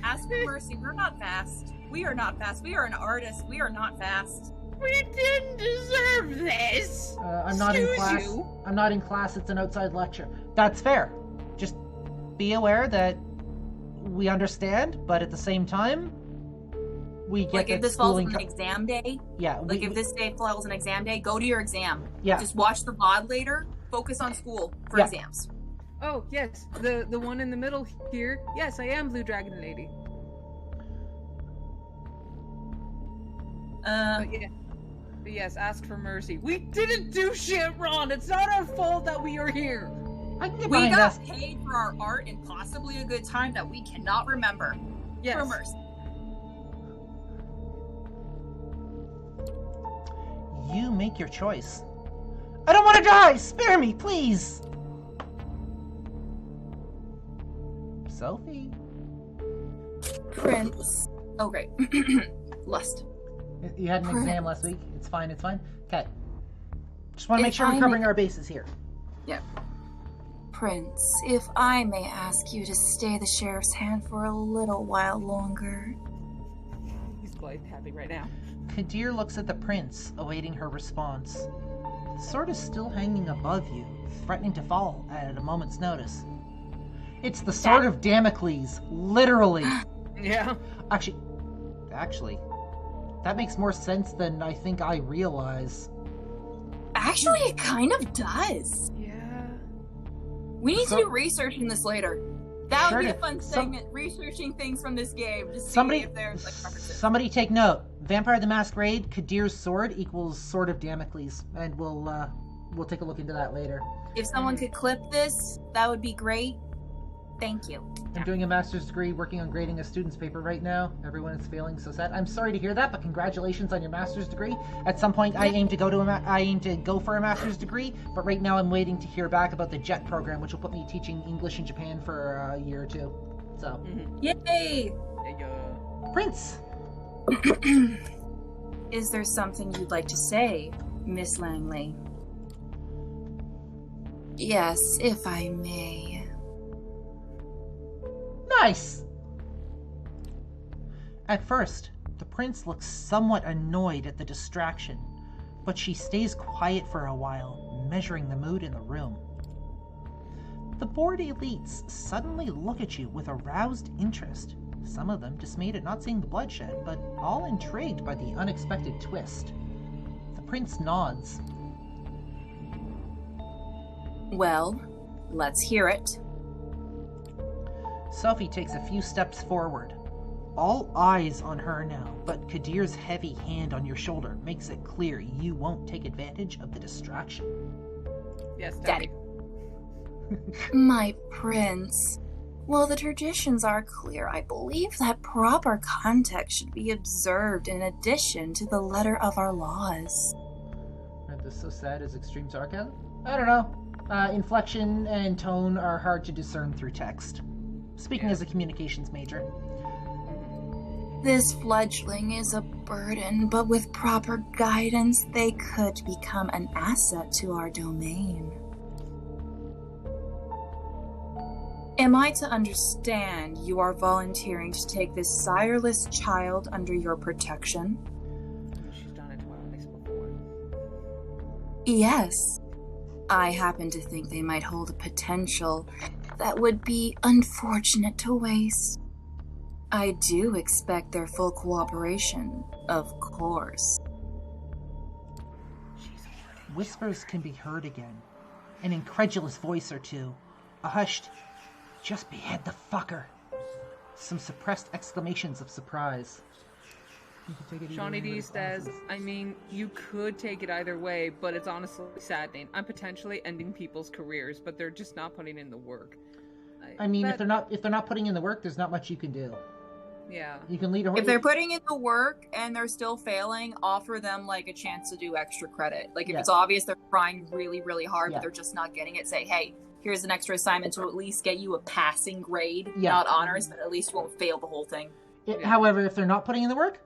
Ask for mercy. We're not fast. We are not fast. We are an artist. We are not fast. We didn't deserve this! I'm not in Excuse class. you. I'm not in class, it's an outside lecture. That's fair. Just be aware that we understand, but at the same time, we get Like, that if this falls on schooling an exam day, Yeah, like, if this day falls on exam day, go to your exam. Yeah. Just watch the VOD later. Focus on school for Yeah. exams. Oh, yes, the one in the middle here. Yes, I am Blue Dragon Lady. But yes, ask for mercy. We didn't do shit, Ron! It's not our fault that we are here! I can get We behind got that. paid for our art and possibly a good time that we cannot remember. Yes. For mercy. You make your choice. I don't want to die! Spare me, please! Sophie? Prince. Oh, great. Lust. You had an Prince. exam last week. It's fine, it's fine. Okay. Just want to make If sure we're I covering may- our bases here. Yeah. Prince, if I may ask you to stay the sheriff's hand for a little while longer. He's quite happy right now. Kadir looks at the prince, awaiting her response. The sword is still hanging above you, threatening to fall at a moment's notice. It's the sword of Damocles, literally. Yeah. Actually, that makes more sense than I think I realize. Actually, it kind of does. Yeah. We need to do research in this later. That Sure would be a to- fun some- segment, researching things from this game to see Somebody- if there's like references. Somebody take note. Vampire the Masquerade, Kadir's sword equals Sword of Damocles, and we'll take a look into that later. If someone could clip this, that would be great. Thank you. I'm doing a master's degree, working on grading a student's paper right now. Everyone is failing, so sad. I'm sorry to hear that, but congratulations on your master's degree. At some point, I aim to go for a master's degree, but right now I'm waiting to hear back about the JET program, which will put me teaching English in Japan for a year or two. So, Yay! Prince. Is there something you'd like to say, Miss Langley? Yes, if I may. Nice! At first, the prince looks somewhat annoyed at the distraction, but she stays quiet for a while, measuring the mood in the room. The bored elites suddenly look at you with aroused interest, some of them dismayed at not seeing the bloodshed, but all intrigued by the unexpected twist. The prince nods. Well, let's hear it. Sophie takes a few steps forward. All eyes on her now, but Kadir's heavy hand on your shoulder makes it clear you won't take advantage of the distraction. Yes, Daddy. My prince. Well, the traditions are clear. I believe that proper context should be observed in addition to the letter of our laws. Aren't this so sad as extreme sarcasm? I don't know. Inflection and tone are hard to discern through text. Speaking as a communications major. This fledgling is a burden, but with proper guidance, they could become an asset to our domain. Am I to understand you are volunteering to take this sireless child under your protection? She's done it twice before. Yes. I happen to think they might hold a potential that would be unfortunate to waste. I do expect their full cooperation, of course. Whispers can be heard again. An incredulous voice or two. A hushed, just behead the fucker. Some suppressed exclamations of surprise. You can take it either Shawnee way, D but says, it's- I mean, you could take it either way, but it's honestly saddening. I'm potentially ending people's careers, but they're just not putting in the work. I mean, if they're not putting in the work, there's not much you can do. Yeah. You can lead a If they're putting in the work and they're still failing, offer them like a chance to do extra credit. Like if Yeah. it's obvious they're trying really, really hard, Yeah. but they're just not getting it, say, hey, here's an extra assignment to at least get you a passing grade, Yeah. not honors, but at least you won't fail the whole thing. However, if they're not putting in the work,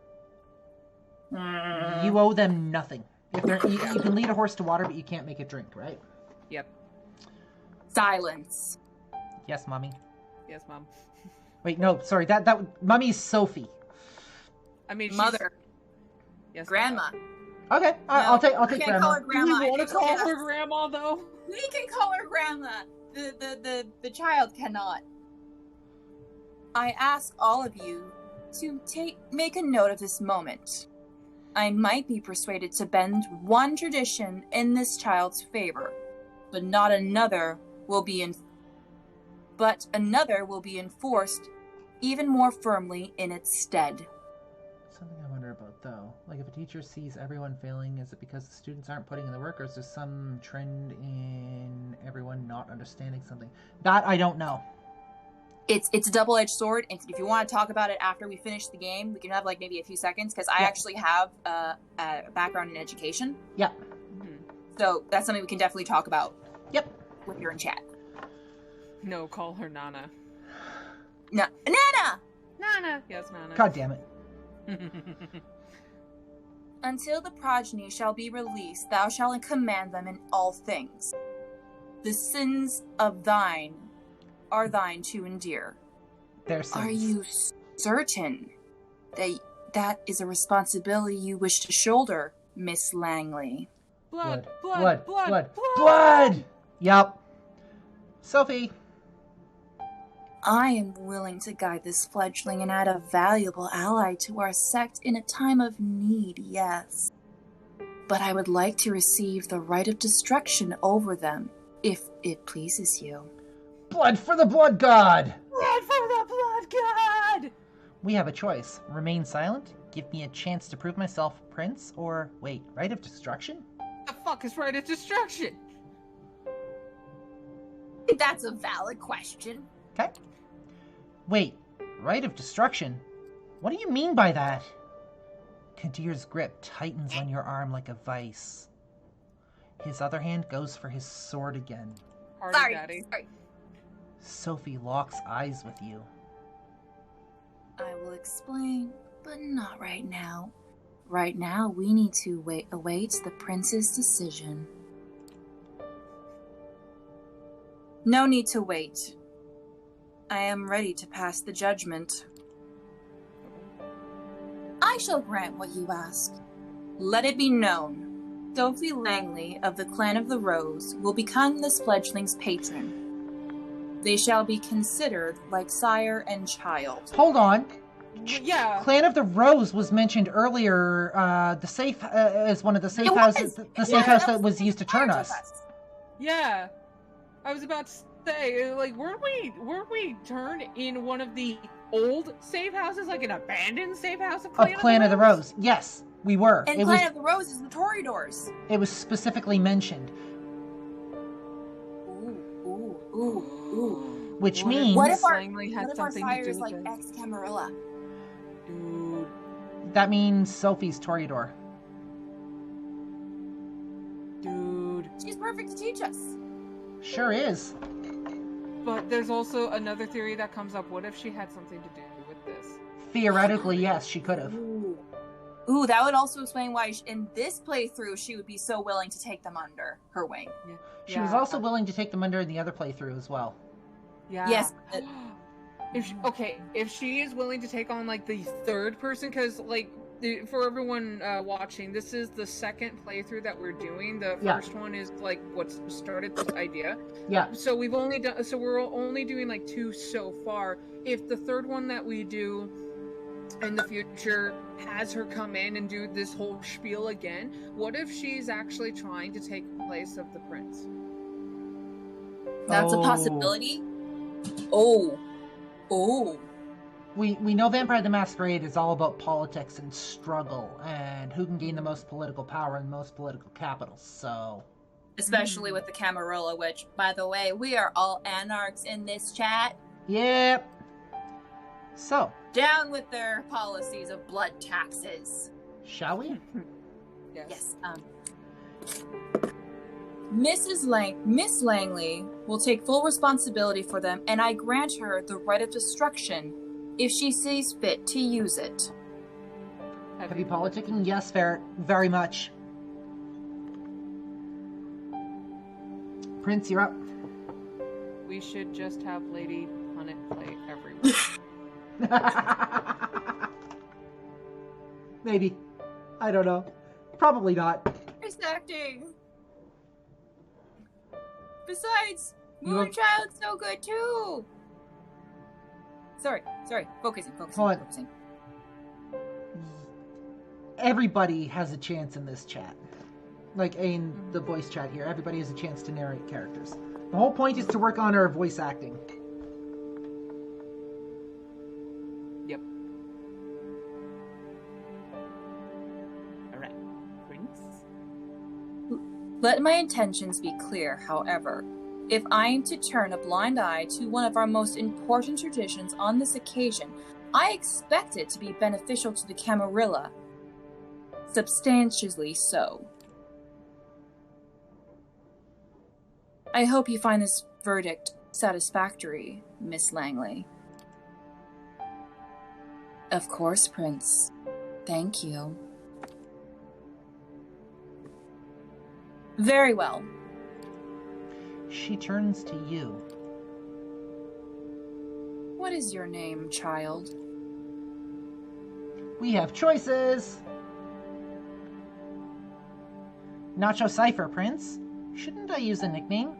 you owe them nothing. If they're, you can lead a horse to water, but you can't make it drink, right? Yep. Silence. Yes, mommy. Yes, Mom. Wait, no, sorry. That mommy's Sophie. I mean, she's... Mother. Yes, Grandma. Okay, I'll take we can't grandma. call her Do grandma. we want to It's call just- her Grandma, though? We can call her grandma. The child cannot. I ask all of you to make a note of this moment. I might be persuaded to bend one tradition in this child's favor, but not another will be but another will be enforced even more firmly in its stead. Something I wonder about, though. Like, if a teacher sees everyone failing, is it because the students aren't putting in the work, or is there some trend in everyone not understanding something? That I don't know. It's a double-edged sword, and if you want to talk about it after we finish the game, we can have, like, maybe a few seconds, because I actually have a background in education. Yeah. So that's something we can definitely talk about. Yep. When you're in chat. No, call her Nana. No, Nana! Nana! Yes, Nana. God damn it. Until the progeny shall be released, thou shalt command them in all things. The sins of thine are thine to endure. Their sins. Are you certain that is a responsibility you wish to shoulder, Miss Langley? Blood. Yep. Sophie. I am willing to guide this fledgling and add a valuable ally to our sect in a time of need, yes. But I would like to receive the right of destruction over them, if it pleases you. Blood for the blood god! Blood for the blood god! We have a choice. Remain silent, give me a chance to prove myself prince, or, wait, right of destruction? The fuck is right of destruction? That's a valid question. Okay. Wait, right of destruction? What do you mean by that? Kadir's grip tightens on your arm like a vice. His other hand goes for his sword again. Sorry, Daddy. Sorry. Sophie locks eyes with you. I will explain, but not right now. Right now, we need to await the prince's decision. No need to wait. I am ready to pass the judgment. I shall grant what you ask. Let it be known, Sophie Langley of the Clan of the Rose will become this fledgling's patron. They shall be considered like sire and child. Hold on. Yeah. Clan of the Rose was mentioned earlier. The safe is one of the safe houses. The safe house that was used to turn us. Yeah. I was about to say, like, weren't we turned in one of the old safe houses, like an abandoned safe house of Clan of the Rose? Yes, we were. And Clan of the Rose is the Toreadors. It was specifically mentioned. Ooh. Which means... What if our something sire to do is like with it? ex-Camarilla? Dude. That means Sophie's Toreador. Dude. She's perfect to teach us. Sure is. But there's also another theory that comes up. What if she had something to do with this? Theoretically, yes, she could have. Ooh, that would also explain why in this playthrough she would be so willing to take them under her wing. Yeah. She was also willing to take them under in the other playthrough as well. Yeah. Yes. If she is willing to take on, like, the third person, because, like, for everyone watching, this is the second playthrough that we're doing. The first one is, like, what started this idea. Yeah. So we're only doing, like, 2 so far. If the third one that we do in the future has her come in and do this whole spiel again, what if she's actually trying to take the place of the prince? That's a possibility. Oh. We know Vampire the Masquerade is all about politics and struggle and who can gain the most political power and most political capital, so... Especially with the Camarilla, which, by the way, we are all anarchs in this chat. Yep. So... Down with their policies of blood taxes. Shall we? Yes. Miss Langley will take full responsibility for them, and I grant her the right of destruction if she sees fit to use it. Heavy politicking? Yes, very much. Prince, you're up. We should just have Lady Punit play everyone. Maybe. I don't know. Probably not. Voice acting. Besides, Moonchild's so good too. Sorry. Focusing. Hold on. Everybody has a chance in this chat. Like, in the voice chat here, everybody has a chance to narrate characters. The whole point is to work on our voice acting. Let my intentions be clear, however. If I am to turn a blind eye to one of our most important traditions on this occasion, I expect it to be beneficial to the Camarilla. Substantially so. I hope you find this verdict satisfactory, Miss Langley. Of course, Prince. Thank you. Very well. She turns to you. What is your name, child? We have choices! Nacho Cypher, Prince. Shouldn't I use a nickname?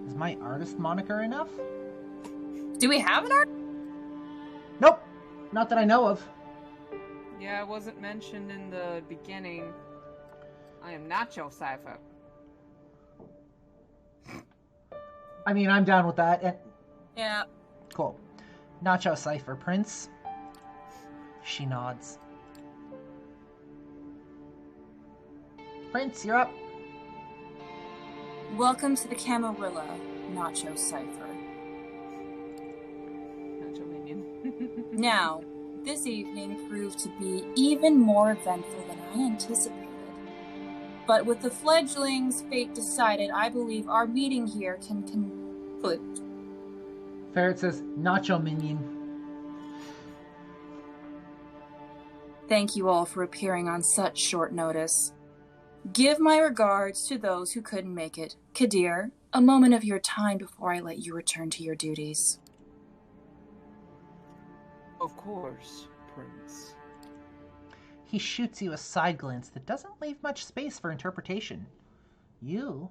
Is my artist moniker enough? Do we have an art? Nope. Not that I know of. Yeah, it wasn't mentioned in the beginning. I am Nacho Cypher. I mean, I'm down with that. And... Yeah. Cool. Nacho Cypher, Prince. She nods. Prince, you're up. Welcome to the Camarilla, Nacho Cypher. Nacho Minion. Now, this evening proved to be even more eventful than I anticipated. But with the fledglings' fate decided, I believe our meeting here can conclude. Ferret says, Nacho Minion. Thank you all for appearing on such short notice. Give my regards to those who couldn't make it. Kadir, a moment of your time before I let you return to your duties. Of course, Prince. He shoots you a side glance that doesn't leave much space for interpretation. You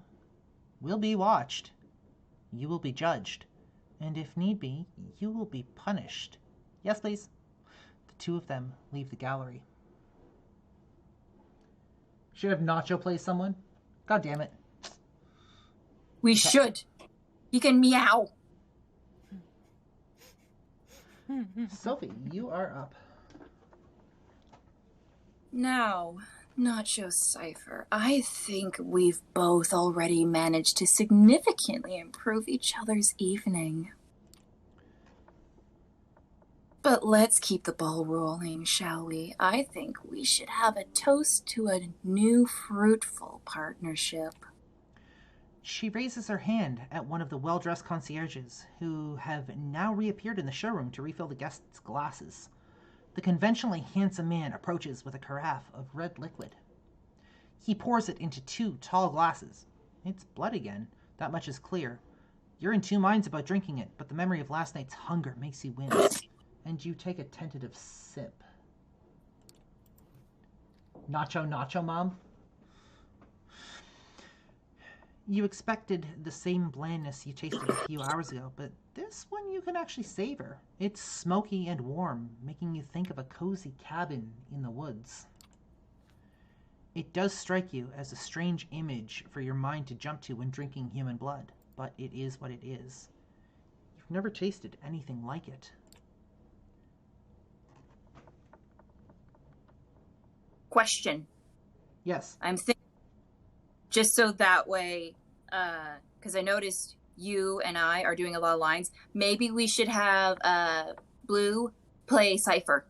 will be watched. You will be judged. And if need be, you will be punished. Yes, please. The two of them leave the gallery. Should have Nacho play someone? God damn it. We should. He can meow. Sophie, you are up. Now, Nacho Cypher, I think we've both already managed to significantly improve each other's evening. But let's keep the ball rolling, shall we? I think we should have a toast to a new fruitful partnership. She raises her hand at one of the well-dressed concierges, who have now reappeared in the showroom to refill the guests' glasses. The conventionally handsome man approaches with a carafe of red liquid. He pours it into two tall glasses. It's blood again. That much is clear. You're in two minds about drinking it, but the memory of last night's hunger makes you wince. And you take a tentative sip. Nacho, Mom? You expected the same blandness you tasted a few hours ago, but this one you can actually savor. It's smoky and warm, making you think of a cozy cabin in the woods. It does strike you as a strange image for your mind to jump to when drinking human blood, but it is what it is. You've never tasted anything like it. Question. Yes. I'm thinking, just so that way, because I noticed you and I are doing a lot of lines, maybe we should have Blue play Cypher.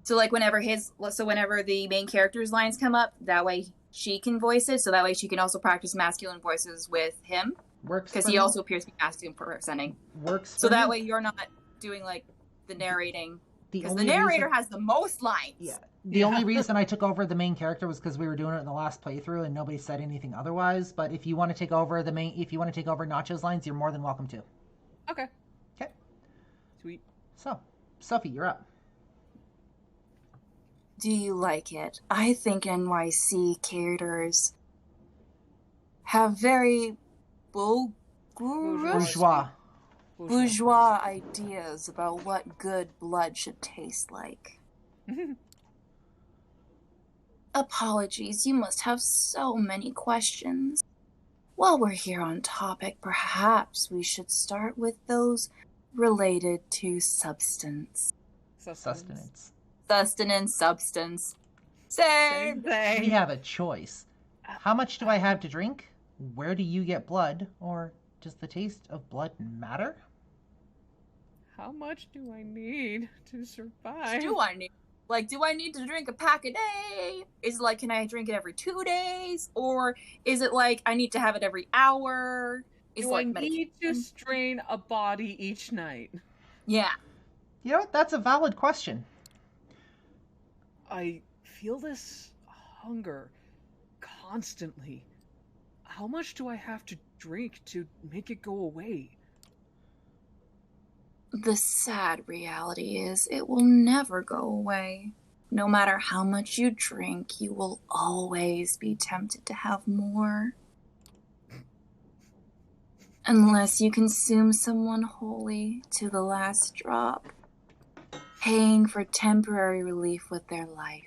So like whenever the main character's lines come up, that way she can voice it, so that way she can also practice masculine voices with him. Works. Because he also appears to be masculine presenting. Works. So that way you're not doing like the narrating. Because the narrator has the most lines. Yeah. The only reason I took over the main character was because we were doing it in the last playthrough and nobody said anything otherwise. But if you want to take over Nacho's lines, you're more than welcome to. Okay. Okay. Sweet. So, Sophie, you're up. Do you like it? I think NYC caterers have very bourgeois ideas about what good blood should taste like. Apologies, you must have so many questions. While we're here on topic, perhaps we should start with those related to substance. Sustenance. Sustenance, substance. Same. We have a choice. How much do I have to drink? Where do you get blood? Or does the taste of blood matter? How much do I need to survive? Do I need to drink a pack a day? Is it like, can I drink it every 2 days? Or is it like, I need to have it every hour? Is Do like I medication? need to strain a body each night? Yeah. You know what? That's a valid question. I feel this hunger constantly. How much do I have to drink to make it go away? The sad reality is it will never go away. No matter how much you drink, you will always be tempted to have more. Unless you consume someone wholly to the last drop, paying for temporary relief with their life.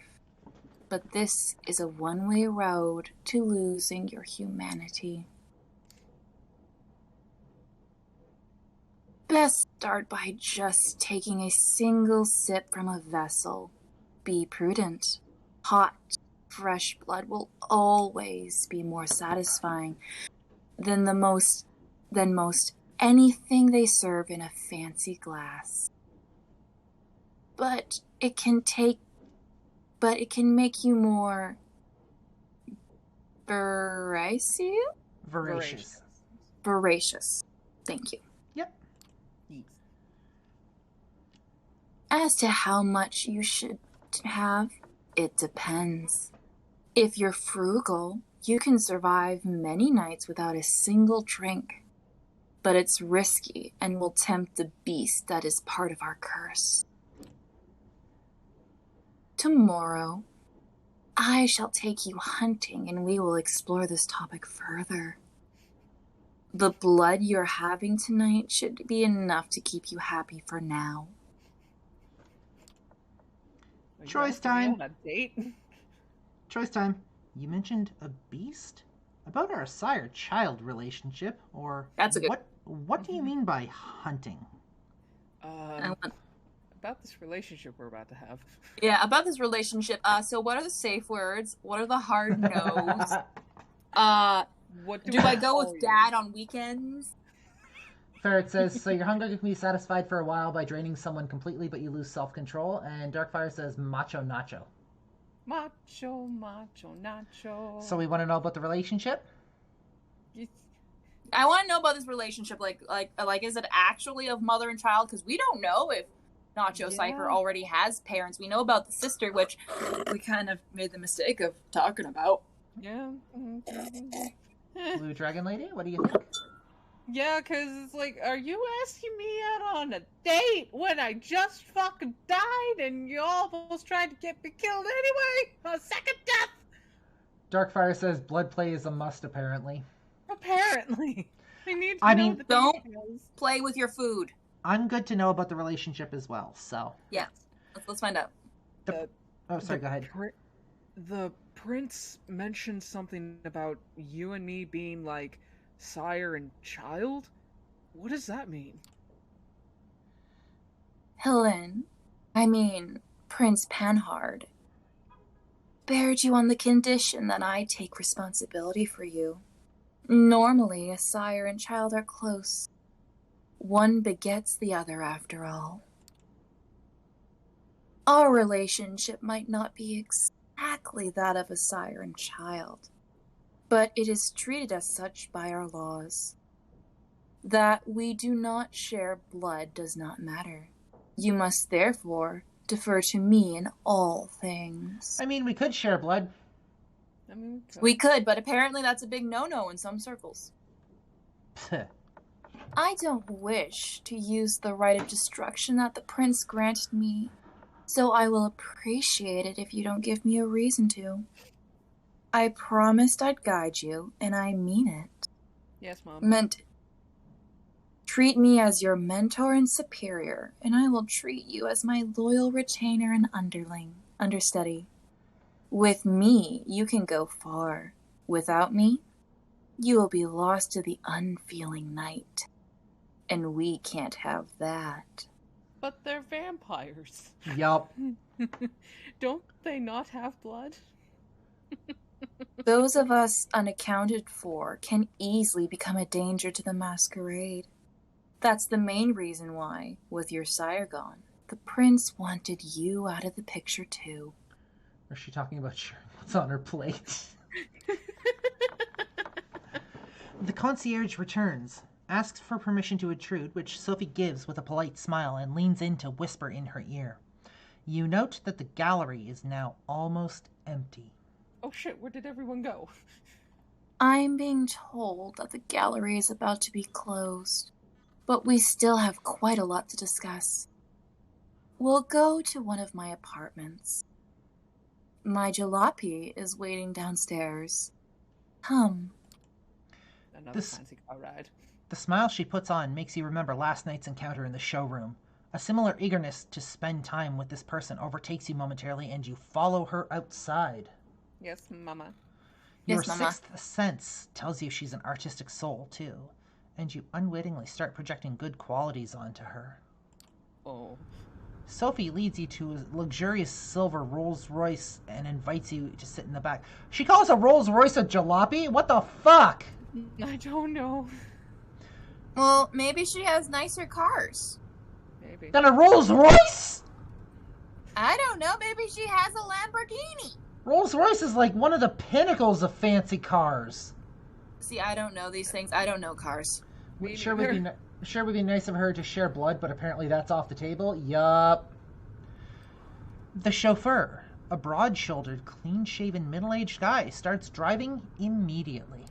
But this is a one-way road to losing your humanity. Best start by just taking a single sip from a vessel. Be prudent. Hot, fresh blood will always be more satisfying than most anything they serve in a fancy glass. But it can make you more Voracious. voracious. Thank you. Yep. As to how much you should have, it depends. If you're frugal, you can survive many nights without a single drink. But it's risky and will tempt the beast that is part of our curse. Tomorrow, I shall take you hunting and we will explore this topic further. The blood you're having tonight should be enough to keep you happy for now. Choice time. On a date? Choice time. You mentioned a beast? About our sire-child relationship, or That's a good- What do you mean by hunting? About this relationship we're about to have. Yeah, about this relationship. So what are the safe words? What are the hard no's? What Do I go with dad on weekends? Ferret says, so your hunger can be satisfied for a while by draining someone completely, but you lose self-control. And Darkfire says, macho nacho. Macho, macho, nacho. So we want to know about the relationship? I want to know about this relationship. Like, is it actually of mother and child? Because we don't know if Nacho Cypher already has parents. We know about the sister, which we kind of made the mistake of talking about. Yeah. Blue Dragon Lady, what do you think? Yeah, because it's like, are you asking me out on a date when I just fucking died and you almost tried to get me killed anyway? A second death? Darkfire says blood play is a must, apparently. Apparently. I need to know the don't details. play with your food. I'm good to know about the relationship as well, so. Yeah, let's find out. Oh, sorry, go ahead. The prince mentioned something about you and me being like sire and child? What does that mean? Prince Panhard, spared you on the condition that I take responsibility for you. Normally, a sire and child are close. One begets the other, after all. Our relationship might not be exactly that of a sire and child, but it is treated as such by our laws. That we do not share blood does not matter. You must therefore defer to me in all things. I mean, we could share blood. I mean, We could, but apparently that's a big no-no in some circles. I don't wish to use the right of destruction that the prince granted me, so I will appreciate it if you don't give me a reason to. I promised I'd guide you, and I mean it. yes, Mom. Meant treat me as your mentor and superior, and I will treat you as my loyal retainer and understudy. With me, you can go far. Without me, you will be lost to the unfeeling night. And we can't have that. But they're vampires. Yup. Don't they not have blood? Those of us unaccounted for can easily become a danger to the masquerade. That's the main reason why, with your sire gone, the prince wanted you out of the picture too. Or is she talking about sharing what's on her plate? The concierge returns, asks for permission to intrude, which Sophie gives with a polite smile and leans in to whisper in her ear. You note that the gallery is now almost empty. Oh shit, where did everyone go? I'm being told that the gallery is about to be closed, but we still have quite a lot to discuss. We'll go to one of my apartments. My jalopy is waiting downstairs. Come. Another fancy car ride. The smile she puts on makes you remember last night's encounter in the showroom. A similar eagerness to spend time with this person overtakes you momentarily, and you follow her outside. Yes, mama. Your Yes, mama. sixth sense tells you she's an artistic soul, too, and you unwittingly start projecting good qualities onto her. Oh. Sophie leads you to a luxurious silver Rolls Royce and invites you to sit in the back. She calls a Rolls Royce a jalopy? What the fuck? I don't know. Well, maybe she has nicer cars. Maybe. Than a Rolls Royce? I don't know. Maybe she has a Lamborghini. Rolls Royce is like one of the pinnacles of fancy cars. See, I don't know these things. I don't know cars. Me Sure would be neither. sure would be nice of her to share blood, but apparently that's off the table. Yup. The chauffeur, a broad-shouldered, clean-shaven, middle-aged guy, starts driving immediately.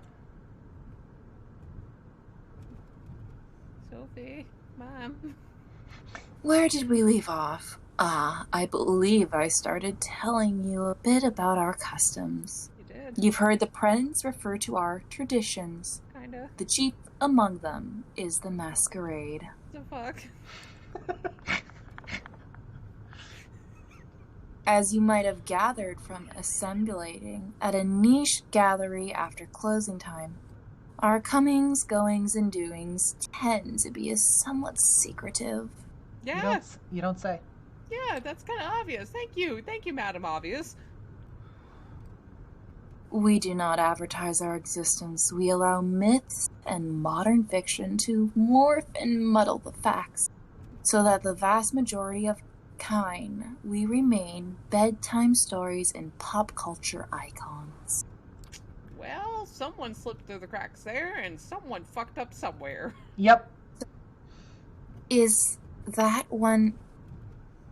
Sophie, Mom. Where did we leave off? I believe I started telling you a bit about our customs. You did. You've heard the prince refer to our traditions. Kinda. The chief among them is the masquerade. The fuck? As you might have gathered from assembling at a niche gallery after closing time, our comings, goings, and doings tend to be somewhat secretive. Yeah. You don't say. Yeah, that's kind of obvious. Thank you, Madam Obvious. We do not advertise our existence. We allow myths and modern fiction to morph and muddle the facts, so that the vast majority of kind, we remain bedtime stories and pop culture icons. Well, someone slipped through the cracks there, and someone fucked up somewhere. Yep. Is that one...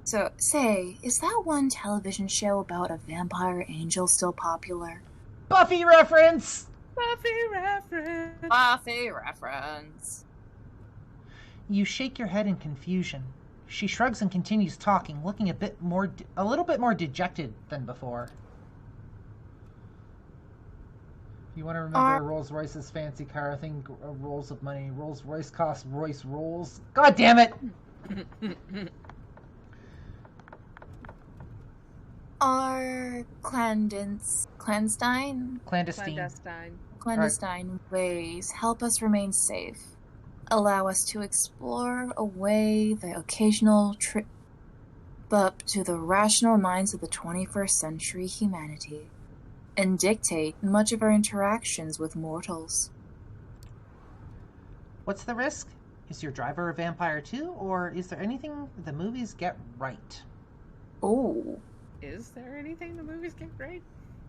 So, say, is that one television show about a vampire angel still popular? Buffy reference! Buffy reference. Buffy reference. You shake your head in confusion. She shrugs and continues talking, looking a little bit more dejected than before. You want to remember Rolls Royce's fancy car? I think rolls of money. Rolls Royce costs Royce rolls. God damn it! Our clandestine ways help us remain safe, allow us to explore away the occasional trip up to the rational minds of the 21st century humanity, and dictate much of our interactions with mortals. What's the risk? Is your driver a vampire too, or is there anything the movies get right? Oh. Is there anything the movies get right?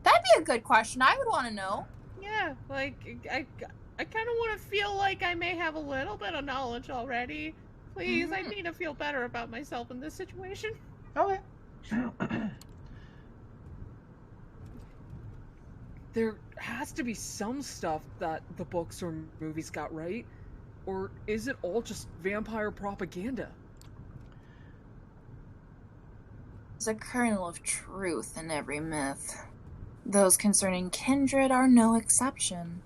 That'd be a good question. I would want to know. Yeah, like, I kind of want to feel like I may have a little bit of knowledge already. Please, I need to feel better about myself in this situation. Okay. There has to be some stuff that the books or movies got right, or is it all just vampire propaganda? There's a kernel of truth in every myth. Those concerning kindred are no exception.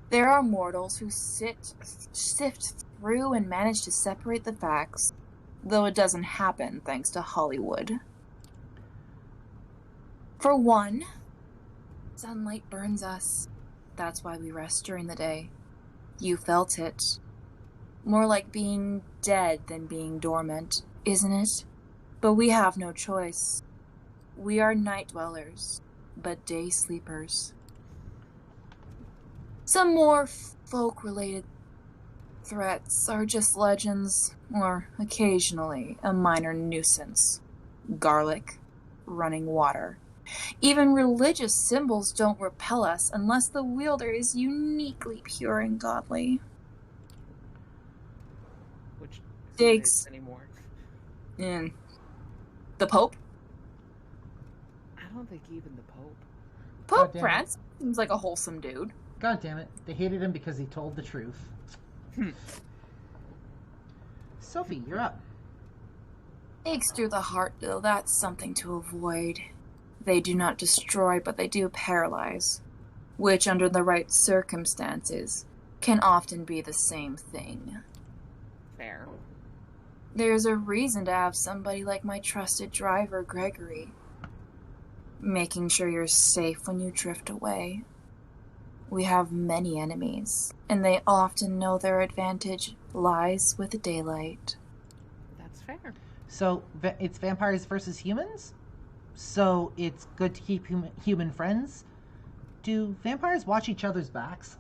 There are mortals who sift through and manage to separate the facts, though it doesn't happen thanks to Hollywood. For one, sunlight burns us. That's why we rest during the day. You felt it. More like being dead than being dormant, isn't it? But we have no choice. We are night dwellers, but day sleepers. Some more folk-related threats are just legends, or occasionally a minor nuisance. Garlic, running water. Even religious symbols don't repel us unless the wielder is uniquely pure and godly. Which Diggs. isn't anymore. And the Pope? I don't think even the Pope. Pope Goddamn. France seems like a wholesome dude. God damn it. They hated him because he told the truth. Sophie, you're up. Aches through the heart, though, that's something to avoid. They do not destroy, but they do paralyze, which, under the right circumstances, can often be the same thing. Fair. There's a reason to have somebody like my trusted driver, Gregory. Making sure you're safe when you drift away. We have many enemies, and they often know their advantage lies with the daylight. That's fair. So, it's vampires versus humans? So, it's good to keep human friends? Do vampires watch each other's backs?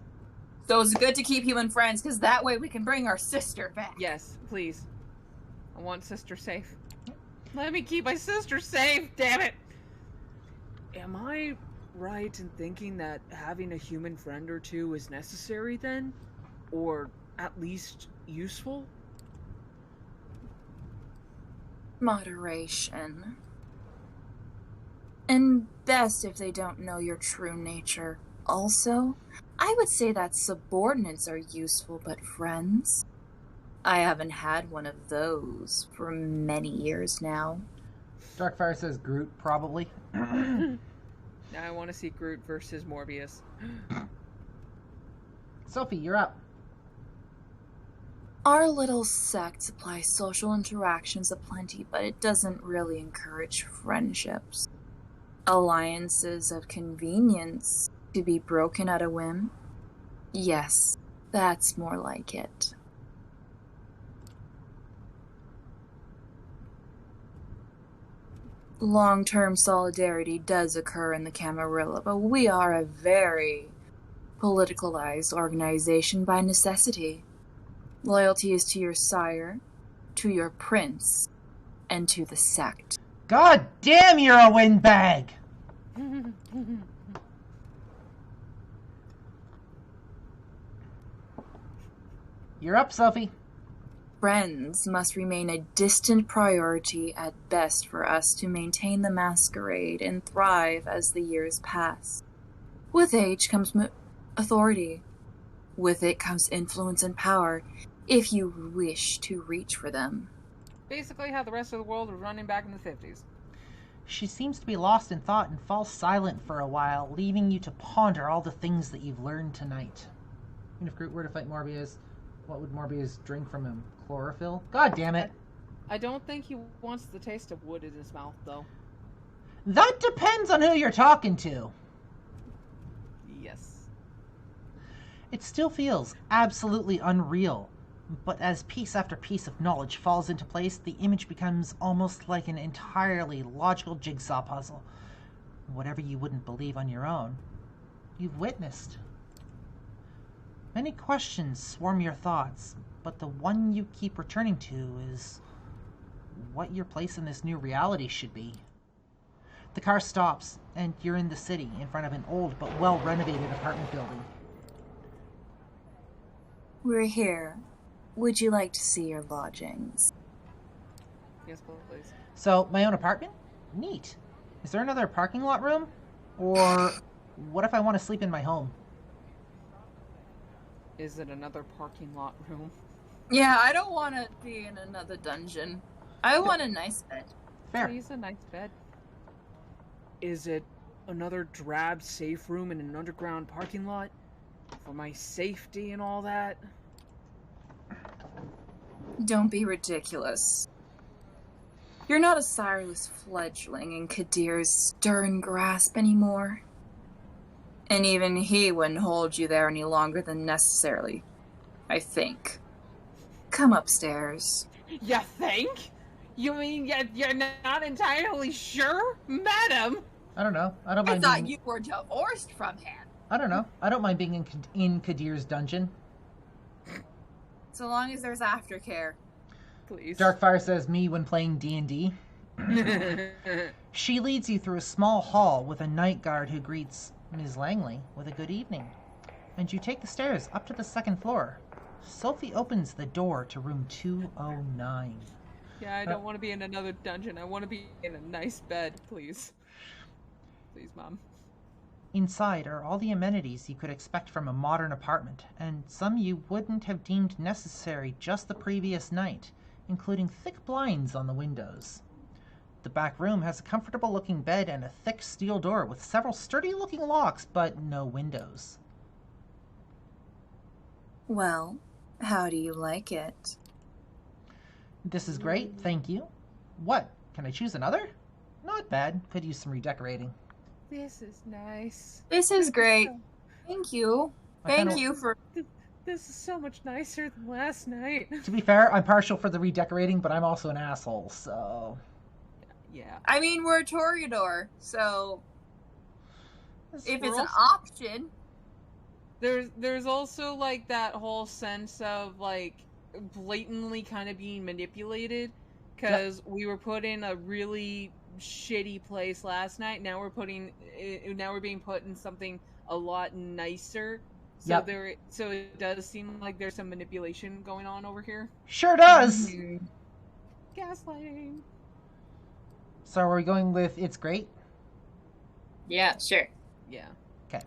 So it's good to keep human friends, because that way we can bring our sister back. Yes, please. I want sister safe. Let me keep my sister safe, damn it! Am I right in thinking that having a human friend or two is necessary then? Or at least useful? Moderation. And best if they don't know your true nature. Also, I would say that subordinates are useful, but friends? I haven't had one of those for many years now. Darkfire says Groot, probably. Now I want to see Groot versus Morbius. Sophie, you're up. Our little sect supplies social interactions aplenty, but it doesn't really encourage friendships. Alliances of convenience to be broken at a whim? Yes, that's more like it. Long-term solidarity does occur in the Camarilla, but we are a very politicalized organization by necessity. Loyalty is to your sire, to your prince, and to the sect. God damn, you're a windbag! You're up, Sophie. Friends must remain a distant priority at best for us to maintain the masquerade and thrive as the years pass. With age comes authority. With it comes influence and power, if you wish to reach for them. Basically how the rest of the world was running back in the 50s. She seems to be lost in thought and falls silent for a while, leaving you to ponder all the things that you've learned tonight. And if Groot were to fight Morbius, what would Morbius drink from him? Chlorophyll? God damn it. I don't think he wants the taste of wood in his mouth, though. That depends on who you're talking to. Yes. It still feels absolutely unreal, but as piece after piece of knowledge falls into place, the image becomes almost like an entirely logical jigsaw puzzle. Whatever you wouldn't believe on your own, you've witnessed. Many questions swarm your thoughts, but the one you keep returning to is what your place in this new reality should be. The car stops, and you're in the city, in front of an old but well-renovated apartment building. We're here. Would you like to see your lodgings? Yes, please. So, my own apartment? Neat. Is there another parking lot room? Or what if I want to sleep in my home? Is it another parking lot room? Yeah, I don't want to be in another dungeon. I want a nice bed. Fair. Please, a nice bed. Is it another drab safe room in an underground parking lot? For my safety and all that? Don't be ridiculous. You're not a sireless fledgling in Kadir's stern grasp anymore. And even he wouldn't hold you there any longer than necessarily, I think. Come upstairs. You think? You mean you're not entirely sure, madam? I don't know. I don't I mind thought being... you were divorced from him. I don't know. I don't mind being in Kadir's dungeon. So long as there's aftercare. Please. Darkfire says me when playing D&D. She leads you through a small hall with a night guard who greets Ms. Langley with a good evening. And you take the stairs up to the second floor. Sophie opens the door to room 209. Yeah, I don't want to be in another dungeon. I want to be in a nice bed, please. Please, Mom. Inside are all the amenities you could expect from a modern apartment, and some you wouldn't have deemed necessary just the previous night, including thick blinds on the windows. The back room has a comfortable-looking bed and a thick steel door with several sturdy-looking locks, but no windows. Well, how do you like it? This is great, thank you. What? Can I choose another? Not bad. Could use some redecorating. This is nice. This is great. Thank you. Thank you for... This is so much nicer than last night. To be fair, I'm partial for the redecorating, but I'm also an asshole, so... Yeah. I mean, we're a Toreador, so... If it's an option... There's also, like, that whole sense of, like, blatantly kind of being manipulated, because we were put in a really shitty place last night. Now we're being put in something a lot nicer. So so it does seem like there's some manipulation going on over here. Sure does. Gaslighting. So are we going with it's great? Yeah, sure. Yeah. Okay.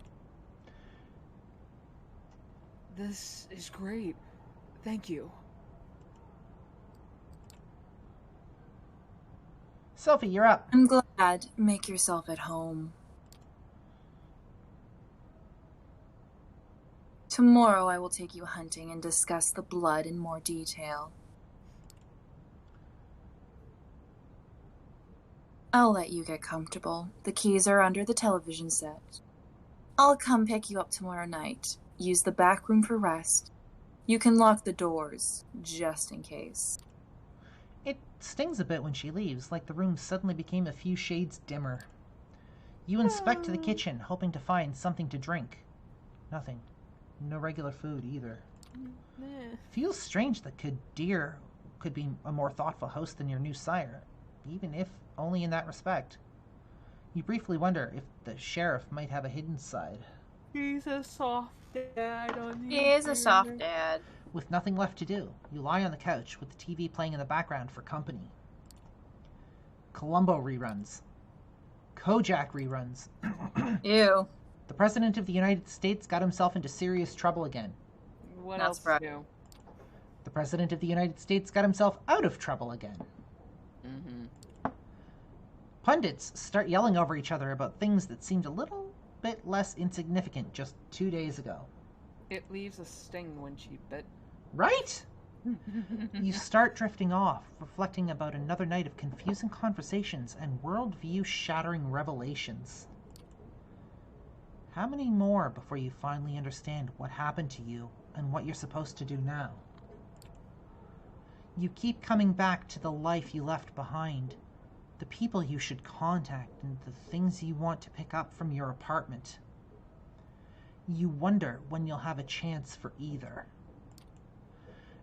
This is great. Thank you. Sophie, you're up. I'm glad. Make yourself at home. Tomorrow I will take you hunting and discuss the blood in more detail. I'll let you get comfortable. The keys are under the television set. I'll come pick you up tomorrow night. Use the back room for rest. You can lock the doors, just in case. It stings a bit when she leaves, like the room suddenly became a few shades dimmer. You inspect the kitchen, hoping to find something to drink. Nothing. No regular food, either. Feels strange that Kadir could be a more thoughtful host than your new sire, even if only in that respect. You briefly wonder if the sheriff might have a hidden side. He's a soft dad on the He is a soft dad. With nothing left to do, you lie on the couch with the TV playing in the background for company. Columbo reruns. Kojak reruns. Ew. The President of the United States got himself into serious trouble again. What Not else surprised. new? The President of the United States got himself out of trouble again. Pundits start yelling over each other about things that seemed a little bit less insignificant just 2 days ago. It leaves a sting when she bit. Right? You start drifting off, reflecting about another night of confusing conversations and worldview-shattering revelations. How many more before you finally understand what happened to you and what you're supposed to do now? You keep coming back to the life you left behind, the people you should contact, and the things you want to pick up from your apartment. You wonder when you'll have a chance for either.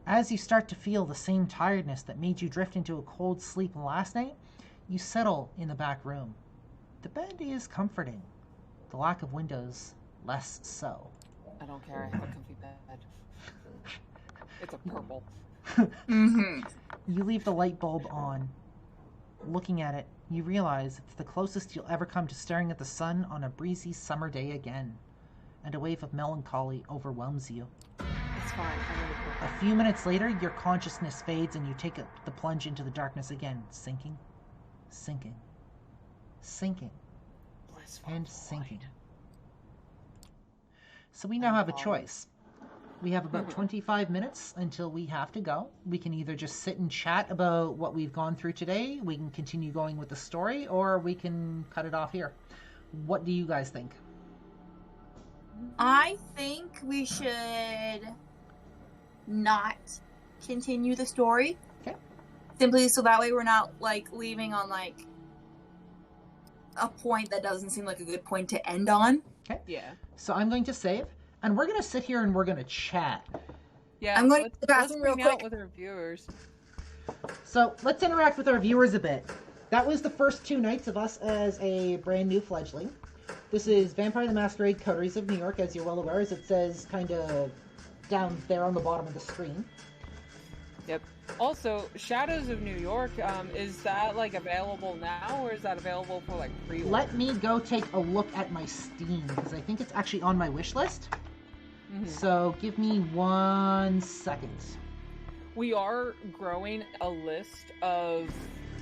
As you start to feel the same tiredness that made you drift into a cold sleep last night, you settle in the back room. The bed is comforting. The lack of windows, less so. I don't care. I have a comfy bed. It's a purple. You leave the light bulb on. Looking at it, you realize it's the closest you'll ever come to staring at the sun on a breezy summer day again, and a wave of melancholy overwhelms you. It's fine. I'm in the purple. A few minutes later, your consciousness fades and you take the plunge into the darkness again, sinking, sinking, sinking, Blissful and void. sinking. So we now have a choice. We have about 25 minutes until we have to go. We can either just sit and chat about what we've gone through today, we can continue going with the story, or we can cut it off here. What do you guys think? I think we should not continue the story. Okay. Simply so that way we're not, like, leaving on, like, a point that doesn't seem like a good point to end on. Okay. Yeah. So I'm going to save, and we're going to sit here and we're going to chat. Yeah. I'm going to the let's bathroom real hang out quick. with our viewers. So let's interact with our viewers a bit. That was the first 2 nights of us as a brand new fledgling. This is Vampire the Masquerade, Coteries of New York, as you're well aware, as it says kind of down there on the bottom of the screen. Yep. Also, Shadows of New York, is that, like, available now, or is that available for, like, pre-order? Let me go take a look at my Steam, because I think it's actually on my wish list. Mhm. So give me 1 second. We are growing a list of,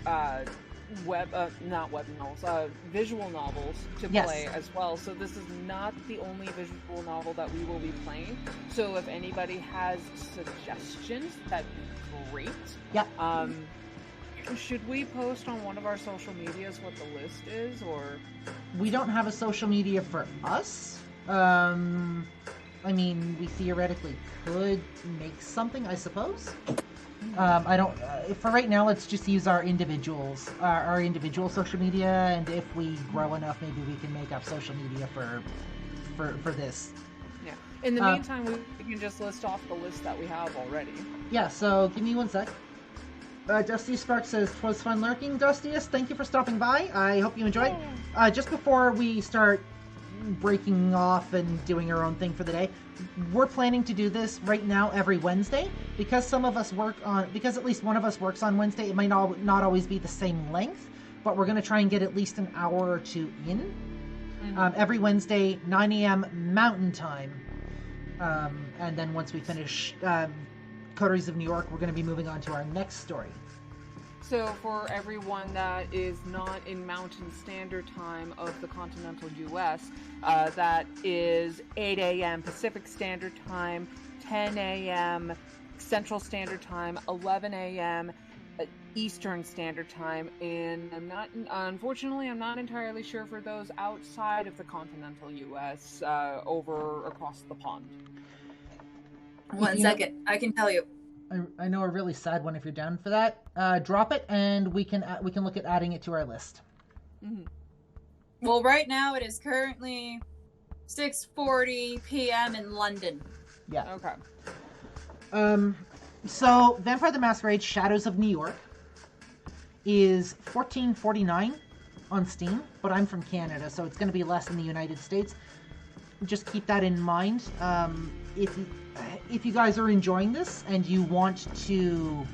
not web novels, visual novels to Yes. play as well. So this is not the only visual novel that we will be playing. So if anybody has suggestions, that'd be great. Yeah. Should we post on one of our social medias what the list is, or? We don't have a social media for us. I mean, we theoretically could make something, I suppose. I don't. For right now, let's just use our individual social media, and if we grow enough, maybe we can make up social media for this. Yeah. In the meantime, we can just list off the list that we have already. Yeah. So give me 1 sec. Dusty Spark says, "'Twas fun lurking, Dustiest. Thank you for stopping by. I hope you enjoyed." Just before we start breaking off and doing our own thing for the day, we're planning to do this right now every Wednesday because some of us because at least one of us works on Wednesday. It might not always be the same length, but we're going to try and get at least an hour or 2 in. Every Wednesday, 9 a.m. Mountain Time. And then once we finish Coteries of New York, we're going to be moving on to our next story. So for everyone that is not in Mountain Standard Time of the continental U.S., that is 8 a.m. Pacific Standard Time, 10 a.m. Central Standard Time, 11 a.m. Eastern Standard Time, and unfortunately, I'm not entirely sure for those outside of the continental U.S. Over across the pond. 1 second, I can tell you. I know a really sad one if you're down for that. Drop it, and we can look at adding it to our list. Mm-hmm. Well, right now it is currently 6:40 p.m. in London. Yeah. Okay. So Vampire the Masquerade: Shadows of New York is $14.49 on Steam, but I'm from Canada, so it's going to be less in the United States. Just keep that in mind. If you guys are enjoying this and you want to...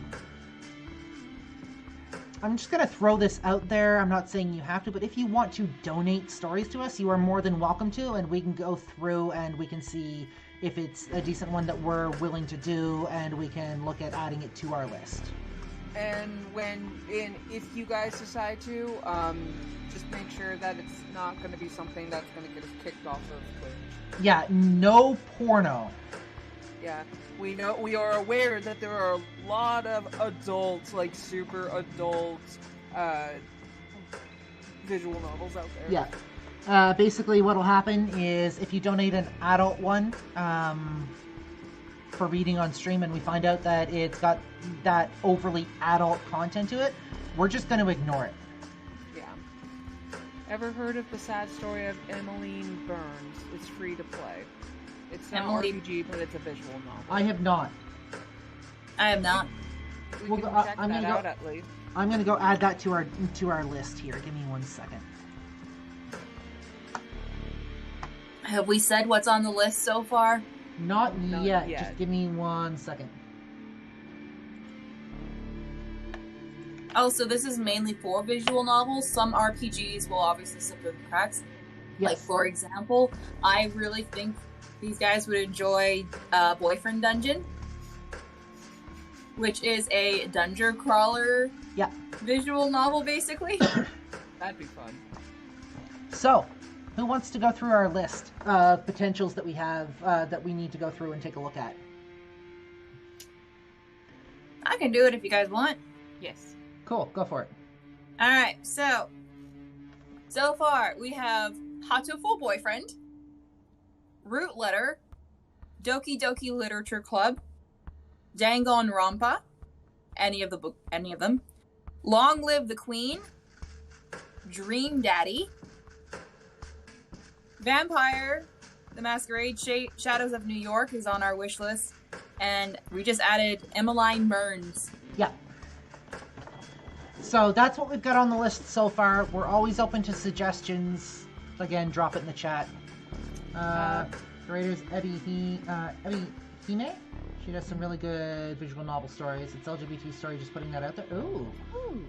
I'm just going to throw this out there. I'm not saying you have to, but if you want to donate stories to us, you are more than welcome to, and we can go through and we can see if it's a decent one that we're willing to do, and we can look at adding it to our list. And if you guys decide to, just make sure that it's not going to be something that's going to get us kicked off of Twitch. Yeah, no porno. Yeah, we are aware that there are a lot of adults, like super adult, visual novels out there. Yeah. Basically what'll happen is if you donate an adult one, for reading on stream, and we find out that it's got that overly adult content to it, we're just going to ignore it. Yeah. Ever heard of the sad story of Emmeline Burns? It's free to play. It's not RPG, but it's a visual novel. I have not. I have not. We can check that out at least. I'm going to go add that to our list here. Give me 1 second. Have we said what's on the list so far? Not yet. yet. Just give me 1 second. Oh, so this is mainly for visual novels. Some RPGs will obviously slip through the cracks. Yes. Like, for example, I really think these guys would enjoy Boyfriend Dungeon, which is a dungeon crawler visual novel, basically. That'd be fun. So, who wants to go through our list of potentials that we have that we need to go through and take a look at? I can do it if you guys want. Yes. Cool, go for it. Alright, so far we have Hatoful Boyfriend, Root Letter, Doki Doki Literature Club, Danganronpa, any of them. Long Live the Queen, Dream Daddy, Vampire the Masquerade, Shadows of New York is on our wish list, and we just added Emmeline Burns. Yeah. So that's what we've got on the list so far. We're always open to suggestions. Again, drop it in the chat. Creators Evie Hime. She does some really good visual novel stories. It's LGBT story, just putting that out there. Ooh.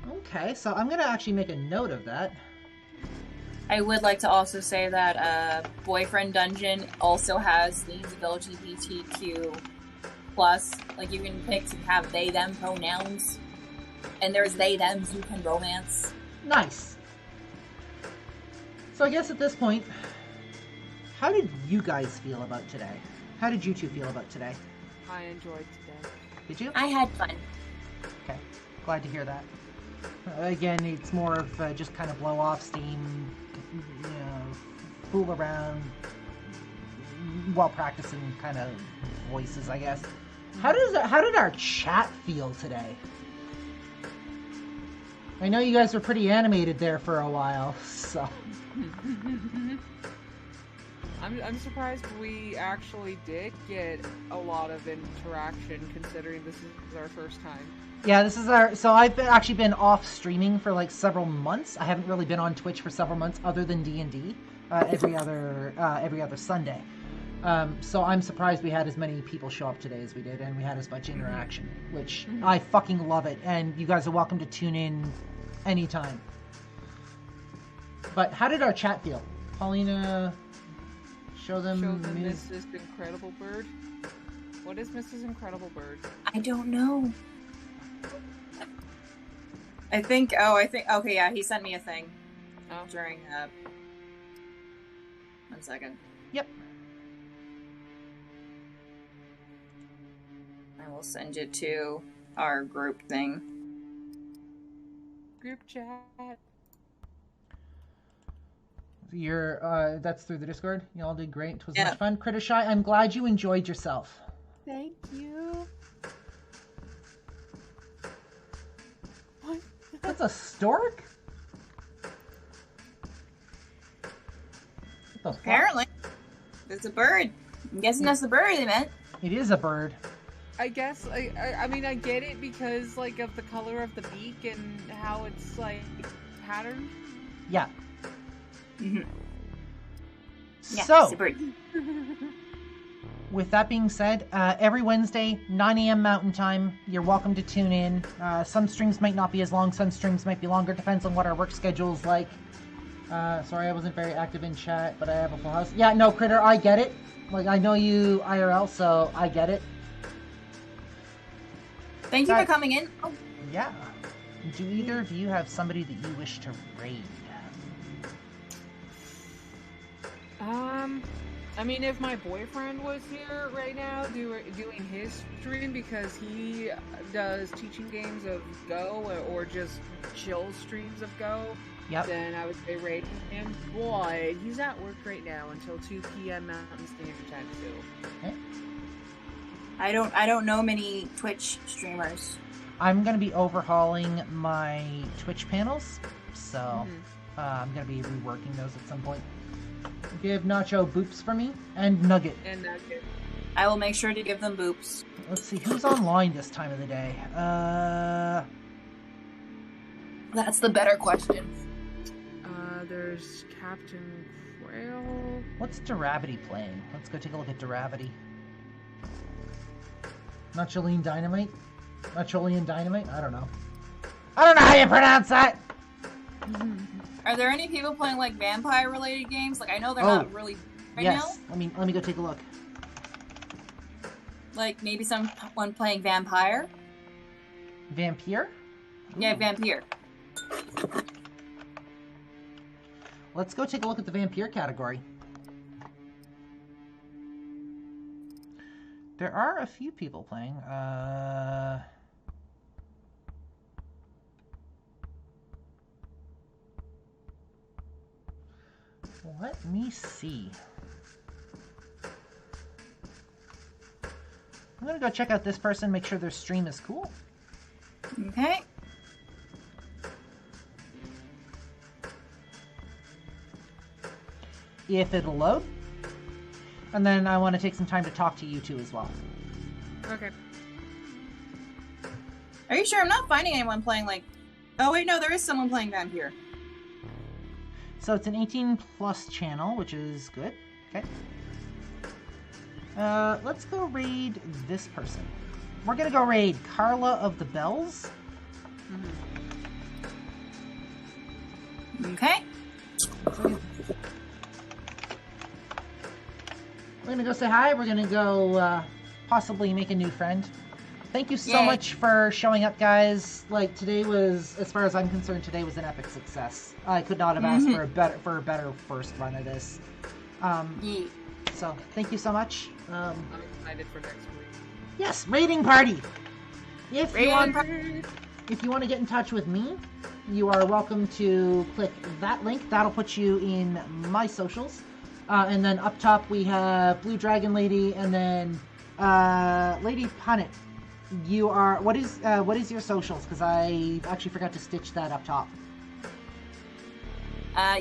Okay, so I'm going to actually make a note of that. I would like to also say that Boyfriend Dungeon also has themes of LGBTQ+. Like, you can pick to have they, them pronouns. And there's they, thems you can romance. Nice. So I guess at this point, how did you guys feel about today? How did you two feel about today? I enjoyed today. Did you? I had fun. Okay. Glad to hear that. Again, it's more of just kind of blow off steam, you know, fool around while practicing kind of voices, I guess. How did our chat feel today? I know you guys were pretty animated there for a while, so. I'm surprised we actually did get a lot of interaction, considering this is our first time. Yeah, this is so I've actually been off streaming for like several months. I haven't really been on Twitch for several months other than D&D, every other Sunday. So I'm surprised we had as many people show up today as we did, and we had as much interaction, which I fucking love it, and you guys are welcome to tune in anytime. But how did our chat feel? Paulina, show them Mrs. Incredible Bird. What is Mrs. Incredible Bird? I don't know. I think, okay, yeah, he sent me a thing. During, 1 second. Yep. I will send it to our group thing. Group chat. That's through the Discord. You all did great. It was much fun. Critter Shy, I'm glad you enjoyed yourself. Thank you. What? That's a stork? Apparently. It's a bird. I'm guessing that's the bird they meant. It is a bird. I guess, I mean, I get it because, like, of the color of the beak and how it's, like, patterned. Yeah. Mm-hmm. Yeah, So, it's a bird. with that being said, every Wednesday, 9 a.m. Mountain Time, you're welcome to tune in. Some streams might not be as long, some streams might be longer, depends on what our work schedule's like. Sorry I wasn't very active in chat, but I have a full house. Yeah, no, Critter, I get it. Like, I know you IRL, so I get it. Thank you for coming in. Oh. Yeah. Do either of you have somebody that you wish to raid? I mean, if my boyfriend was here right now doing his stream, because he does teaching games of Go or just chill streams of Go, yep, then I would say raid him. Boy, he's at work right now until 2 p.m. Mountain Standard Time too. Okay. I don't know many Twitch streamers. I'm gonna be overhauling my Twitch panels, so I'm gonna be reworking those at some point. Give Nacho boops for me, and Nugget. And Nugget. I will make sure to give them boops. Let's see, who's online this time of the day? That's the better question. There's Captain Quail. What's Duravity playing? Let's go take a look at Duravity. Nacholine Dynamite? Nacholian Dynamite? I don't know. I don't know how you pronounce that! Are there any people playing, like, vampire-related games? Like, I know they're not really right now. Let me go take a look. Like, maybe someone playing Vampire? Vampire? Yeah, Vampire. Let's go take a look at the Vampire category. There are a few people playing. Let me see. I'm gonna go check out this person, make sure their stream is cool. Okay. If it'll load. And then I want to take some time to talk to you two as well. Okay. Are you sure? I'm not finding anyone playing like... Oh, wait, no, there is someone playing Vampire. So it's an 18 plus channel, which is good. Okay. Let's go raid this person. We're gonna go raid Carla of the Bells. Okay. We're gonna go say hi. We're gonna go possibly make a new friend. Thank you so Yay. much for showing up, guys. Like, today was, as far as I'm concerned, today was an epic success. I could not have asked for a better first run of this. Yeet. So thank you so much. I'm excited for next week. Yes, raiding party. If you want Raiding to get in touch with me, you are welcome to click that link. That'll put you in my socials. And then up top we have Blue Dragon Lady, and then Lady Punit. You are what is your socials? Because I actually forgot to stitch that up top.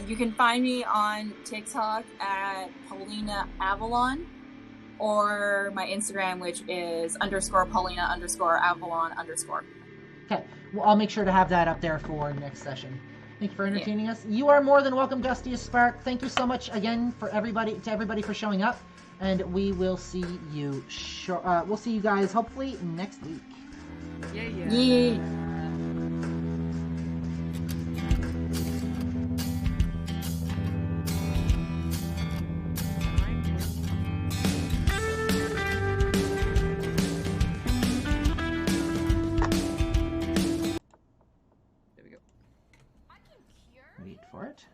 You can find me on TikTok at Paulina Avalon, or my Instagram, which is _Paulina_Avalon_. Okay, well, I'll make sure to have that up there for next session. Thank you for entertaining us. You are more than welcome, Dusty Spark. Thank you so much again for everybody for showing up, and we will see you. We'll see you guys hopefully next week. Yeah. Yeet. Wait for it.